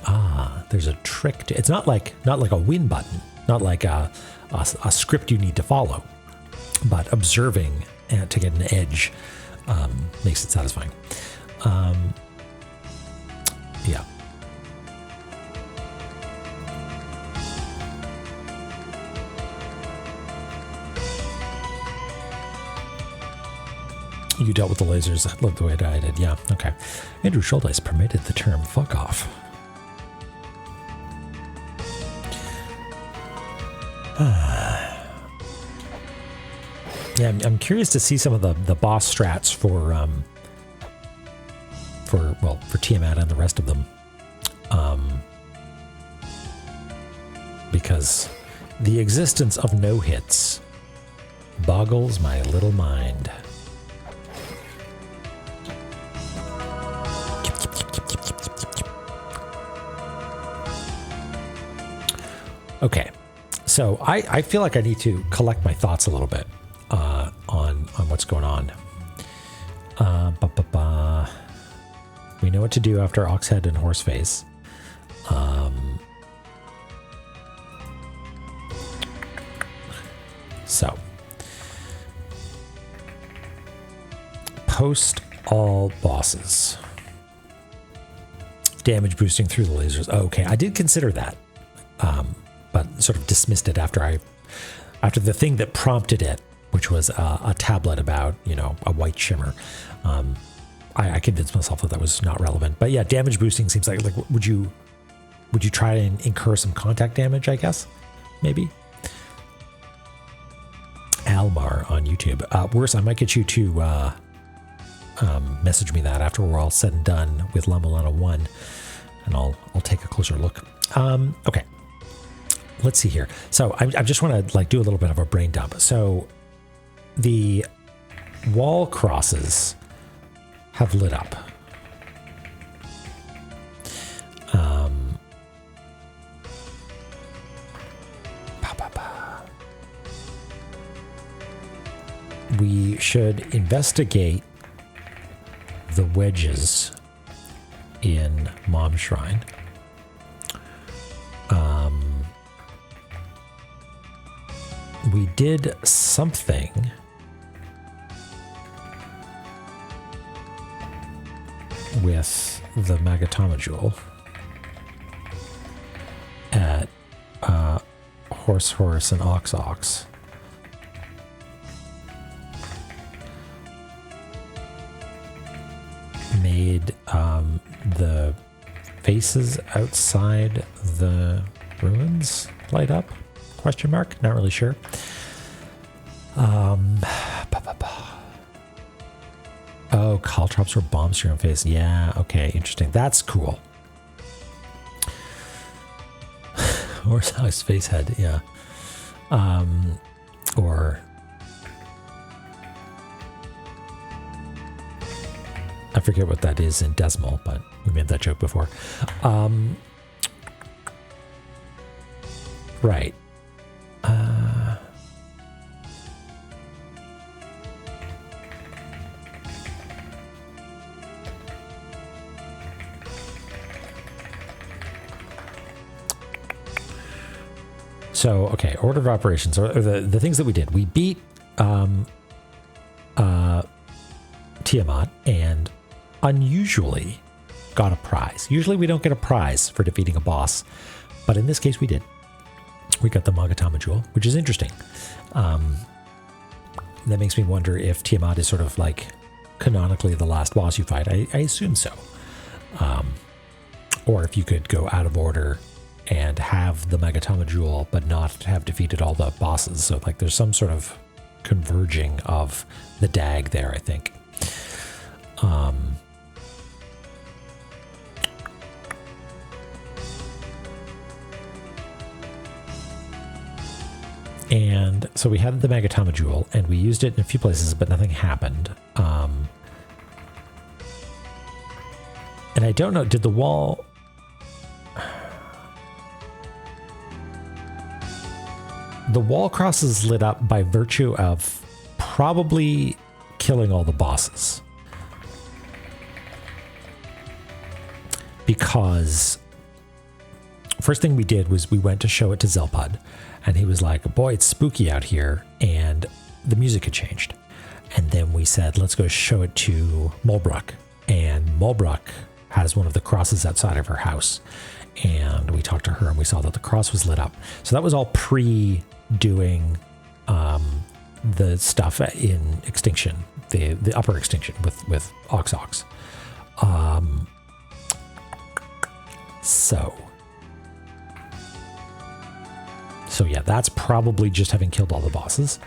there's a trick to, it's not like a win button, not like a script you need to follow, but observing to get an edge makes it satisfying. Yeah. You dealt with the lasers the way I did. Yeah, okay. Andrew Schultes permitted the term fuck off. Yeah, I'm curious to see some of the boss strats for Tiamat and the rest of them. Because the existence of no hits boggles my little mind. Okay, so I feel like I need to collect my thoughts a little bit on what's going on. We know what to do after Oxhead and Horseface. So, post all bosses. Damage boosting through the lasers. Okay, I did consider that. But sort of dismissed it after the thing that prompted it, which was a tablet about, you know, a white shimmer. I convinced myself that was not relevant. But yeah, damage boosting seems like would you try and incur some contact damage, I guess? Maybe? Almar on YouTube. Worse, I might get you to message me that after we're all said and done with La-Mulana 1, and I'll take a closer look. Okay. Let's see here. So I just want to do a little bit of a brain dump. So the wall crosses have lit up. We should investigate the wedges in Mom Shrine. We did something with the Magatama Jewel at Horse and Ox. Made the faces outside the ruins light up? Question mark? Not really sure. Oh, caltrops or bombs to your own face. Yeah, okay, interesting. That's cool. Or his face head, yeah. Or I forget what that is in decimal, but we made that joke before. Right. So, okay, order of operations, or the things that we did. We beat Tiamat and unusually got a prize. Usually we don't get a prize for defeating a boss, but in this case we did. We got the Magatama Jewel, which is interesting. That makes me wonder if Tiamat is sort of like canonically the last boss you fight. I assume so. Or if you could go out of order and have the Magatama Jewel, but not have defeated all the bosses. So like there's some sort of converging of the DAG there, I think. And so we had the Magatama Jewel, and we used it in a few places, but nothing happened. And I don't know, did the wall... The wall crosses lit up by virtue of probably killing all the bosses. Because first thing we did was we went to show it to Zelpud, and he was like, boy, it's spooky out here, and the music had changed. And then we said, let's go show it to Mulbrook, and Mulbrook has one of the crosses outside of her house. And we talked to her and we saw that the cross was lit up. So that was all pre-doing the stuff in Extinction, the upper Extinction with Ox. So yeah, that's probably just having killed all the bosses.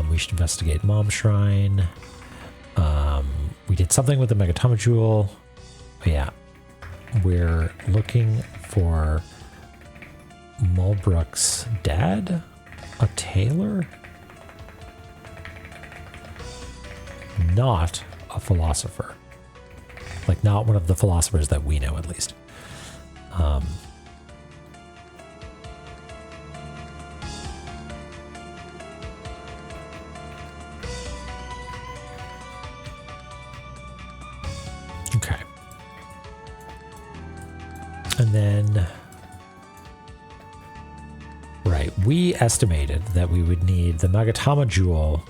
We should investigate Mom Shrine. We did something with the Magatama Jewel. But yeah, we're looking for Mulbrook's dad, a tailor, not a philosopher, like not one of the philosophers that we know, at least. Okay. And then, right, we estimated that we would need the Magatama Jewel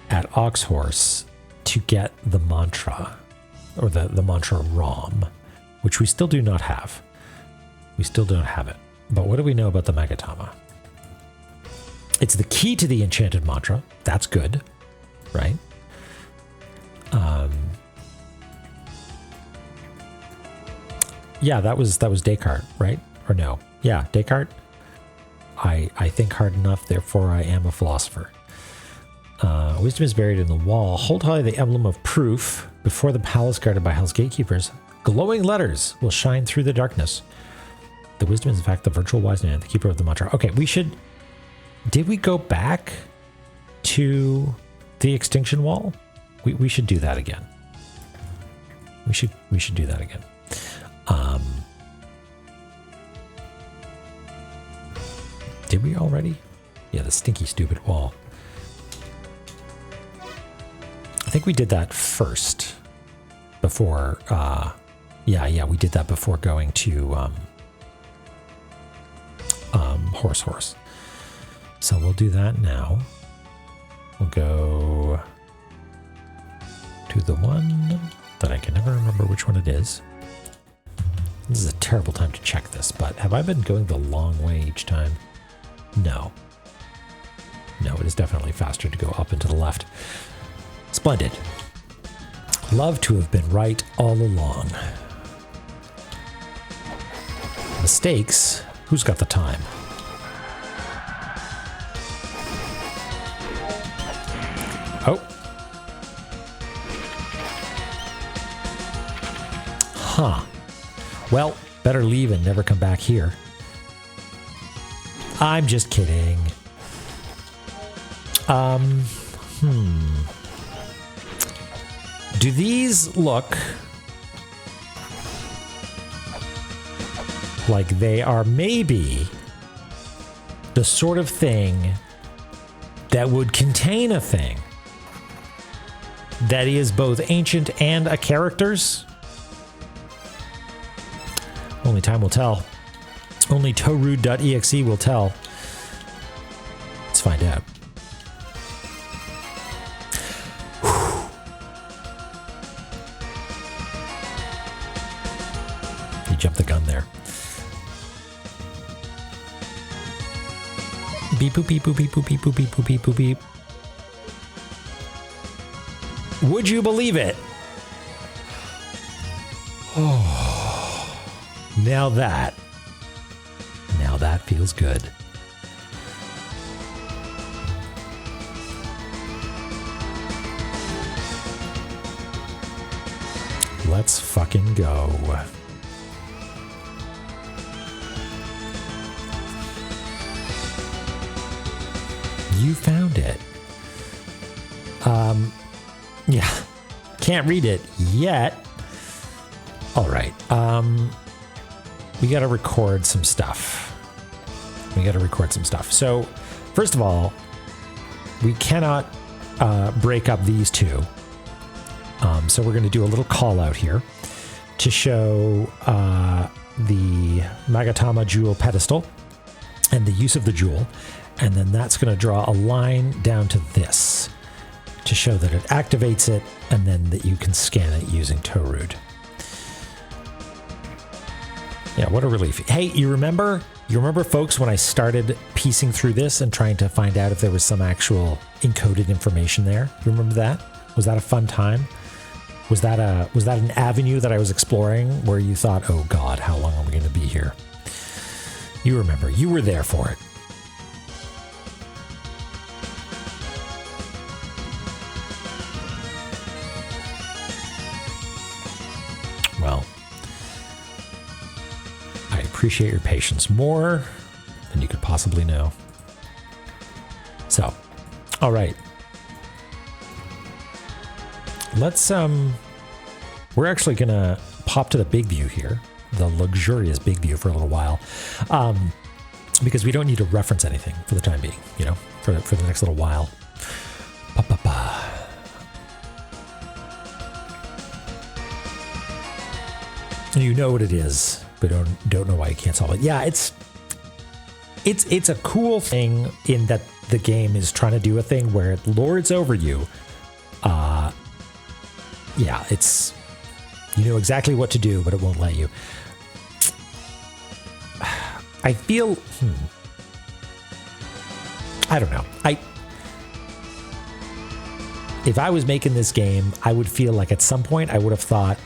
at Oxhorse to get the mantra, or the mantra ROM, which we still do not have. We still don't have it. But what do we know about the Magatama? It's the key to the enchanted mantra. That's good, right? Yeah, that was Descartes, right? Or no? Yeah, Descartes. I think hard enough, therefore I am a philosopher. Wisdom is buried in the wall. Hold high the emblem of proof before the palace guarded by Hell's gatekeepers. Glowing letters will shine through the darkness. The wisdom is in fact the virtual wise man, the keeper of the mantra. Okay, we should... Did we go back to the extinction wall? We should do that again. We should do that again. Did we already? Yeah, the stinky, stupid wall. I think we did that first before, yeah, we did that before going to, Horse. So we'll do that now. We'll go to the one that I can never remember which one it is. This is a terrible time to check this, but have I been going the long way each time? No. No, it is definitely faster to go up and to the left. Splendid. Love to have been right all along. Mistakes? Who's got the time? Oh. Huh. Well, better leave and never come back here. I'm just kidding. Do these look like they are maybe the sort of thing that would contain a thing that is both ancient and a character's? Only time will tell. Only torude.exe will tell. Let's find out. You jumped the gun there. Beep boop beep boop beep boop beep boop beep boop beep boop beep. Would you believe it? Oh, now that feels good. Let's fucking go. You found it. Yeah. Can't read it yet. All right. We got to record some stuff. So, first of all, we cannot break up these two. So we're going to do a little call out here to show the Magatama jewel pedestal and the use of the jewel. And then that's going to draw a line down to this to show that it activates it and then that you can scan it using Torude. Yeah, what a relief. Hey, you remember folks when I started piecing through this and trying to find out if there was some actual encoded information there? You remember that? Was that a fun time? Was that an avenue that I was exploring where you thought, "Oh God, how long are we going to be here?" You remember. You were there for it. Well, I appreciate your patience more than you could possibly know. So, all right. Let's, we're actually going to pop to the big view here, the luxurious big view for a little while, because we don't need to reference anything for the time being, you know, for the next little while. And you know what it is, but don't know why you can't solve it. Yeah, it's a cool thing in that the game is trying to do a thing where it lords over you. Yeah, it's, you know exactly what to do, but it won't let you. I feel, I don't know. If I was making this game, I would feel like at some point I would have thought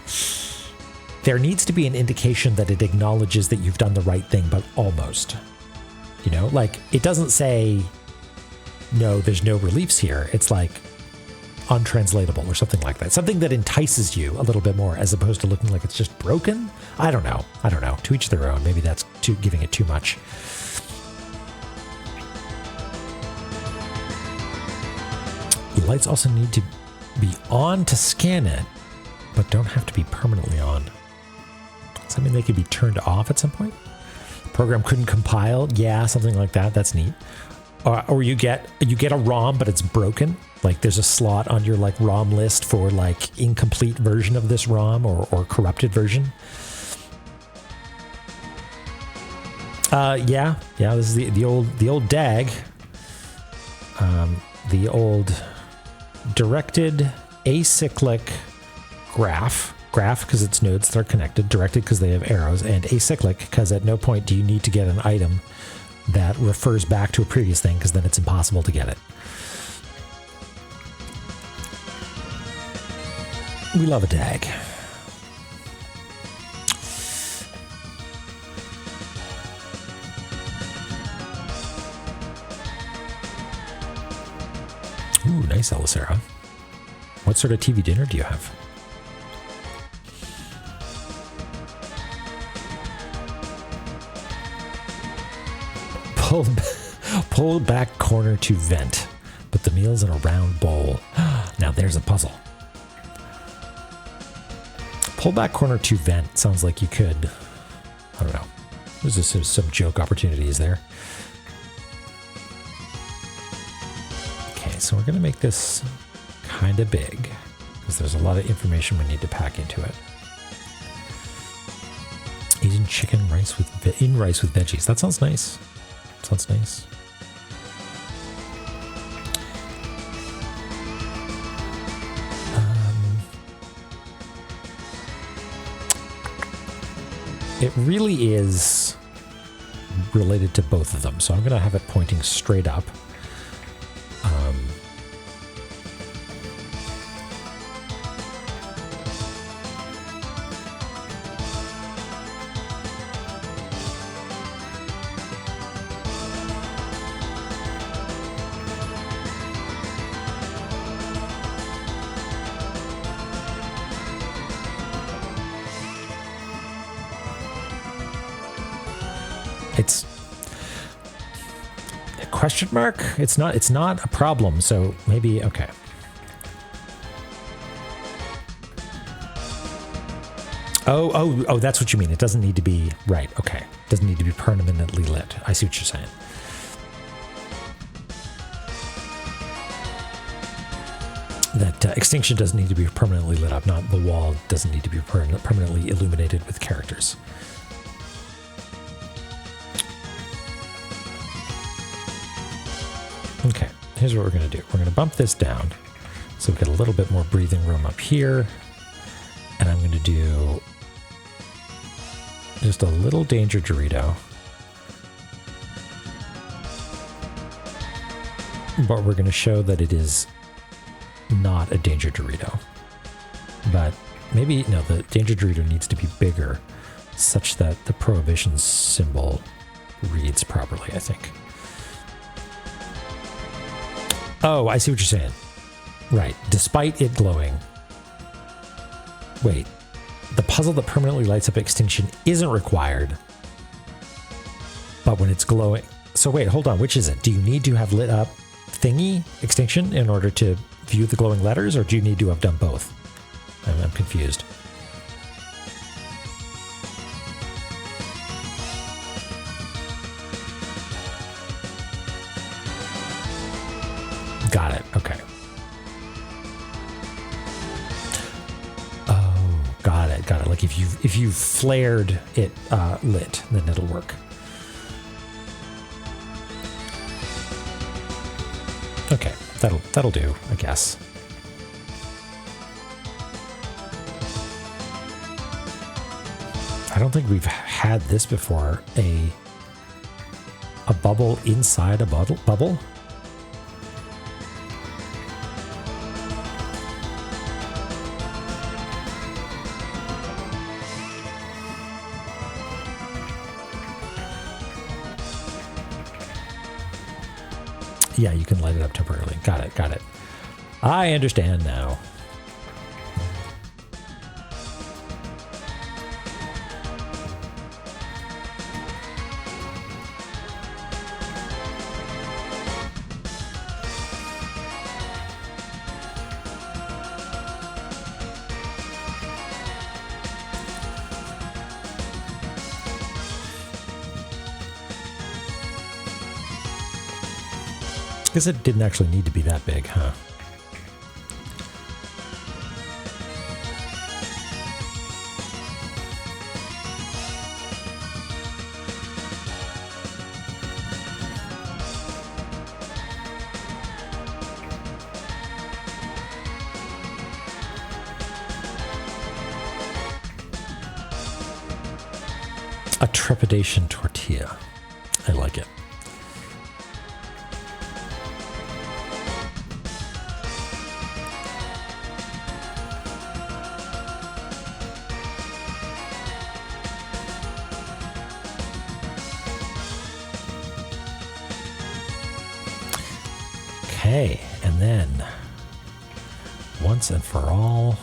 there needs to be an indication that it acknowledges that you've done the right thing, but almost, you know, like it doesn't say, no, there's no reliefs here. It's like untranslatable or something like that. Something that entices you a little bit more as opposed to looking like it's just broken. I don't know. To each their own. Maybe that's giving it too much. The lights also need to be on to scan it, but don't have to be permanently on. Does that mean they could be turned off at some point? Program couldn't compile. Yeah, something like that. That's neat. Or you get a ROM, but it's broken. Like there's a slot on your like ROM list for like incomplete version of this ROM or corrupted version. Yeah. This is the old DAG. The old directed acyclic graph because it's nodes that are connected, directed because they have arrows, and acyclic because at no point do you need to get an item that refers back to a previous thing, because then it's impossible to get it. We love a DAG. Ooh, nice, Elisera. What sort of TV dinner do you have? Pull back corner to vent. Put the meals in a round bowl. Now there's a puzzle. Pull back corner to vent. Sounds like you could, I don't know. There's just some joke opportunities there. Okay, so we're going to make this kind of big because there's a lot of information we need to pack into it. Using Asian chicken rice with rice with veggies. That sounds nice. Sounds nice. It really is related to both of them, so I'm going to have it pointing straight up. It's a question mark. It's not a problem. So maybe, okay. Oh, that's what you mean. It doesn't need to be right. Okay. It doesn't need to be permanently lit. I see what you're saying. That extinction doesn't need to be permanently lit up. Not the wall doesn't need to be permanently illuminated with characters. Okay, here's what we're going to do. We're going to bump this down so we get a little bit more breathing room up here. And I'm going to do just a little Danger Dorito. But we're going to show that it is not a Danger Dorito. But maybe, no, the Danger Dorito needs to be bigger such that the Prohibition symbol reads properly, I think. Oh, I see what you're saying. Right. Despite it glowing. Wait. The puzzle that permanently lights up extinction isn't required. But when it's glowing... So wait, hold on. Which is it? Do you need to have lit up thingy, extinction, in order to view the glowing letters? Or do you need to have done both? I'm confused. Got it. Okay. Oh, got it. Got it. Like if you flared it lit, then it'll work. Okay, that'll do, I guess. I don't think we've had this before. A bubble inside a bubble. Yeah, you can light it up temporarily. Got it, got it. I understand now. I guess it didn't actually need to be that big, huh? A trepidation tortilla. I like it. Okay, and then once and for all,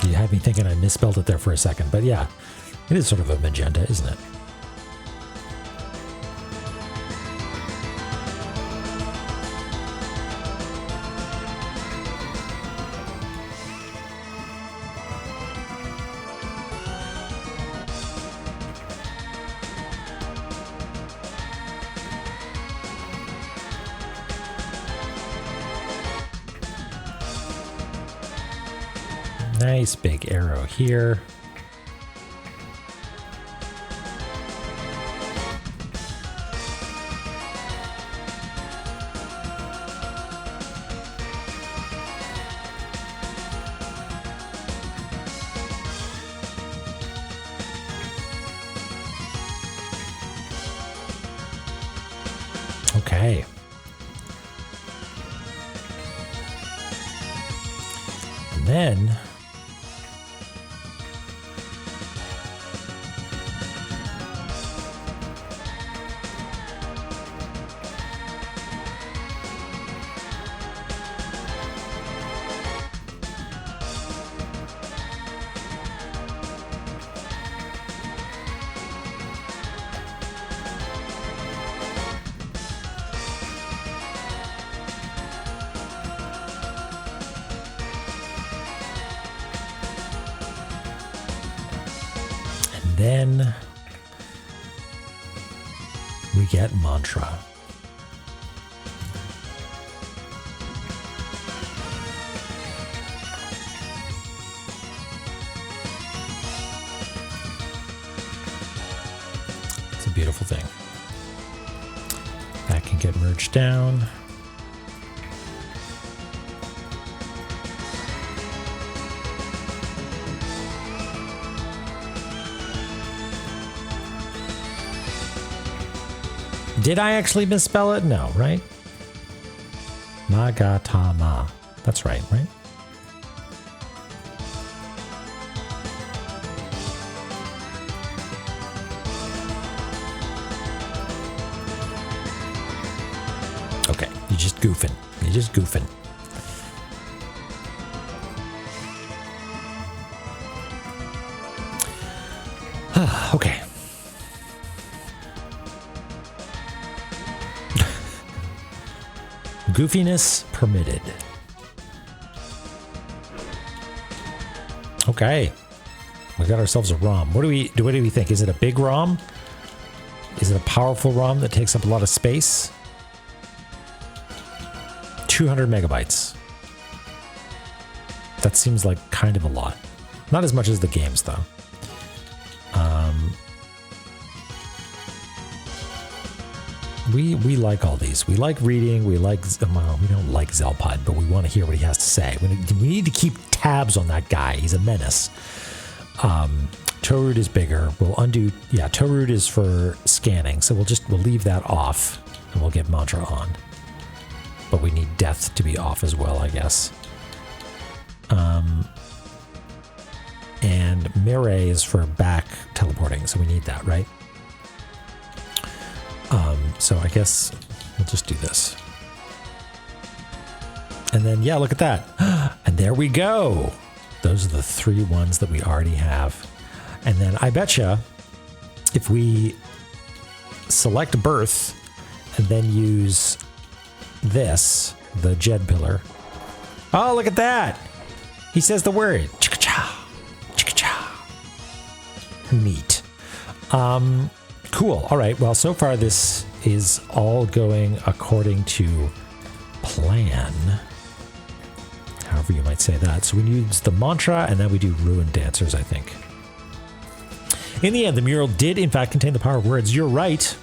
You had me thinking I misspelled it there for a second, but yeah, it is sort of a magenta, isn't it? Nice big arrow here. Okay. And then we get mantra. It's a beautiful thing. That can get merged down. Did I actually misspell it? No, right? Magatama. That's right? Okay, you're just goofing. You're just goofing. Okay. Goofiness permitted. Okay. We got ourselves a ROM. What do we think? Is it a big ROM? Is it a powerful ROM that takes up a lot of space? 200 megabytes. That seems like kind of a lot. Not as much as the games, though. We like all these. We like reading. We like, well, we don't like Zelpod, but we want to hear what he has to say. We need to keep tabs on that guy. He's a menace. Toad is bigger. We'll undo. Yeah, Toad is for scanning. So we'll leave that off and we'll get mantra on. But we need death to be off as well, I guess. And Mireille is for back teleporting. So we need that, right? So I guess we'll just do this. And then, yeah, look at that. And there we go. Those are the 3 ones that we already have. And then I betcha if we select birth and then use this, the Jed pillar. Oh, look at that. He says the word. Chicka-cha. Chicka-cha. Neat. Cool. All right. Well, so far this is all going according to plan. However you might say that. So we use the mantra and then we do ruin dancers, I think. In the end, the mural did in fact contain the power of words. You're right.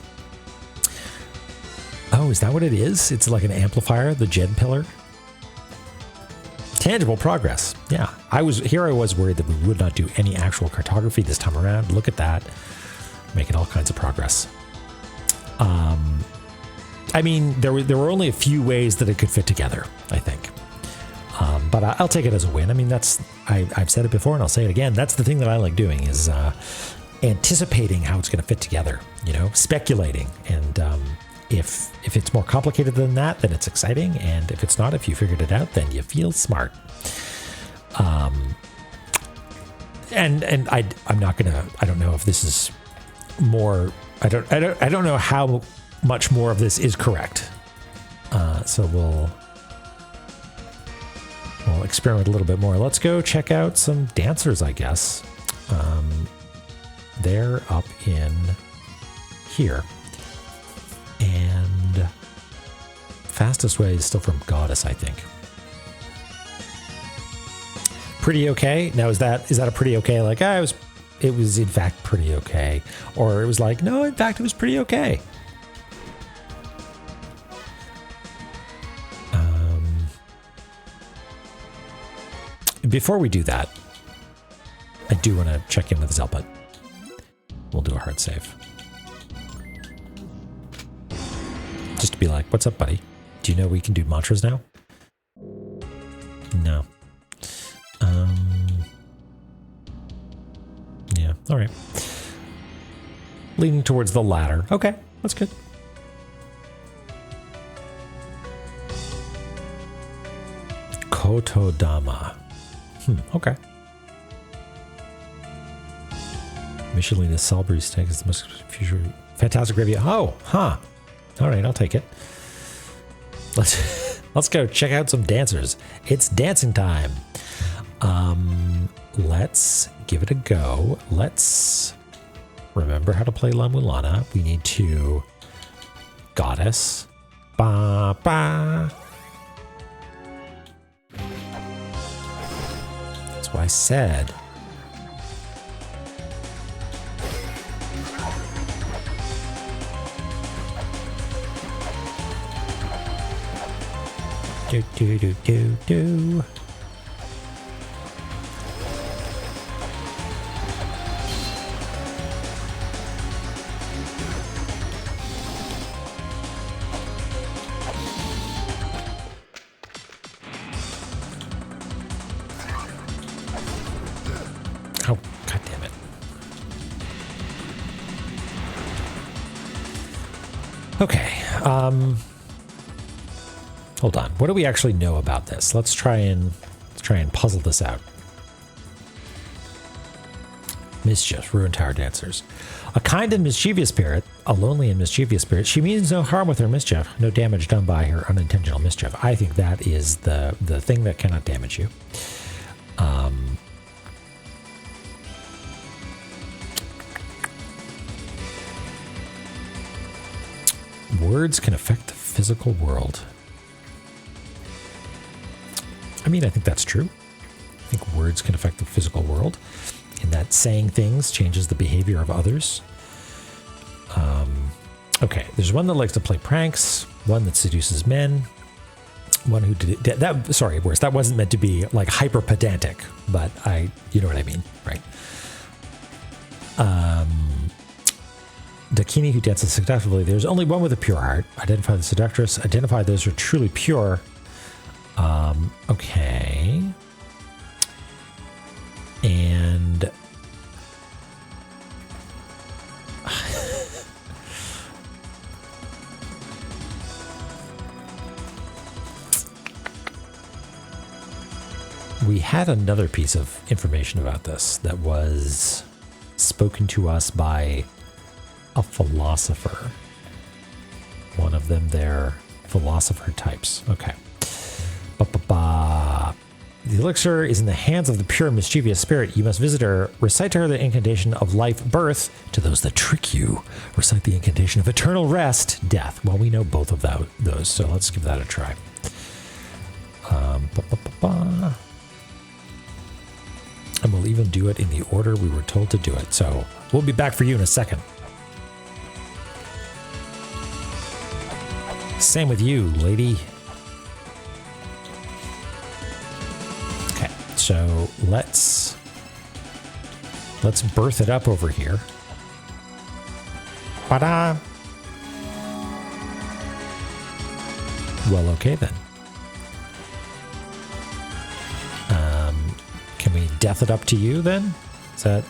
Oh, is that what it is? It's like an amplifier, the Jed pillar. Tangible progress. Yeah. I was worried that we would not do any actual cartography this time around. Look at that. Making all kinds of progress. I mean, there were only a few ways that it could fit together, I think. But I'll take it as a win. I mean, I've said it before and I'll say it again. That's the thing that I like doing is anticipating how it's going to fit together, speculating. And if it's more complicated than that, then it's exciting. And if it's not, if you figured it out, then you feel smart. and I'm not gonna. I don't know if this is more. I don't know how much more of this is correct. So we'll experiment a little bit more. Let's go check out some dancers, I guess. They're up in here. And fastest way is still from Goddess, I think. Pretty okay. Now is that a pretty okay? Like, it was in fact pretty okay. Or it was like, no, in fact it was pretty okay. Before we do that, I do want to check in with Zelput. We'll do a hard save. Just to be like, what's up, buddy? Do you know we can do mantras now? No. Yeah, all right. Leaning towards the latter. Okay, that's good. Kotodama. Okay. Michelina Salisbury steak is the most future. Fantastic gravy. Oh, huh. All right, I'll take it. Let's go check out some dancers. It's dancing time. Let's give it a go. Let's remember how to play La-Mulana. We need to Goddess. Ba ba. That's what I said. Do do do do do. Oh, god damn it. Okay, hold on. What do we actually know about this? Let's try and puzzle this out. Mischief, ruined tower dancers. A kind and mischievous spirit, a lonely and mischievous spirit. She means no harm with her mischief, no damage done by her unintentional mischief. I think that is the thing that cannot damage you. Words can affect the physical world. I mean, I think that's true. I think words can affect the physical world, in that saying things changes the behavior of others. Okay, there's one that likes to play pranks, one that seduces men, one who did that. Sorry, worse. That wasn't meant to be like hyper pedantic, but you know what I mean, right? Dakini who dances seductively. There's only one with a pure heart. Identify the seductress. Identify those who are truly pure. Okay. And we had another piece of information about this that was spoken to us by a philosopher. One of them, their philosopher types. Okay. The elixir is in the hands of the pure mischievous spirit. You must visit her. Recite to her the incantation of life, birth. To those that trick you, recite the incantation of eternal rest, death. Well, we know both of those, so let's give that a try. And we'll even do it in the order we were told to do it. So we'll be back for you in a second. Same with you, lady. Okay, so let's birth it up over here. Ta-da! Well, okay then. Can we death it up to you then? Is that...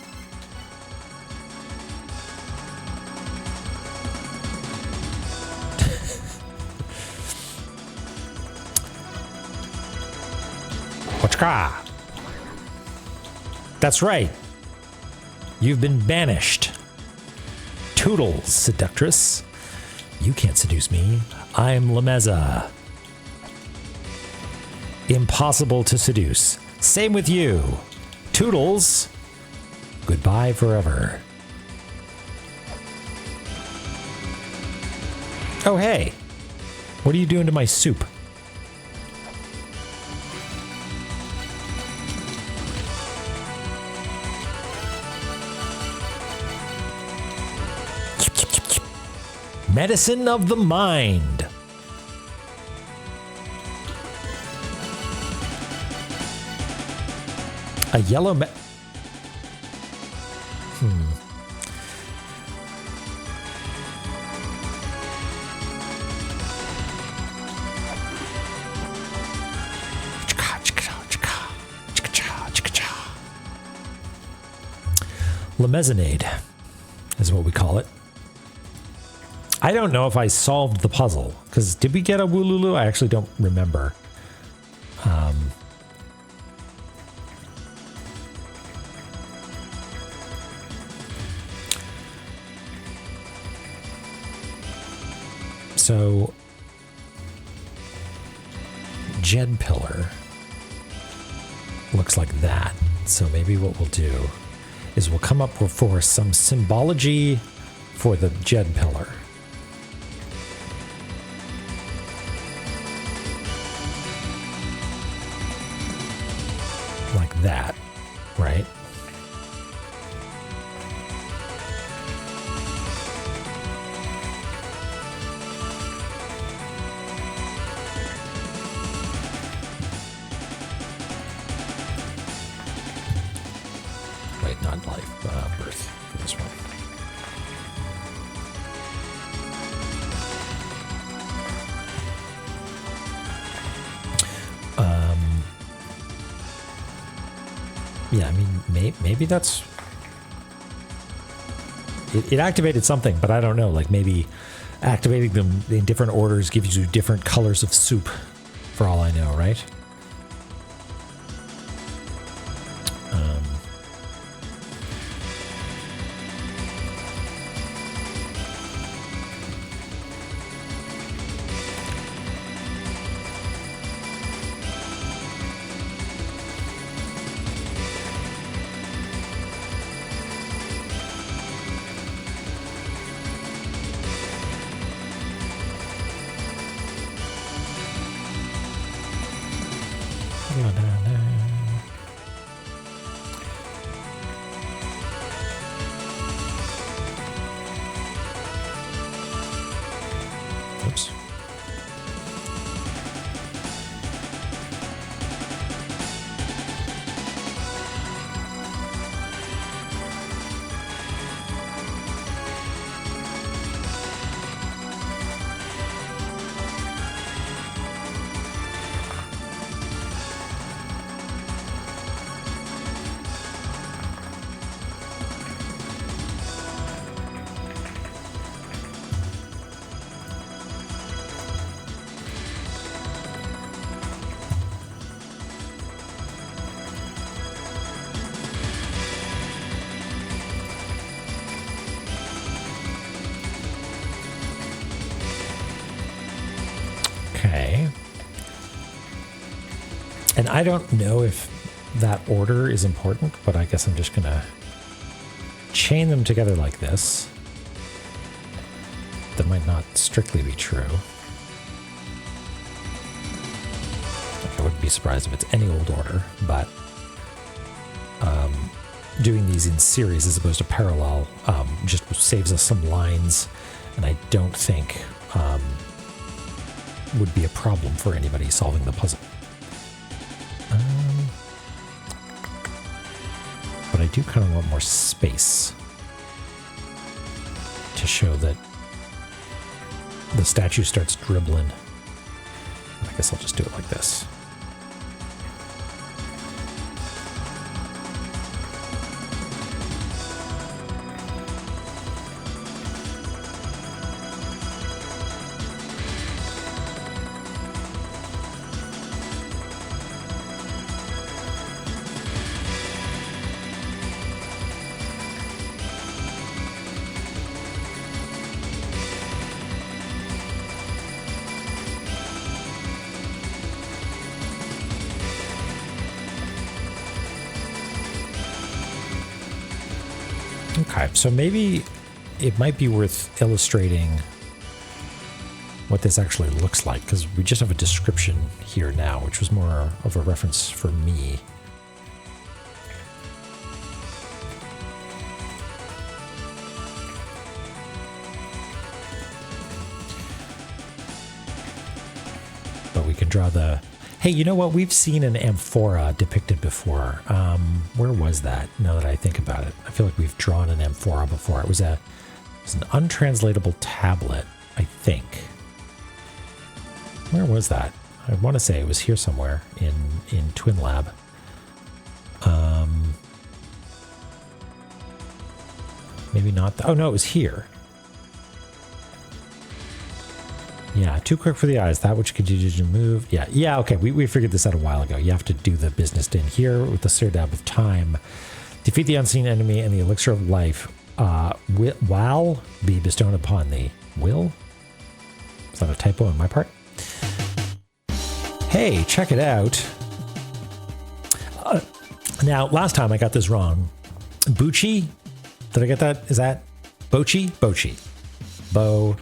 That's right. You've been banished. Toodles, seductress. You can't seduce me. I'm Lameza. Impossible to seduce. Same with you. Toodles. Goodbye forever. Oh, hey. What are you doing to my soup? Medicine of the mind. A yellow Lamezonade is what we call it. I don't know if I solved the puzzle, because did we get a Woolulu? I actually don't remember. So, Jed Pillar looks like that. So maybe what we'll do is we'll come up for some symbology for the Jed Pillar. Like that, right? Wait, not life, birth for this one. Yeah, I mean, maybe that's... It activated something, but I don't know. Like, maybe activating them in different orders gives you different colors of soup, for all I know, right? Oops. Okay. And I don't know if that order is important, but I guess I'm just going to chain them together like this. That might not strictly be true. I wouldn't be surprised if it's any old order, but doing these in series as opposed to parallel just saves us some lines, and I don't think would be a problem for anybody solving the puzzle. But I do kind of want more space to show that the statue starts dribbling. I guess I'll just do it like this. Okay, so maybe it might be worth illustrating what this actually looks like, because we just have a description here now, which was more of a reference for me. But we can draw the... Hey, you know what? We've seen an amphora depicted before. Where was that, now that I think about it? I feel like we've drawn an amphora before. It was an untranslatable tablet, I think. Where was that? I want to say it was here somewhere in TwinLab. Maybe not. Oh, no, it was here. Yeah, too quick for the eyes. That which continues to move. Yeah, okay. We figured this out a while ago. You have to do the business in here with the Sirdab of Time. Defeat the unseen enemy and the elixir of life will be bestowed upon thee. Will? Is that a typo on my part? Hey, check it out. Now, last time I got this wrong. Bucci? Did I get that? Is that Bochi? Bochi. Bo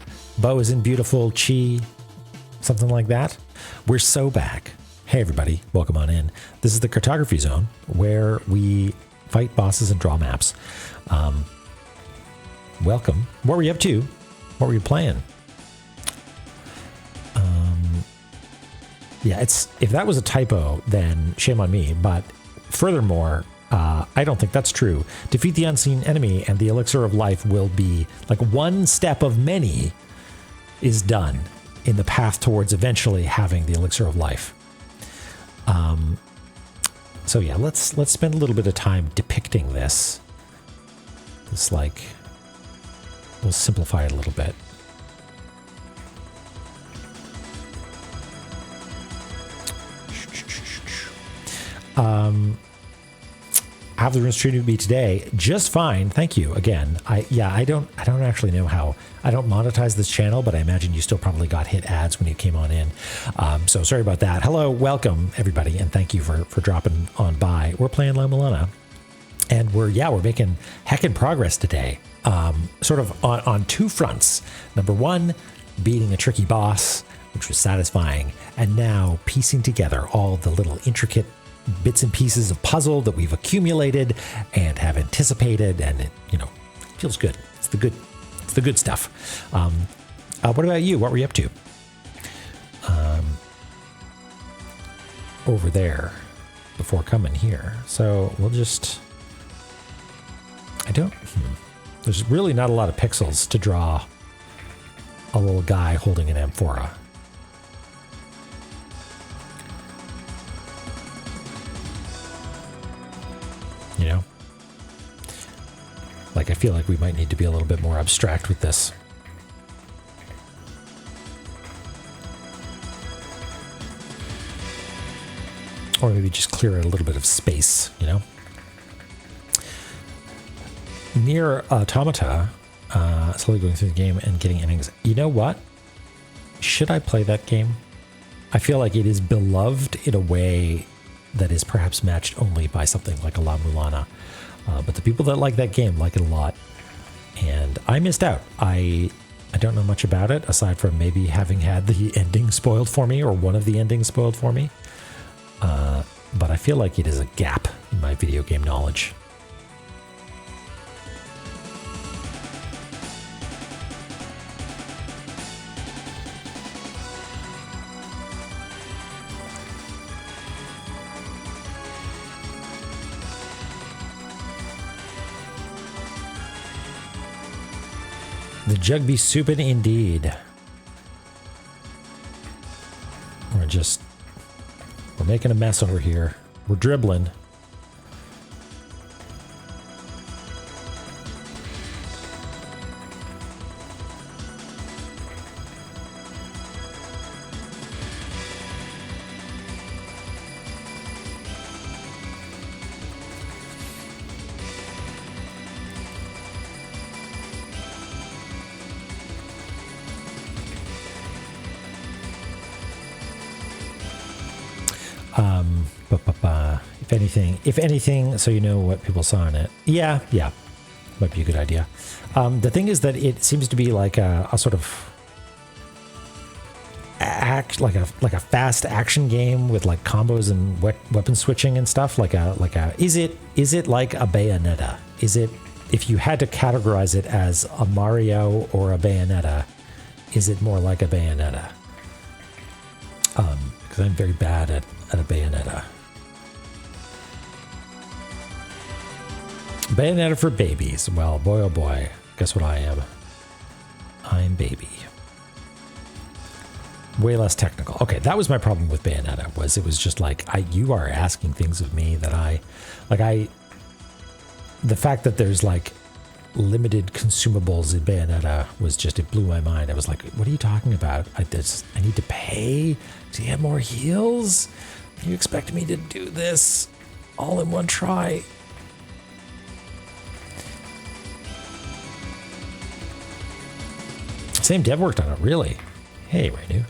is in beautiful, chi, something like that. We're so back. Hey everybody, welcome on in. This is the cartography zone where we fight bosses and draw maps. Welcome. What were you up to? What were you playing? Yeah, if that was a typo, then shame on me. But furthermore, I don't think that's true. Defeat the unseen enemy and the elixir of life will be like one step of many is done in the path towards eventually having the elixir of life. So yeah, let's spend a little bit of time depicting this. This, like, we'll simplify it a little bit. How the room's treated me today? Just fine, thank you. Again, I don't actually know how. I don't monetize this channel, but I imagine you still probably got hit ads when you came on in. So sorry about that. Hello, welcome everybody, and thank you for dropping on by. We're playing La-Mulana, and we're making heckin' progress today. Sort of on two fronts. Number one, beating a tricky boss, which was satisfying, and now piecing together all the little intricate bits and pieces of puzzle that we've accumulated and have anticipated, and it feels good. It's the good stuff. What about you? What were you up to over there before coming here? So we'll just... There's really not a lot of pixels to draw a little guy holding an amphora. Like, I feel like we might need to be a little bit more abstract with this. Or maybe just clear a little bit of space, Near Automata, slowly going through the game and getting endings. You know what? Should I play that game? I feel like it is beloved in a way that is perhaps matched only by something like a La-Mulana. But the people that like that game like it a lot. And I missed out. I don't know much about it, aside from maybe having had the ending spoiled for me, or one of the endings spoiled for me. But I feel like it is a gap in my video game knowledge. The jug be souping indeed. We're making a mess over here. We're dribbling. If anything, so you know what people saw in it. Yeah. might be a good idea. The thing is that it seems to be like a sort of like a fast action game with like combos and weapon switching and stuff. Is it like a Bayonetta? Is it, if you had to categorize it as a Mario or a Bayonetta, is it more like a Bayonetta? Because I'm very bad at a Bayonetta. Bayonetta for babies. Well, boy, oh boy. Guess what I am? I'm baby. Way less technical. Okay, that was my problem with Bayonetta, was it was just like, you are asking things of me that the fact that there's like limited consumables in Bayonetta was just, it blew my mind. I was like, what are you talking about? I need to pay to get more heals? You expect me to do this all in one try? Same dev worked on it, really. Hey, Rainu.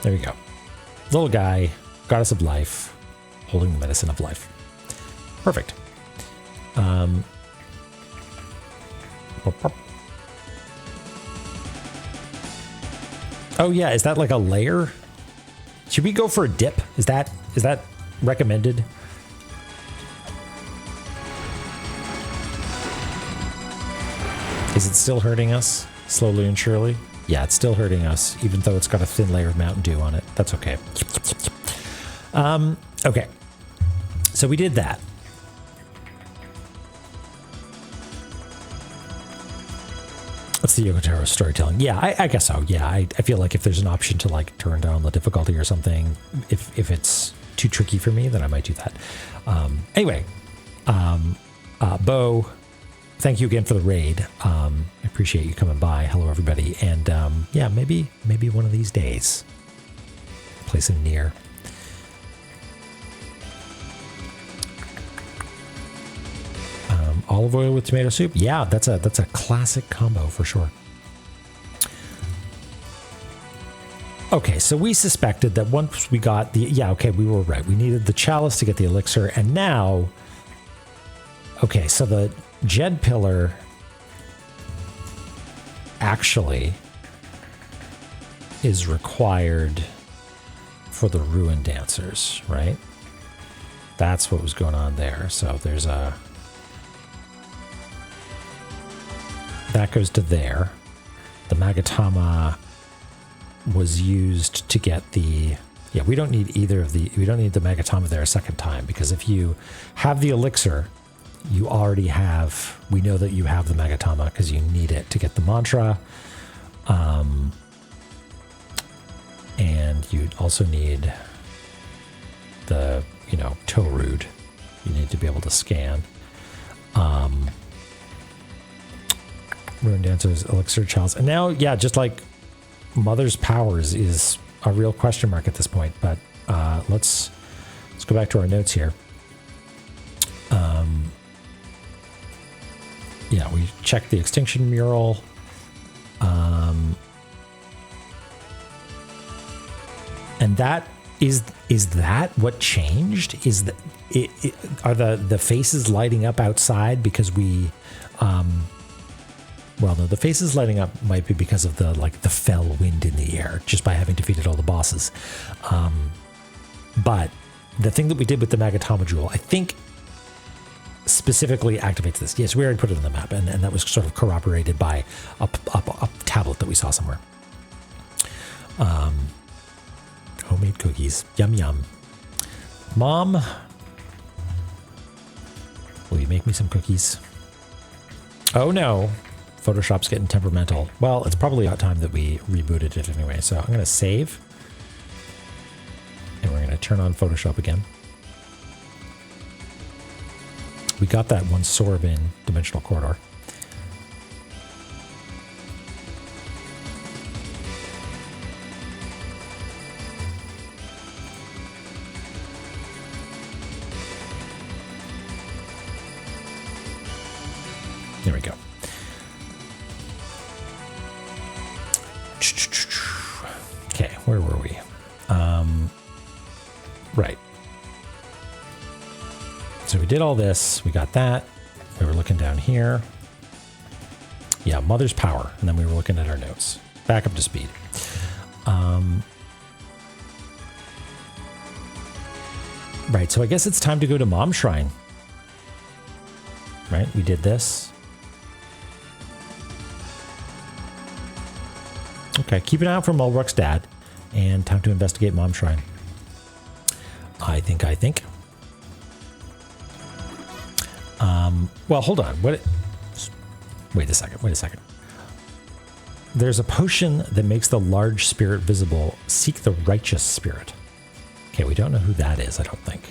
There we go. Little guy, goddess of life, holding the medicine of life. Perfect. Oh yeah, is that like a layer? Should we go for a dip? Is that recommended? Is it still hurting us slowly and surely? Yeah, it's still hurting us, even though it's got a thin layer of Mountain Dew on it. That's okay. Okay. So we did that. That's the Yoko Taro storytelling. Yeah, I guess so. Yeah, I feel like if there's an option to like turn down the difficulty or something, if it's too tricky for me, then I might do that. Anyway, Bo, thank you again for the raid. I appreciate you coming by. Hello, everybody. And yeah, maybe one of these days, play some Nier. Olive oil with tomato soup. Yeah, that's a classic combo for sure. Okay, so we suspected that once we got the, yeah, okay, we were right. We needed the chalice to get the elixir, and now, okay, so the Jed pillar actually is required for the ruin dancers, right? That's what was going on there. So there's a, that goes to there. The Magatama was used to get the, yeah, we don't need either of the, we don't need the Magatama there a second time, because if you have the elixir, you already have, we know that you have the Magatama because you need it to get the mantra. And you also need the, you know, Toad. You need to be able to scan. Ruin Dancers, Elixir Chalice. And now, yeah, just like Mother's Powers is a real question mark at this point. But let's go back to our notes here. Yeah, we checked the extinction mural. And that is that what changed? Is that are the faces lighting up outside because we well, no, the faces lighting up might be because of the the fell wind in the air just by having defeated all the bosses. But the thing that we did with the Magatama Jewel, I think, specifically activates this. Yes, we already put it on the map, and that was sort of corroborated by a tablet that we saw somewhere. Homemade cookies. Yum, yum. Mom, will you make me some cookies? Oh, no. Photoshop's getting temperamental. Well, it's probably about time that we rebooted it anyway. So I'm going to save. And we're going to turn on Photoshop again. We got that one Sorbin dimensional corridor. There we go. Right. So we did all this. We got that. We were looking down here. Yeah, Mother's Power. And then we were looking at our notes. Back up to speed. Right, so I guess it's time to go to Mom's Shrine. Right, we did this. Okay, keep an eye out for Mulbrook's dad. And time to investigate Mom's Shrine. I think. Well, hold on. Wait a second. There's a potion that makes the large spirit visible. Seek the righteous spirit. Okay, we don't know who that is, I don't think.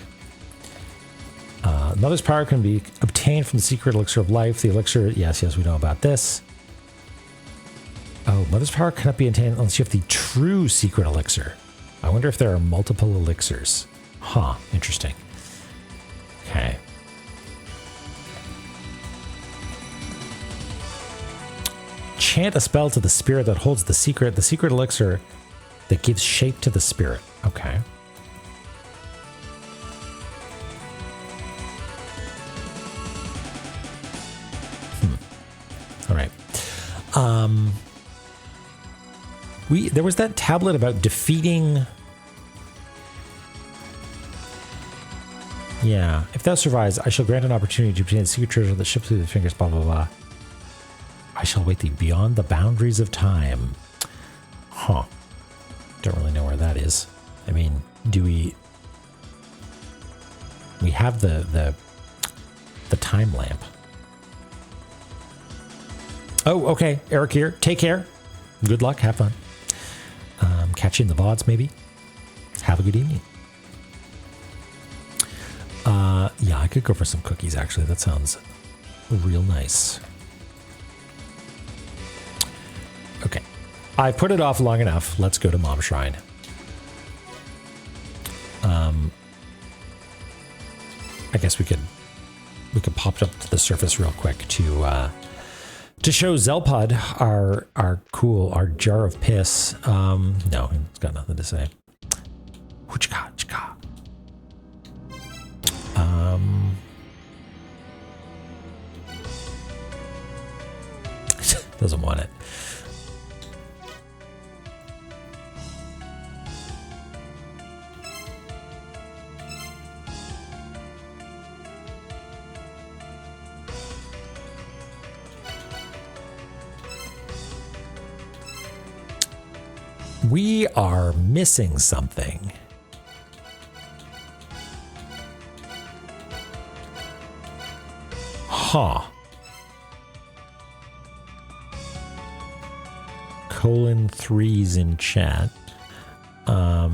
Mother's Power can be obtained from the secret elixir of life. The elixir, yes, we know about this. Oh, Mother's Power cannot be obtained unless you have the true secret elixir. I wonder if there are multiple elixirs. Huh, interesting. Okay. Chant a spell to the spirit that holds the secret elixir that gives shape to the spirit. Okay. All right. There was that tablet about defeating. Yeah. If thou survives, I shall grant an opportunity to obtain the secret treasure that ships through the fingers, blah, blah, blah. I shall wait thee beyond the boundaries of time. Huh. Don't really know where that is. I mean, do we have the time lamp. Oh, okay. Eric here. Take care. Good luck. Have fun. Catch you in the VODs, maybe. Have a good evening. Yeah, I could go for some cookies, actually. That sounds real nice. Okay. I put it off long enough. Let's go to Mom's Shrine. I guess we could pop it up to the surface real quick to show Zelpud our jar of piss. No, it's got nothing to say. Doesn't want it. We are missing something. Huh. :3's in chat. Are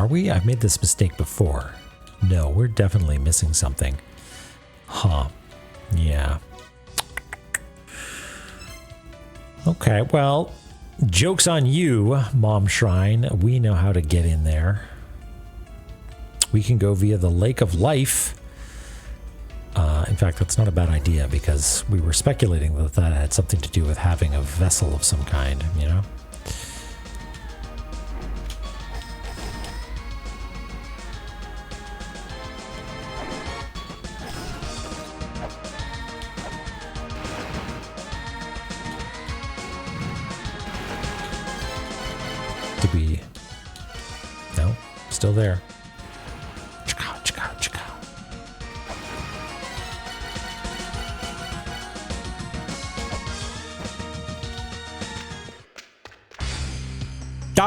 we? I've made this mistake before. No, we're definitely missing something. Huh. Yeah. Okay, well, joke's on you, Mom Shrine. We know how to get in there. We can go via the Lake of Life. In fact, that's not a bad idea because we were speculating that that had something to do with having a vessel of some kind, you know? Did we? No? Still there.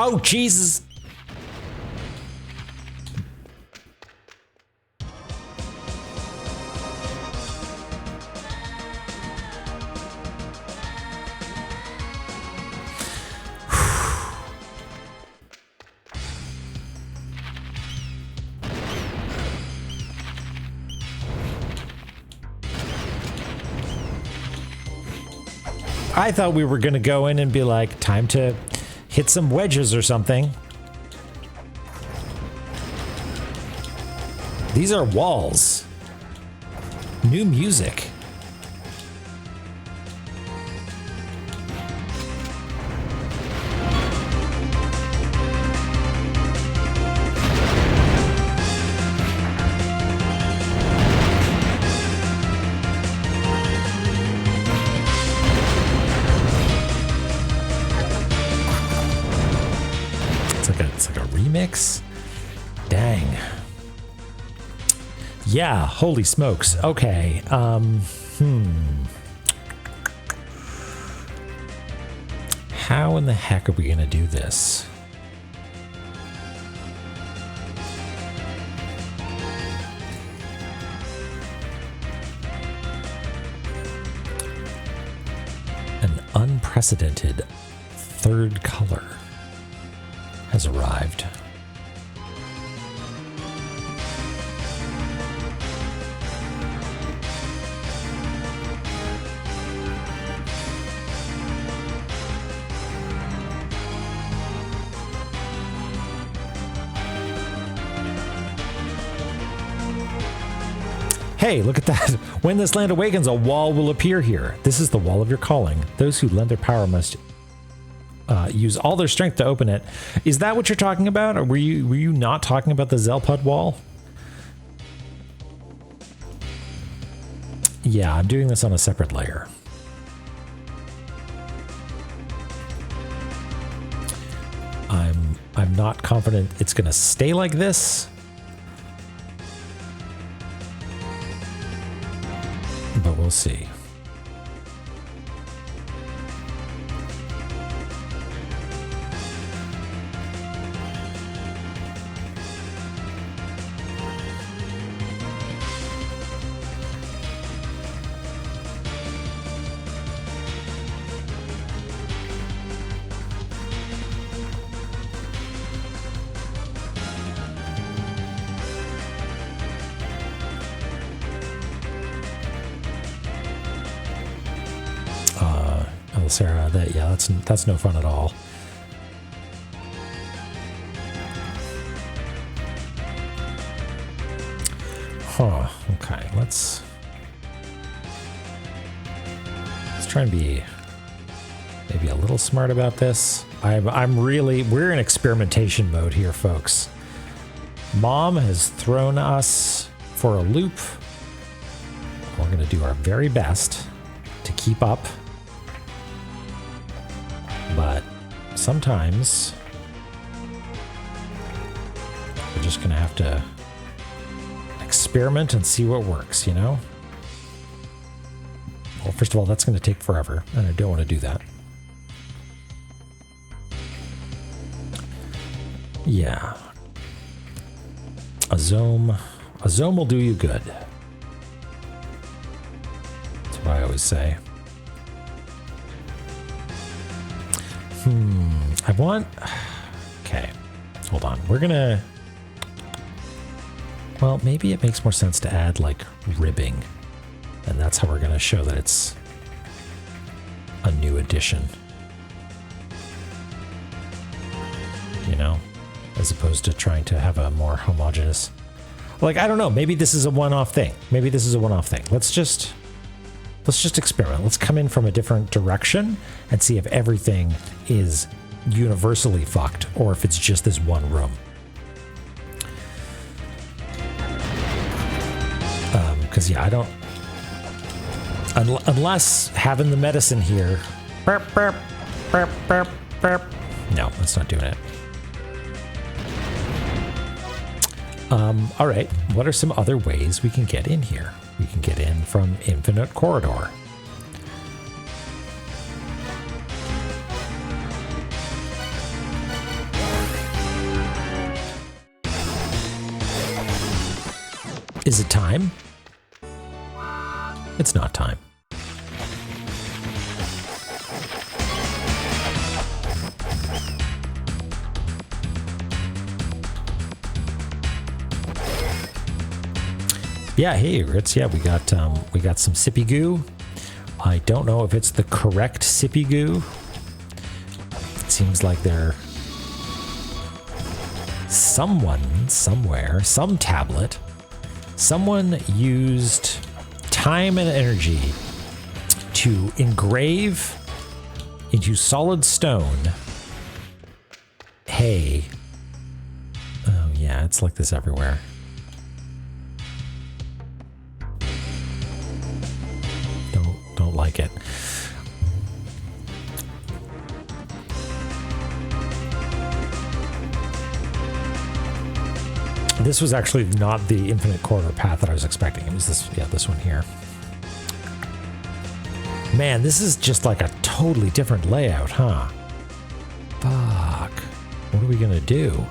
Oh, Jesus. I thought we were going to go in and be like, time to hit some wedges or something. These are walls. New music. It's like a remix? Dang. Yeah, holy smokes. Okay. How in the heck are we gonna do this? An unprecedented third color has arrived. Hey, look at that. When this land awakens, a wall will appear here. This is the wall of your calling. Those who lend their power must use all their strength to open it. Is that what you're talking about? Or were you not talking about the Zelpud wall? Yeah, I'm doing this on a separate layer. I'm not confident it's going to stay like this. But we'll see. Sarah, that's no fun at all. Huh, okay, let's try and be maybe a little smart about this. We're in experimentation mode here, folks. Mom has thrown us for a loop. We're gonna do our very best to keep up. But sometimes we're just gonna have to experiment and see what works, you know? Well, first of all, that's gonna take forever, and I don't want to do that. Yeah. A Zome will do you good. That's what I always say. Okay, hold on. We're gonna... Well, maybe it makes more sense to add, like, ribbing. And that's how we're gonna show that it's a new addition. You know? As opposed to trying to have a more homogeneous... Like, I don't know. Maybe this is a one-off thing. Let's just experiment. Let's come in from a different direction and see if everything is universally fucked or if it's just this one room. Because, yeah, I don't... Unless having the medicine here... No, that's not doing it. All right, what are some other ways we can get in here? We can get in from Infinite Corridor. Is it time? It's not time. Yeah, hey Ritz. Yeah, we got some sippy goo. I don't know if it's the correct sippy goo. It seems like they're someone somewhere, some tablet, someone used time and energy to engrave into solid stone. Hey. Oh yeah, it's like this everywhere. Don't like it. This was actually not the infinite corridor path that I was expecting. It was this, yeah, this one here. Man, this is just like a totally different layout, huh? Fuck. What are we gonna do?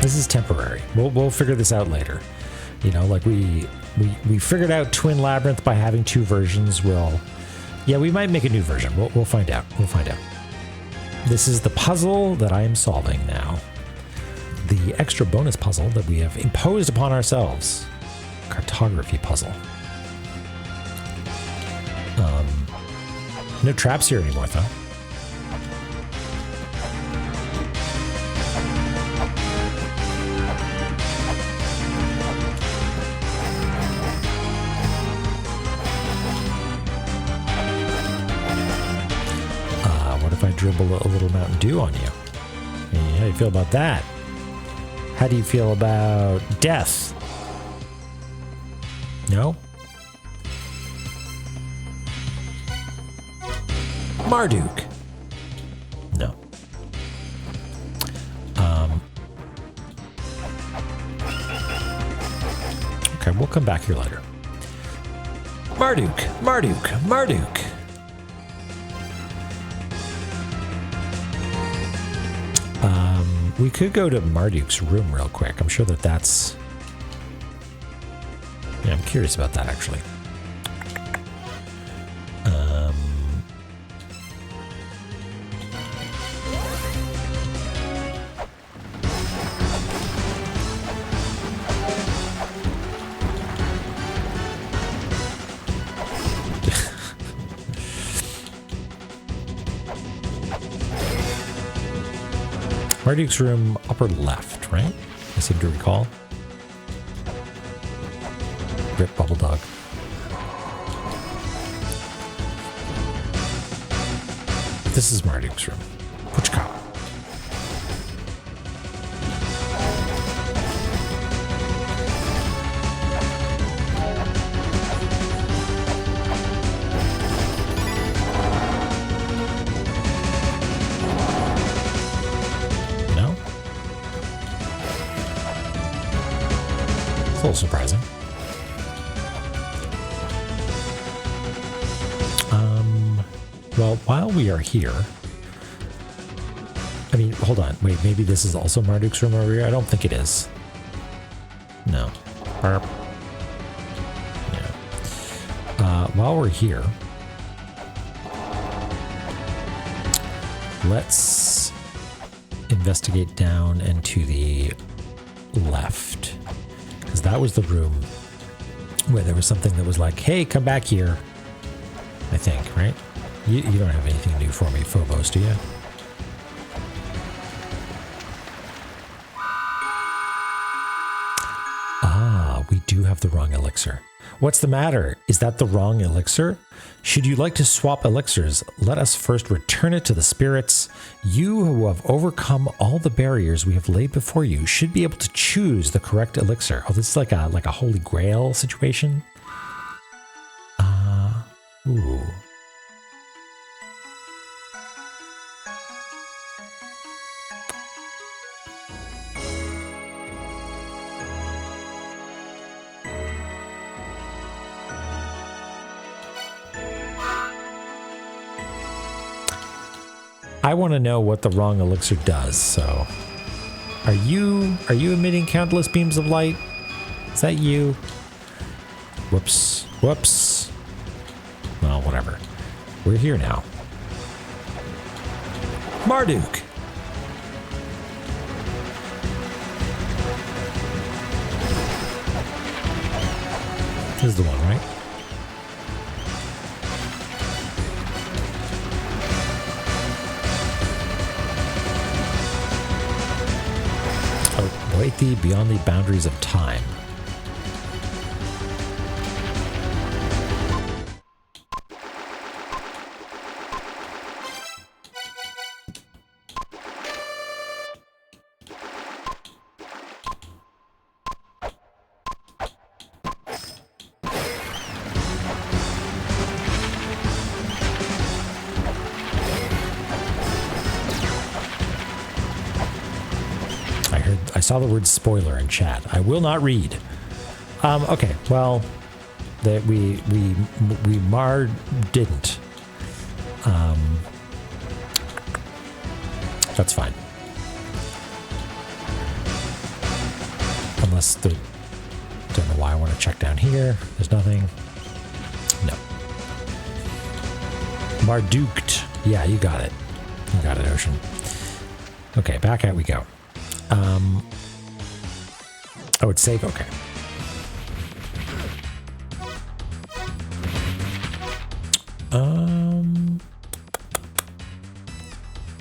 This is temporary. We'll figure this out later. You know, like we figured out Twin Labyrinth by having two versions. Yeah, we might make a new version. We'll find out. We'll find out. This is the puzzle that I am solving now. The extra bonus puzzle that we have imposed upon ourselves. Cartography puzzle. No traps here anymore, though. If I dribble a little Mountain Dew on you. How do you feel about that? How do you feel about death? No? Marduk? No. Okay, we'll come back here later. Marduk, Marduk, Marduk. We could go to Marduk's room real quick. I'm sure that's... Yeah, I'm curious about that, actually. Marduk's room, upper left, right? I seem to recall. Rip Bubble Dog. This is Marduk's room. Puchka. A little surprising. Well, while we are here, I mean, hold on, wait, maybe this is also Marduk's room over here? I don't think it is. No. Burp. Yeah. While we're here, let's investigate down and to the left. Because that was the room where there was something that was like, hey, come back here. I think, right? You don't have anything new for me, Phobos, do you? Ah, we do have the wrong elixir. What's the matter? Is that the wrong elixir? Should you like to swap elixirs, let us first return it to the spirits. You who have overcome all the barriers we have laid before you should be able to choose the correct elixir. Oh, this is like a holy grail situation. Ooh. I want to know what the wrong elixir does, so... Are you emitting countless beams of light? Is that you? Whoops. Whoops. Well, whatever. We're here now. Marduk! This is the one, right? Await thee beyond the boundaries of time. I saw the word spoiler in chat. I will not read. Okay, well, that we Mar didn't. That's fine. Unless the, don't know why I want to check down here. There's nothing. No. Marduked. Yeah, you got it. You got it, Ocean. Okay, back out we go. Oh, it's safe? Okay.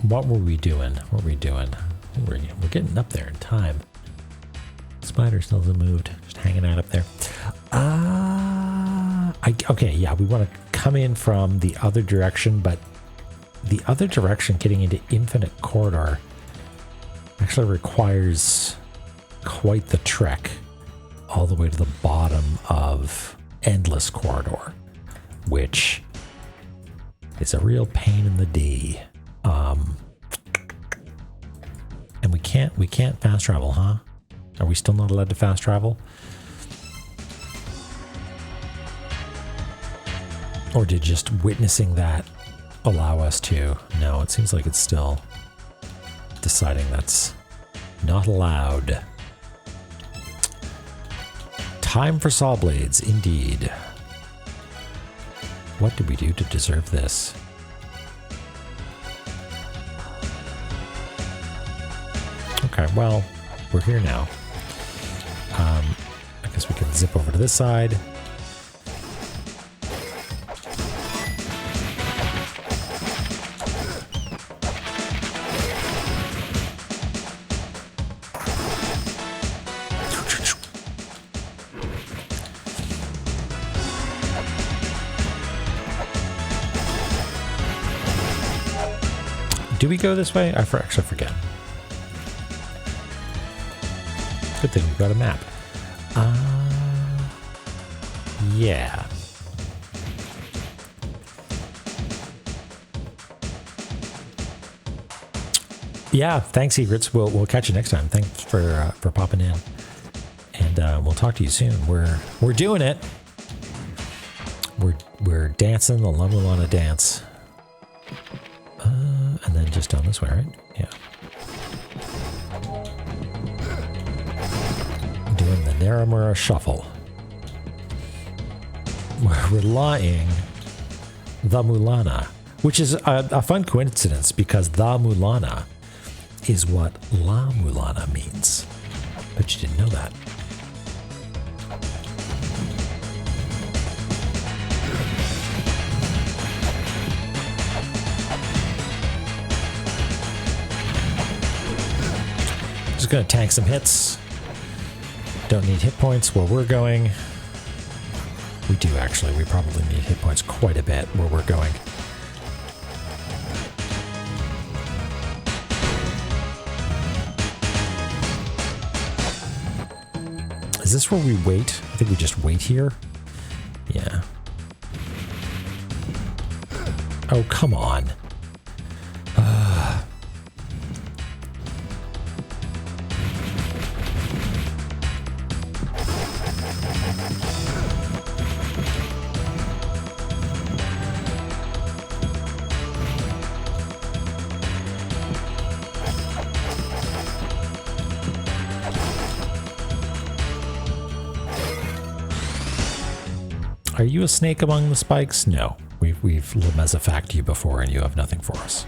What were we doing? What were we doing? We're getting up there in time. Spider still hasn't moved. Just hanging out up there. Okay, yeah, we want to come in from the other direction, but the other direction, getting into Infinite Corridor, actually requires quite the trek all the way to the bottom of Endless Corridor, which is a real pain in the D. And we can't fast travel, huh? Are we still not allowed to fast travel? Or did just witnessing that allow us to? No, it seems like it's still deciding that's not allowed. Time for saw blades, indeed. What did we do to deserve this? Okay, well, we're here now. I guess we can zip over to this side. Do we go this way? I actually forget. Good thing we've got a map. Yeah. Yeah, thanks, Egrets. We'll catch you next time. Thanks for popping in. And we'll talk to you soon. We're doing it. We're dancing the La-Mulana dance. And then just down this way, right? Yeah. Doing the Naramura shuffle. We're relying the Mulana, which is a fun coincidence because the Mulana is what La-Mulana means. Bet you didn't know that. Just gonna tank some hits. Don't need hit points where we're going. We do actually. We probably need hit points quite a bit where we're going. Is this where we wait? I think we just wait here. Yeah. Oh, come on. Are you a snake among the spikes? No. We've Lemezafacted you before and you have nothing for us.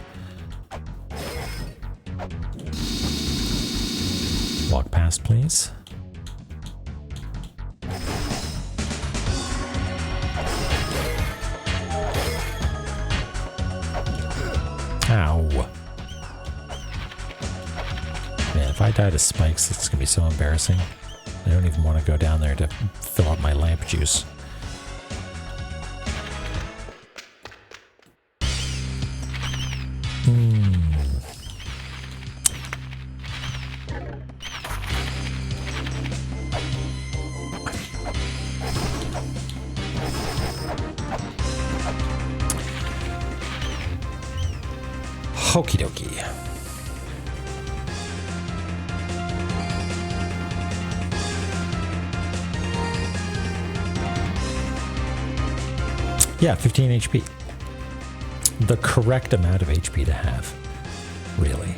Walk past, please. Ow. Man, if I die to spikes, it's going to be so embarrassing. I don't even want to go down there to fill up my lamp juice. Okie dokie. Yeah, 15 HP. The correct amount of HP to have, really.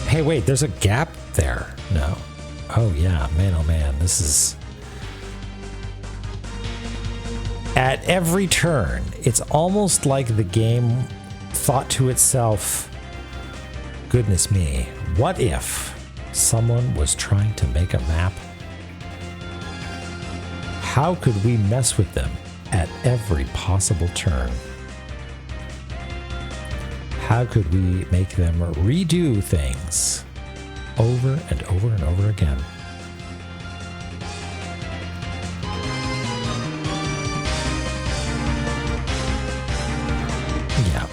Hey, wait, there's a gap there. No. Oh, yeah, man, oh, man. This is... At every turn, it's almost like the game thought to itself, goodness me, what if someone was trying to make a map? How could we mess with them at every possible turn? How could we make them redo things over and over and over again? Yeah.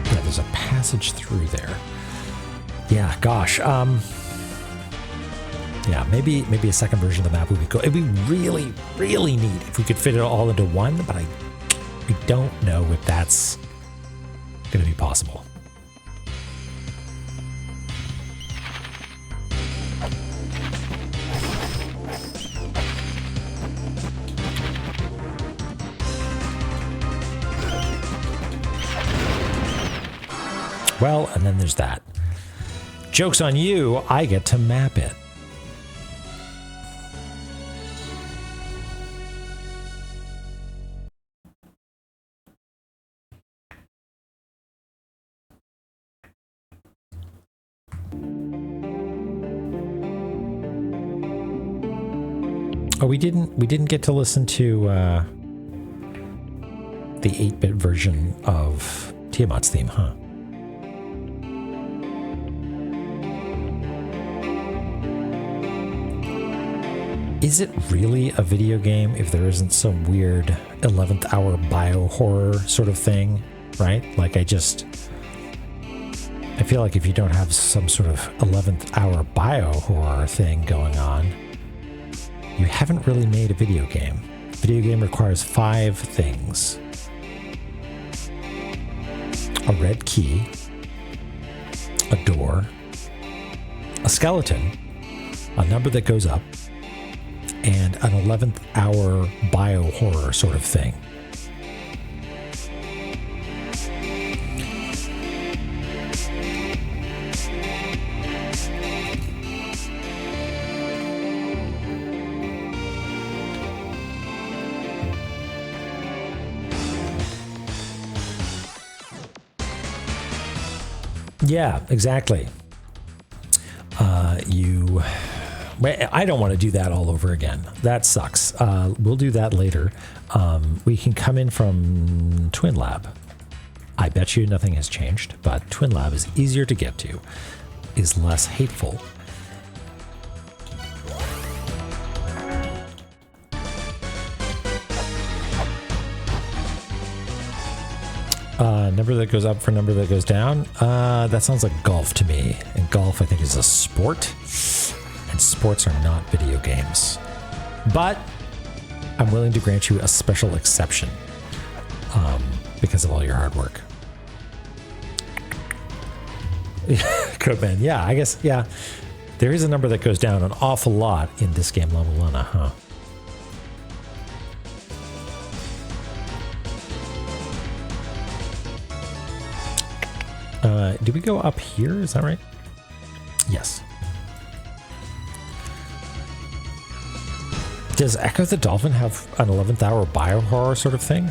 Yeah, there's a passage through there. Yeah, gosh. Yeah, maybe a second version of the map would be cool. It'd be really, really neat if we could fit it all into one, but I don't know if that's going to be possible. Well, and then there's that. Joke's on you, I get to map it. Oh, we didn't get to listen to the 8-bit version of Tiamat's theme, huh? Is it really a video game if there isn't some weird 11th hour bio-horror sort of thing, right? Like I feel like if you don't have some sort of 11th hour bio-horror thing going on, you haven't really made a video game. A video game requires 5 things. A red key, a door, a skeleton, a number that goes up, and an 11th hour bio-horror sort of thing. Yeah, exactly. I don't want to do that all over again. That sucks. We'll do that later. We can come in from Twin Lab. I bet you nothing has changed, but Twin Lab is easier to get to, is less hateful. Number that goes up for number that goes down. That sounds like golf to me. And golf, I think, is a sport. And sports are not video games. But I'm willing to grant you a special exception because of all your hard work. Codeman, yeah, I guess, yeah. There is a number that goes down an awful lot in this game, La-Mulana, huh? Did we go up here? Is that right? Yes. Does Echo the Dolphin have an 11th hour bio-horror sort of thing?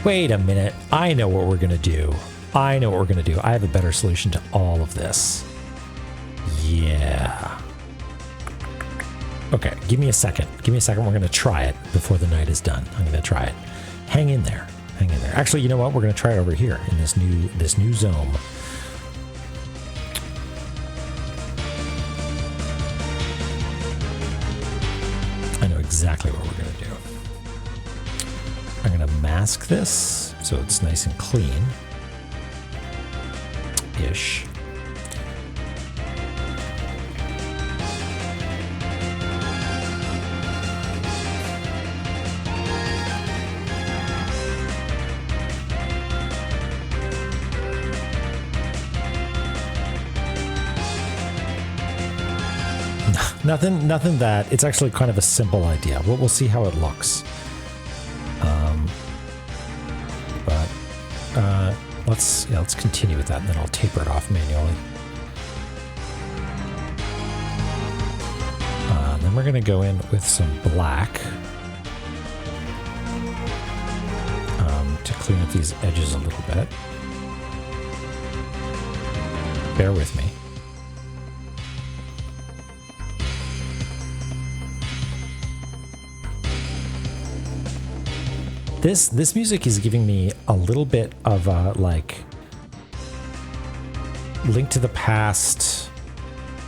Wait a minute. I know what we're going to do. I know what we're going to do. I have a better solution to all of this. Yeah. Okay, give me a second. Give me a second. We're going to try it before the night is done. I'm going to try it. Hang in there. Hang in there. Actually, you know what? We're going to try it over here in this new zone. I know exactly what we're going to do. mask this so it's nice and clean. Ish. Nothing that it's actually kind of a simple idea. We'll see how it looks. Let's continue with that, and then I'll taper it off manually. Then we're going to go in with some black to clean up these edges a little bit. Bear with me. This music is giving me a little bit of a, like, Link to the Past,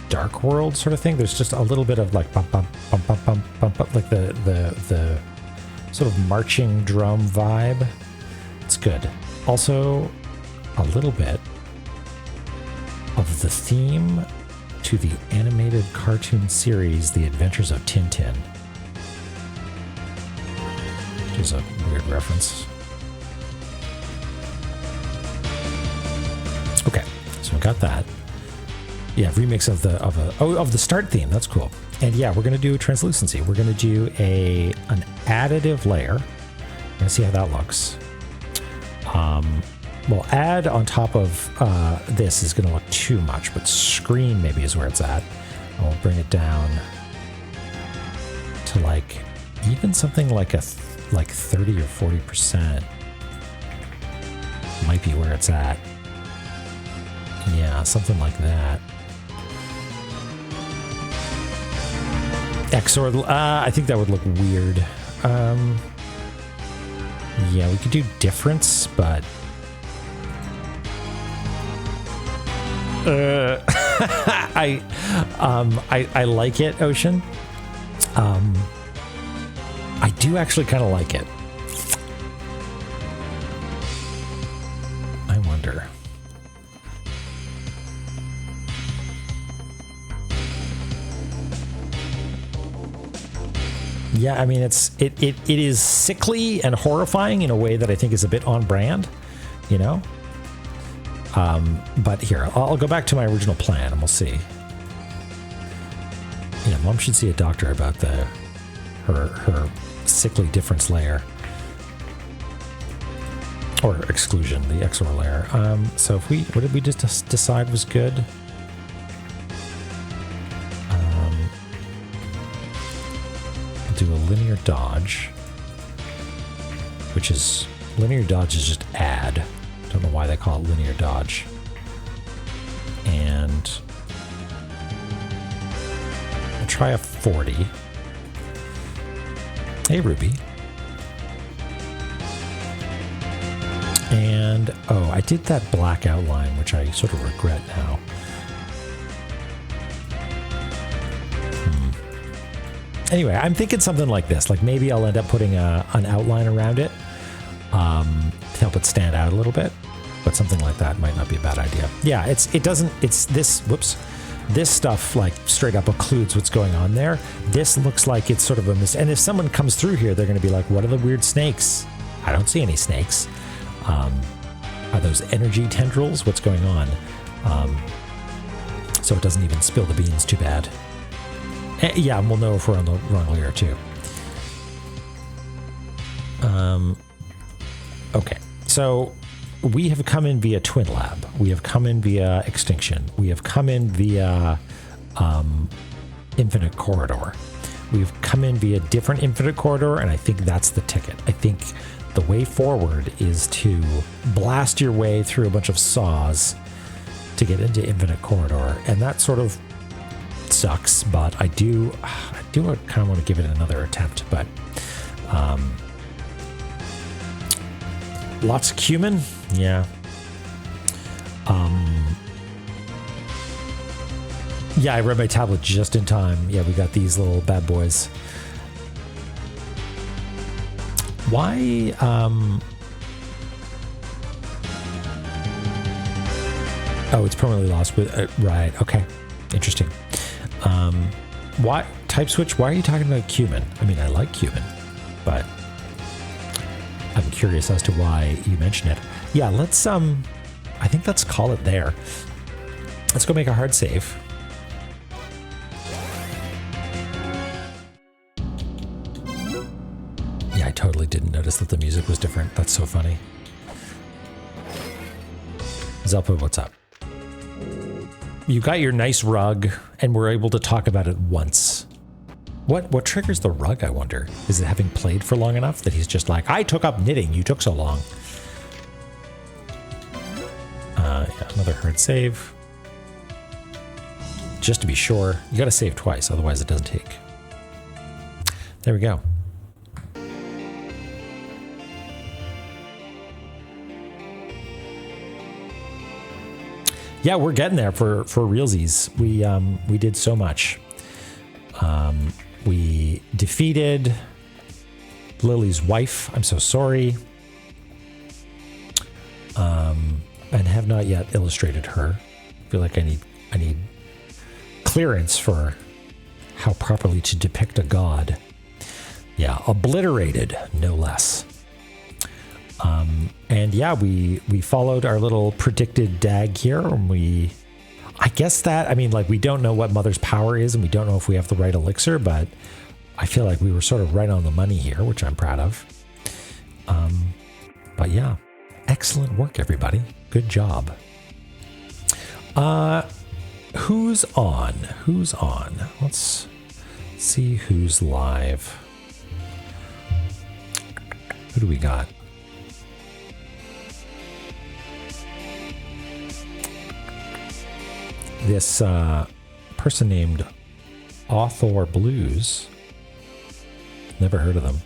Dark World sort of thing. There's just a little bit of like bump, bump, bump, bump, bump, bump, bump, like the sort of marching drum vibe. It's good. Also, a little bit of the theme to the animated cartoon series, The Adventures of Tintin. Which is a weird reference. Okay, so we got that. Yeah, remix of the start theme. That's cool. And yeah, we're gonna do translucency. We're gonna do an additive layer. We're gonna see how that looks. Well, add on top of this is gonna look too much, but screen maybe is where it's at. And we'll bring it down to like even something like like 30 or 40% might be where it's at. Yeah, something like that. XOR, I think that would look weird. Yeah, we could do difference, but I like it, Ocean. I do actually kind of like it. I wonder. Yeah, I mean, it is sickly and horrifying in a way that I think is a bit on brand, you know? But here, I'll go back to my original plan and we'll see. Yeah, Mom should see a doctor about her sickly difference layer. Or exclusion, the XOR layer. So what did we just decide was good? Do a linear dodge, which is linear dodge is just add. Don't know why they call it linear dodge. And I'll try a 40. Hey, Ruby. And oh, I did that black outline, which I sort of regret now. Anyway, I'm thinking something like this. Like maybe I'll end up putting an outline around it to help it stand out a little bit. But something like that might not be a bad idea. Yeah, it's this stuff like straight up occludes what's going on there. This looks like it's sort of a and if someone comes through here, they're going to be like, what are the weird snakes? I don't see any snakes. Are those energy tendrils? What's going on? So it doesn't even spill the beans too bad. Yeah, and we'll know if we're on the wrong layer too. Okay, so we have come in via Twin Lab. We have come in via Extinction. We have come in via Infinite Corridor. We've come in via different Infinite Corridor, and I think that's the ticket. I think the way forward is to blast your way through a bunch of saws to get into Infinite Corridor, and that sort of sucks, but I do kind of want to give it another attempt. But lots of cumin, yeah. Yeah, I read my tablet just in time. Yeah, we got these little bad boys. Why, oh, it's permanently lost with, right, okay, interesting. Why, type switch, why are you talking about cumin? I mean, I like cumin, but I'm curious as to why you mention it. Yeah, let's, I think let's call it there. Let's go make a hard save. Yeah, I totally didn't notice that the music was different. That's so funny. Zelpa, what's up? You got your nice rug, and we're able to talk about it once. What triggers the rug, I wonder? Is it having played for long enough that he's just like, I took up knitting, you took so long. Yeah, another hard save. Just to be sure, you gotta save twice, otherwise it doesn't take. There we go. Yeah, we're getting there for realsies. We did so much. We defeated Lily's wife. I'm so sorry. And have not yet illustrated her. I feel like I need clearance for how properly to depict a god. Yeah, obliterated, no less. And yeah, we followed our little predicted dag here, and I guess that, I mean, like, we don't know what Mother's power is, and we don't know if we have the right elixir, but I feel like we were sort of right on the money here, which I'm proud of. But yeah, excellent work, everybody. Good job. Who's on? Who's on? Let's see who's live. Who do we got? This person named Author Blues. Never heard of them.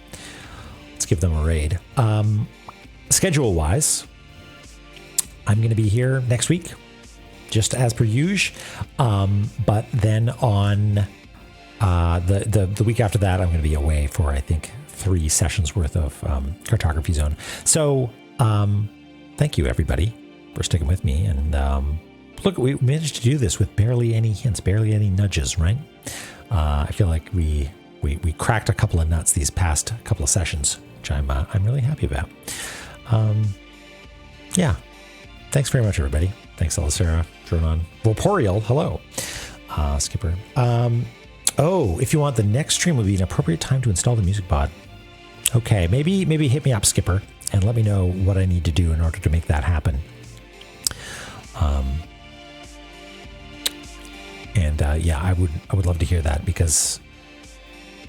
Let's give them a raid. Schedule-wise, I'm going to be here next week, just as per usual. But then on the week after that, I'm going to be away for, I think, 3 sessions worth of Cartography Zone. So thank you, everybody, for sticking with me. And look, we managed to do this with barely any hints, barely any nudges, right? I feel like we cracked a couple of nuts these past couple of sessions, which I'm really happy about. Yeah. Thanks very much, everybody. Thanks, Elisera, Dronon, Vorporial, hello, Skipper. Oh, if you want, the next stream would be an appropriate time to install the music bod. Okay, maybe hit me up, Skipper, and let me know what I need to do in order to make that happen. Yeah, I would love to hear that, because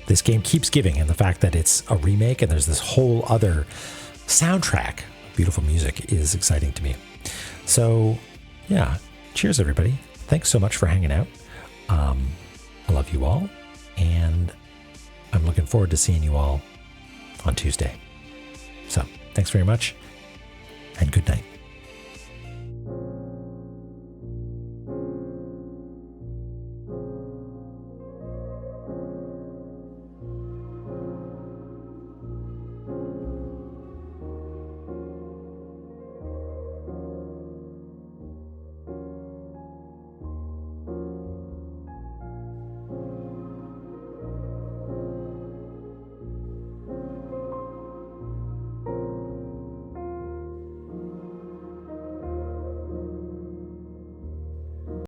this game keeps giving, and the fact that it's a remake and there's this whole other soundtrack, beautiful music, is exciting to me. So yeah, cheers, everybody. Thanks so much for hanging out. I love you all, and I'm looking forward to seeing you all on Tuesday. So thanks very much, and good night.